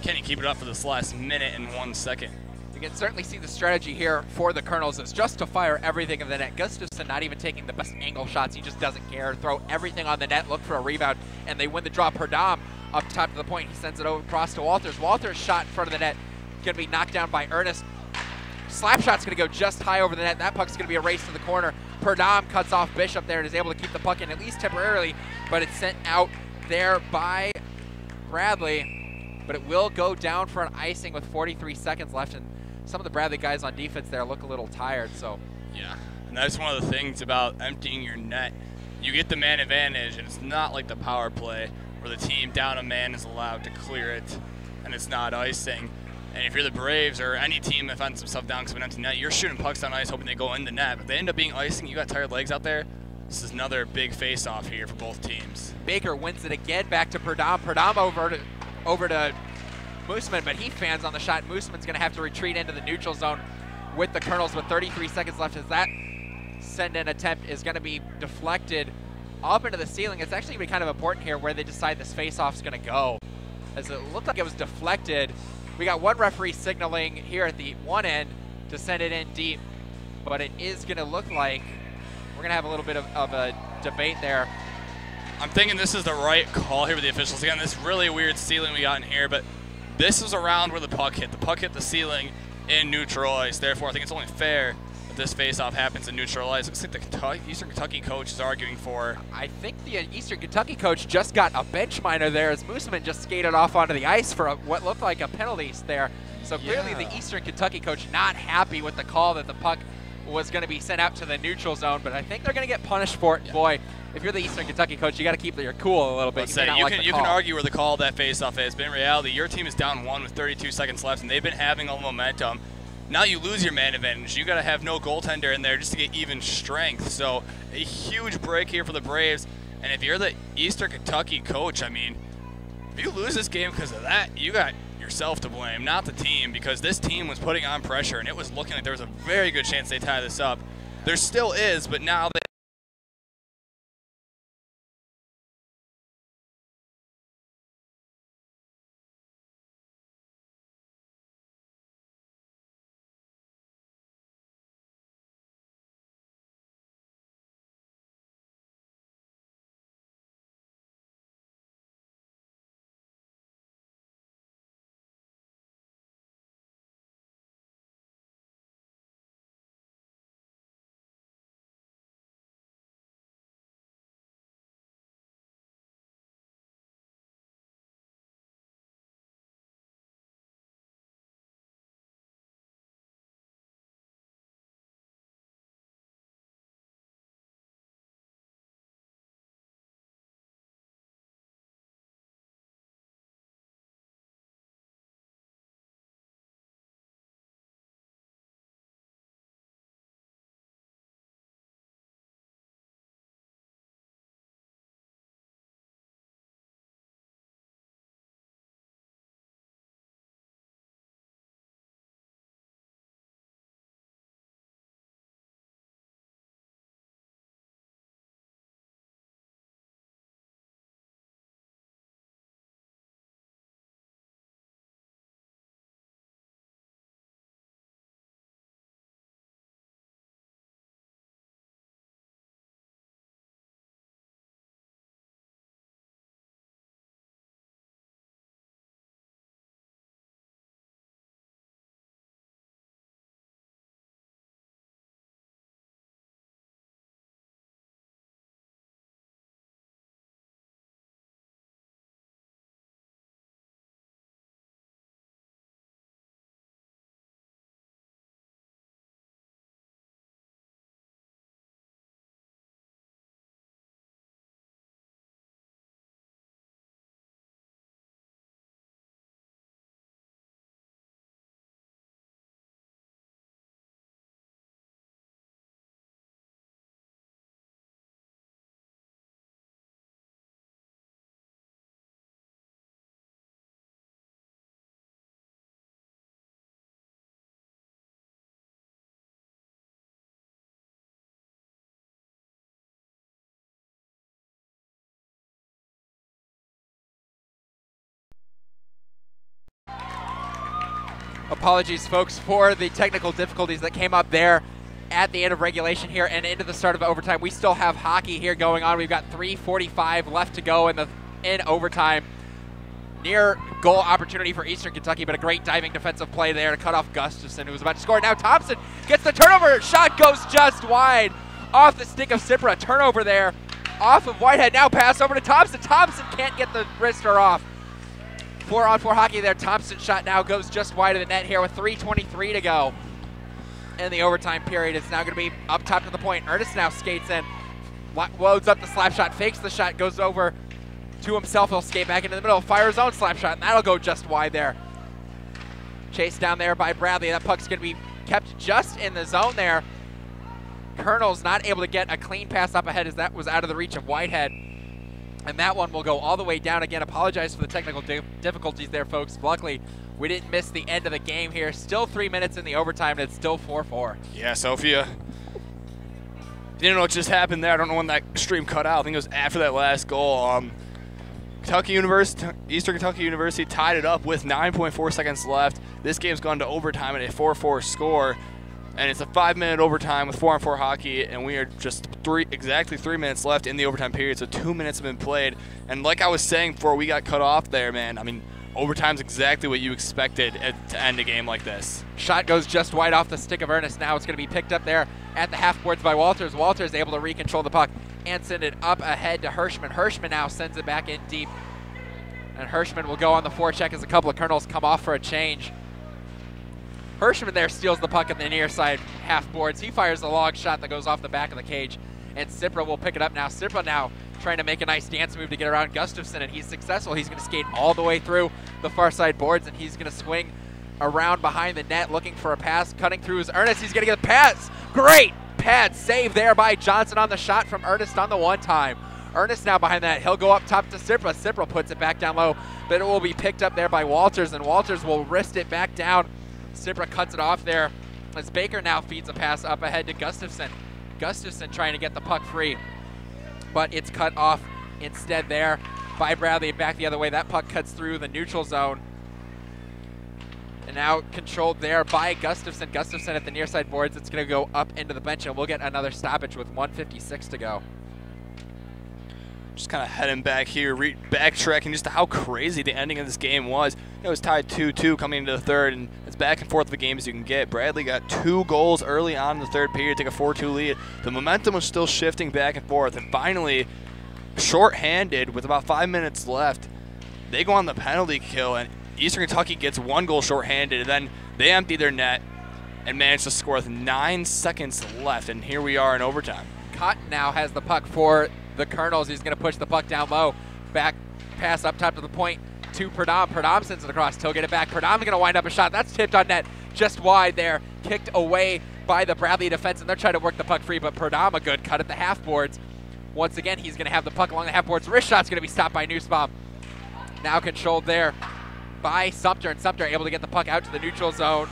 Can he keep it up for this last minute and 1 second? You can certainly see the strategy here for the Colonels is just to fire everything in the net. Gustafson not even taking the best angle shots. He just doesn't care. Throw everything on the net, look for a rebound, and they win the draw. Perdam up top to the point. He sends it over across to Walters. Walters shot in front of the net. Going to be knocked down by Ernest. Slap shot's going to go just high over the net. That puck's going to be a race to the corner. Perdam cuts off Bishop there and is able to keep the puck in at least temporarily, but it's sent out there by Bradley. But it will go down for an icing with 43 seconds left, and some of the Bradley guys on defense there look a little tired. So yeah, and that's one of the things about emptying your net. You get the man advantage, and it's not like the power play where the team down a man is allowed to clear it, and it's not icing. And if you're the Braves or any team that finds themselves down because of an empty net, you're shooting pucks on ice hoping they go in the net. But they end up being icing. You got tired legs out there. This is another big face-off here for both teams. Baker wins it again back to Perdam. Perdam over to Mooseman, but he fans on the shot. Mooseman's going to have to retreat into the neutral zone with the Colonels with 33 seconds left as that send-in attempt is going to be deflected up into the ceiling. It's actually going to be kind of important here where they decide this face-off is going to go, as it looked like it was deflected. We got one referee signaling here at the one end to send it in deep, but it is going to look like we're going to have a little bit of a debate there. I'm thinking this is the right call here with the officials. Again, this really weird ceiling we got in here, but this is around where the puck hit. The puck hit the ceiling in neutral ice. Therefore, I think it's only fair that this face-off happens in neutral ice. Looks like the Eastern Kentucky coach is arguing for. I think the Eastern Kentucky coach just got a bench minor there as Mooseman just skated off onto the ice for what looked like a penalty there. So clearly the Eastern Kentucky coach not happy with the call that the puck was going to be sent out to the neutral zone, but I think they're going to get punished for it. Yeah. Boy, if you're the Eastern Kentucky coach, you got to keep your cool a little bit. You can argue where the call of that face-off is, but in reality, your team is down one with 32 seconds left, and they've been having all the momentum. Now you lose your man advantage. You got to have no goaltender in there just to get even strength. So a huge break here for the Braves. And if you're the Eastern Kentucky coach, I mean, if you lose this game because of that, you got yourself to blame, not the team, because this team was putting on pressure, and it was looking like there was a very good chance they tie this up. There still is, but now they Apologies, folks, for the technical difficulties that came up there at the end of regulation here and into the start of overtime. We still have hockey here going on. We've got 3:45 left to go in overtime. Near goal opportunity for Eastern Kentucky, but a great diving defensive play there to cut off Gustafson, who was about to score. Now Thompson gets the turnover. Shot goes just wide off the stick of Cipra. Turnover there off of Whitehead. Now pass over to Thompson. Thompson can't get the wrister off. 4-on-4 hockey there. Thompson's shot now goes just wide of the net here with 3:23 to go in the overtime period. It's now going to be up top to the point. Ernest now skates in, loads up the slap shot, fakes the shot, goes over to himself. He'll skate back into the middle, fire his own slap shot, and that'll go just wide there. Chased down there by Bradley. That puck's going to be kept just in the zone there. Colonel's not able to get a clean pass up ahead as that was out of the reach of Whitehead. And that one will go all the way down. Again, apologize for the technical difficulties there, folks. Luckily, we didn't miss the end of the game here. Still 3 minutes in the overtime, and it's still 4-4. Yeah, Sophia. Didn't know what just happened there. I don't know when that stream cut out. I think it was after that last goal. Eastern Kentucky University tied it up with 9.4 seconds left. This game's gone to overtime at a 4-4 score, and it's a 5-minute overtime with 4-on-4 hockey, and we are just exactly 3 minutes left in the overtime period, so 2 minutes have been played. And like I was saying before we got cut off there, man, I mean, overtime's exactly what you expected to end a game like this. Shot goes just wide off the stick of Ernest. Now it's going to be picked up there at the half boards by Walters. Walters able to recontrol the puck and send it up ahead to Hirschman. Hirschman now sends it back in deep, and Hirschman will go on the forecheck as a couple of Colonels come off for a change. Hirschman there steals the puck at the near side half boards. He fires a long shot that goes off the back of the cage, and Cipra will pick it up now. Cipra now trying to make a nice dance move to get around Gustafson, and he's successful. He's going to skate all the way through the far side boards, and he's going to swing around behind the net looking for a pass. Cutting through is Ernest. He's going to get the pass. Great pad save there by Johnson on the shot from Ernest on the one time. Ernest now behind that. He'll go up top to Cipra. Cipra puts it back down low, but it will be picked up there by Walters, and Walters will wrist it back down. Cipra cuts it off there as Baker now feeds a pass up ahead to Gustafson. Gustafson trying to get the puck free, but it's cut off instead there by Bradley. Back the other way. That puck cuts through the neutral zone. And now controlled there by Gustafson. Gustafson at the near side boards. It's going to go up into the bench, and we'll get another stoppage with 1:56 to go. Just kind of heading back here, backtracking just to how crazy the ending of this game was. It was tied 2-2 coming into the third, and as back and forth of a game as you can get. Bradley got 2 goals early on in the third period, take a 4-2 lead. The momentum was still shifting back and forth, and finally, short-handed with about 5 minutes left, they go on the penalty kill, and Eastern Kentucky gets 1 goal short-handed, and then they empty their net and manage to score with 9 seconds left, and here we are in overtime. Cotton now has the puck for the Colonels. He's going to push the puck down low. Back pass up top to the point to Pradam. Pradam sends it across. He'll get it back. Pradam's going to wind up a shot. That's tipped on net just wide there. Kicked away by the Bradley defense, and they're trying to work the puck free, but Pradam a good cut at the half boards. Once again, he's going to have the puck along the half boards. Wrist shot's going to be stopped by Nussbaum. Now controlled there by Sumter, and Sumter able to get the puck out to the neutral zone.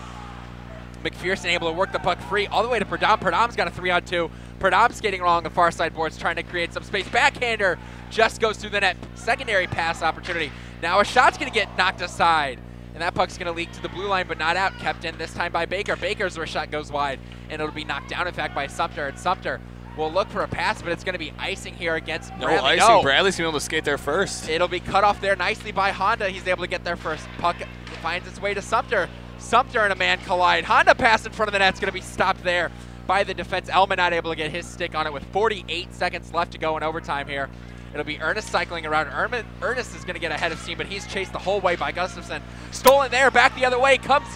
McPherson able to work the puck free all the way to Pradam. Pradam's got a 3-on-2. Pradam skating along the far side boards, trying to create some space. Backhander just goes through the net. Secondary pass opportunity. Now a shot's going to get knocked aside, and that puck's going to leak to the blue line, but not out. Kept in this time by Baker. Baker's wrist shot goes wide, and it'll be knocked down, in fact, by Sumter. And Sumter will look for a pass, but it's going to be icing here against Bradley. No icing. No. Bradley's going to be able to skate there first. It'll be cut off there nicely by Honda. He's able to get there first. Puck finds its way to Sumter. Sumter and a man collide. Honda pass in front of the net's going to be stopped there by the defense. Elman not able to get his stick on it with 48 seconds left to go in overtime here. It'll be Ernest cycling around. Ernest is going to get ahead of steam, but he's chased the whole way by Gustafson. Stolen there, back the other way comes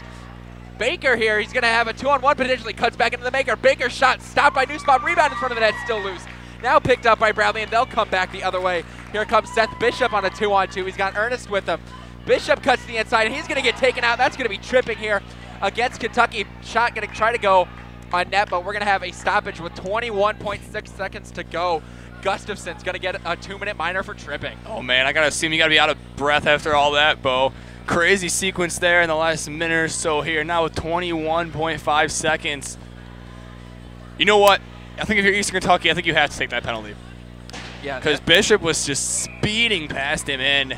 Baker here. He's going to have a 2-on-1 potentially. Cuts back into the Baker. Baker's shot stopped by Nussbaum. Rebound in front of the net, still loose. Now picked up by Bradley, and they'll come back the other way. Here comes Seth Bishop on a 2-on-2. He's got Ernest with him. Bishop cuts to the inside, and he's going to get taken out. That's going to be tripping here against Kentucky. Shot going to try to go on net, but we're going to have a stoppage with 21.6 seconds to go. Gustafson's going to get a 2-minute minor for tripping. Oh, man, I got to assume you got to be out of breath after all that, Bo. Crazy sequence there in the last minute or so here. Now with 21.5 seconds. You know what? I think if you're Eastern Kentucky, I think you have to take that penalty. Yeah. Because Bishop was just speeding past him in.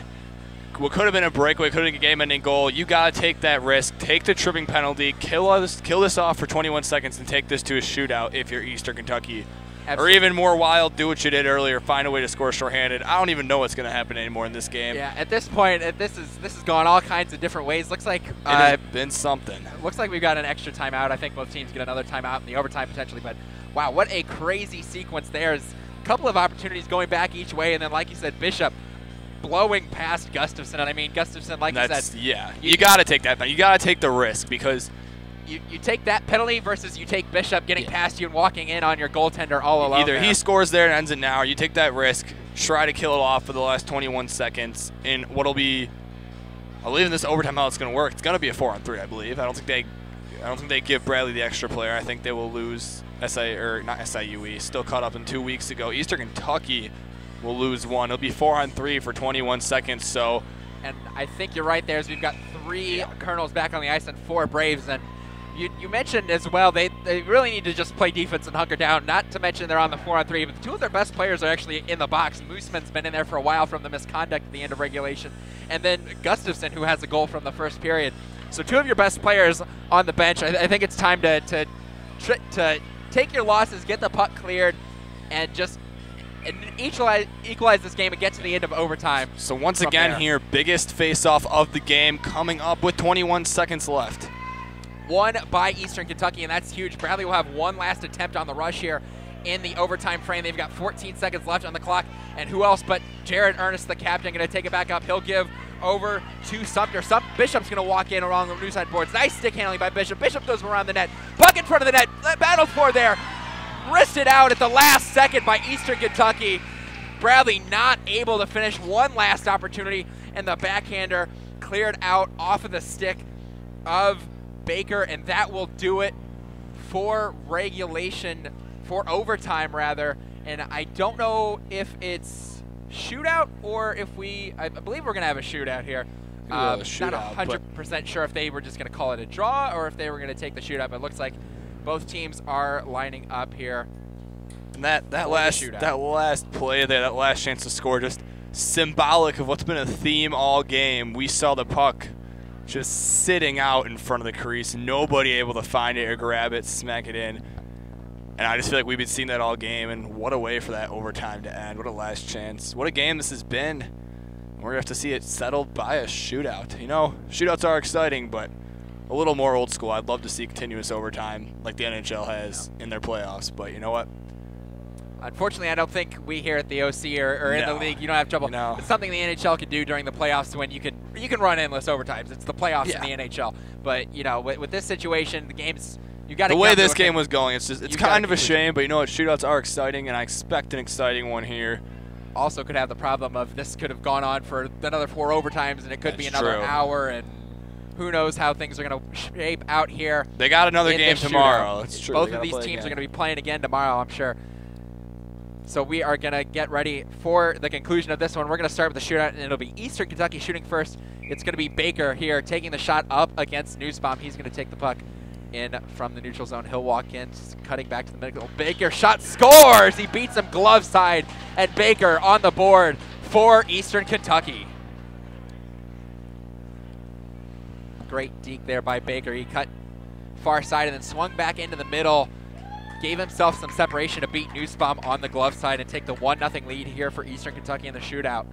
what could have been a breakaway, could have been a game-ending goal. You got to take that risk, take the tripping penalty, kill this off for 21 seconds, and take this to a shootout if you're Eastern Kentucky. Absolutely. Or even more wild, do what you did earlier, find a way to score shorthanded. I don't even know what's going to happen anymore in this game. Yeah, at this point, this has gone all kinds of different ways. Looks like it has been something. Looks like we've got an extra timeout. I think both teams get another timeout in the overtime potentially. But wow, what a crazy sequence there. Is a couple of opportunities going back each way, and then like you said, Bishop blowing past Gustafson. And I mean, Gustafson, like you said, yeah, you got to take that. You got to take the risk because. You take that penalty versus you take Bishop getting past you and walking in on your goaltender all alone. Either he scores there and ends it now, or you take that risk, try to kill it off for the last 21 seconds in what'll be, I believe in this overtime how it's going to work. It's going to be a 4-on-3, I believe. I don't think they give Bradley the extra player. I think they will lose not SIUE, still caught up in 2 weeks ago. Eastern Kentucky will lose one. It'll be 4-on-3 for 21 seconds. So, and I think you're right there. As we've got 3 Colonels back on the ice and 4 Braves, and you mentioned as well, they really need to just play defense and hunker down, not to mention they're on the 4-on-3, but 2 of their best players are actually in the box. Mooseman's been in there for a while from the misconduct at the end of regulation, and then Gustafson, who has a goal from the first period. So 2 of your best players on the bench. I think it's time to take your losses, get the puck cleared, and just equalize this game and get to the end of overtime. So once again here, biggest face-off of the game coming up with 21 seconds left. Won by Eastern Kentucky, and that's huge. Bradley will have one last attempt on the rush here in the overtime frame. They've got 14 seconds left on the clock, and who else but Jared Ernest, the captain, going to take it back up. He'll give over to Sumter. Bishop's going to walk in along the new side boards. Nice stick handling by Bishop. Bishop goes around the net. Puck in front of the net. Battle for there. Wristed out at the last second by Eastern Kentucky. Bradley not able to finish. One last opportunity, and the backhander cleared out off of the stick of Baker, and that will do it for regulation, for overtime rather. And I don't know if it's shootout or if I believe we're going to have a shootout here. Not 100% sure if they were just going to call it a draw or if they were going to take the shootout, but it looks like both teams are lining up here. And that last play there, that last chance to score, just symbolic of what's been a theme all game. We saw the puck just sitting out in front of the crease, nobody able to find it or grab it, smack it in. And I just feel like we've been seeing that all game, and what a way for that overtime to end. What a last chance. What a game this has been. We're going to have to see it settled by a shootout. You know, shootouts are exciting, but a little more old school. I'd love to see continuous overtime like the NHL has in their playoffs, but you know what? Unfortunately, I don't think we here at the OC or in the league, you don't have trouble. No. It's something the NHL can do during the playoffs when you can run endless overtimes. It's the playoffs in the NHL. But, you know, with this situation, the game's you got to. The way this game was going, it's kind of a shame. But you know what? Shootouts are exciting, and I expect an exciting one here. Also, could have the problem of this could have gone on for another 4 overtimes, and it could be another hour, and who knows how things are going to shape out here. They got another game tomorrow. It's true. Both of these teams are going to be playing again tomorrow, I'm sure. So we are going to get ready for the conclusion of this one. We're going to start with the shootout, and it'll be Eastern Kentucky shooting first. It's going to be Baker here taking the shot up against Nussbaum. He's going to take the puck in from the neutral zone. He'll walk in, cutting back to the middle. Baker shot scores! He beats him glove side, and Baker on the board for Eastern Kentucky. Great deke there by Baker. He cut far side and then swung back into the middle. Gave himself some separation to beat Nussbaum on the glove side and take the 1-0 lead here for Eastern Kentucky in the shootout.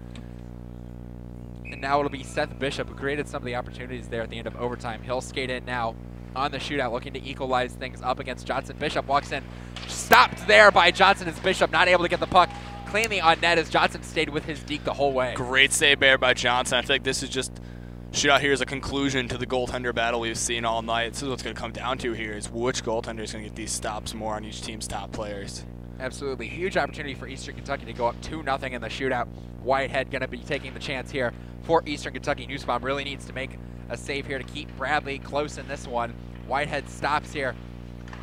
And now it'll be Seth Bishop who created some of the opportunities there at the end of overtime. He'll skate in now on the shootout, looking to equalize things up against Johnson. Bishop walks in, stopped there by Johnson as Bishop not able to get the puck cleanly on net as Johnson stayed with his deke the whole way. Great save there by Johnson. I feel like this is just shootout here is a conclusion to the goaltender battle we've seen all night. This is what's going to come down to here is which goaltender is going to get these stops more on each team's top players. Absolutely. Huge opportunity for Eastern Kentucky to go up 2-0 in the shootout. Whitehead going to be taking the chance here for Eastern Kentucky. Nussbaum really needs to make a save here to keep Bradley close in this one. Whitehead stops here.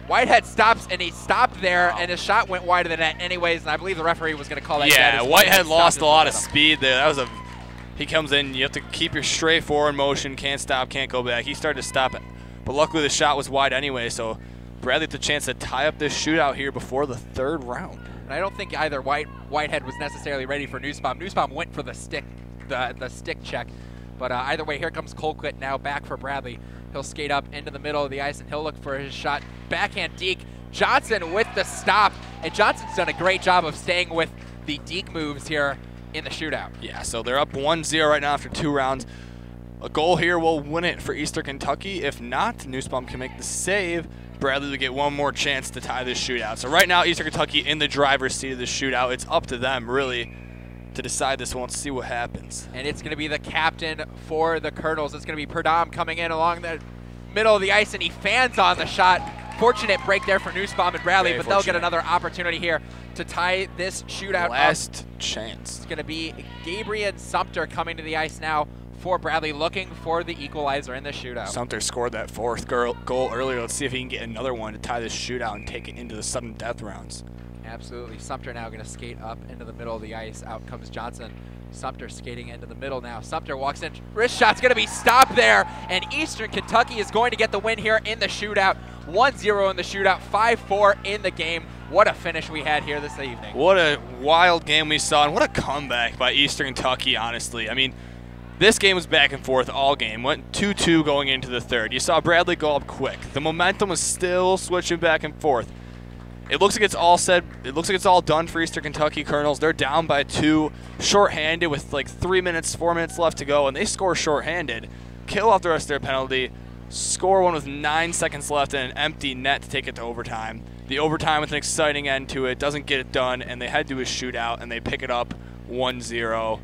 Whitehead stops, and he stopped there, and his shot went wide of the net anyways, and I believe the referee was going to call that. Yeah, Whitehead lost a lot of speed there. That was a... He comes in, you have to keep your straight forward motion, can't stop, can't go back. He started to stop it, but luckily the shot was wide anyway, so Bradley had the chance to tie up this shootout here before the 3rd round. And I don't think either Whitehead was necessarily ready for Nussbaum. Nussbaum went for the stick the stick check. But either way, here comes Colquitt now back for Bradley. He'll skate up into the middle of the ice, and he'll look for his shot. Backhand deke. Johnson with the stop, and Johnson's done a great job of staying with the deke moves here in the shootout. Yeah, so they're up 1-0 right now after 2 rounds. A goal here will win it for Eastern Kentucky. If not, Nussbaum can make the save. Bradley will get one more chance to tie this shootout. So right now, Eastern Kentucky in the driver's seat of the shootout. It's up to them, really, to decide this one. Let's see what happens. And it's going to be the captain for the Colonels. It's going to be Perdam coming in along the middle of the ice, and he fans on the shot. Fortunate break there for Nussbaum and Bradley, but they'll get another opportunity here to tie this shootout Last chance. It's going to be Gabriel Sumter coming to the ice now for Bradley, looking for the equalizer in the shootout. Sumter scored that 4th goal earlier. Let's see if he can get another one to tie this shootout and take it into the sudden death rounds. Absolutely. Sumter now going to skate up into the middle of the ice. Out comes Johnson. Sumter skating into the middle now. Sumter walks in. Wrist shot's going to be stopped there, and Eastern Kentucky is going to get the win here in the shootout. 1-0 in the shootout, 5-4 in the game. What a finish we had here this evening. What a wild game we saw, and what a comeback by Eastern Kentucky, honestly. I mean, this game was back and forth all game. Went 2-2 going into the third. You saw Bradley go up quick. The momentum was still switching back and forth. It looks like it's all said. It looks like it's all done for Eastern Kentucky Colonels. They're down by 2, shorthanded with like 4 minutes left to go, and they score shorthanded, kill off the rest of their penalty, score one with 9 seconds left and an empty net to take it to overtime. The overtime with an exciting end to it doesn't get it done, and they head to a shootout, and they pick it up 1-0.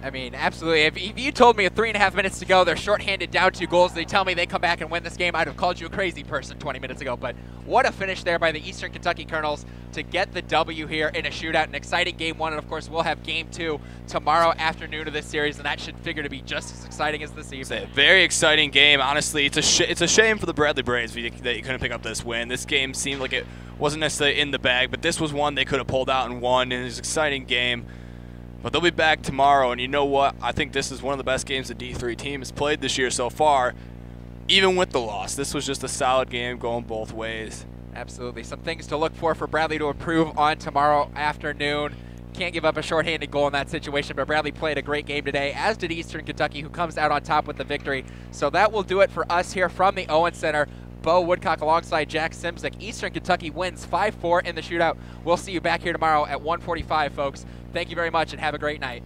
I mean, absolutely. If you told me with 3.5 minutes to go, they're shorthanded down 2 goals, they tell me they come back and win this game, I'd have called you a crazy person 20 minutes ago. But what a finish there by the Eastern Kentucky Colonels to get the W here in a shootout. An exciting game 1, and of course we'll have game 2 tomorrow afternoon of this series, and that should figure to be just as exciting as this evening. It's a very exciting game. Honestly, it's a shame for the Bradley Braves that you couldn't pick up this win. This game seemed like it wasn't necessarily in the bag, but this was one they could have pulled out and won, and it was an exciting game. But they'll be back tomorrow, and you know what? I think this is one of the best games the D3 team has played this year so far, even with the loss. This was just a solid game going both ways. Absolutely. Some things to look for Bradley to improve on tomorrow afternoon. Can't give up a shorthanded goal in that situation, but Bradley played a great game today, as did Eastern Kentucky, who comes out on top with the victory. So that will do it for us here from the Owen Center. Bo Woodcock alongside Jack Simzik. Eastern Kentucky wins 5-4 in the shootout. We'll see you back here tomorrow at 1:45, folks. Thank you very much and have a great night.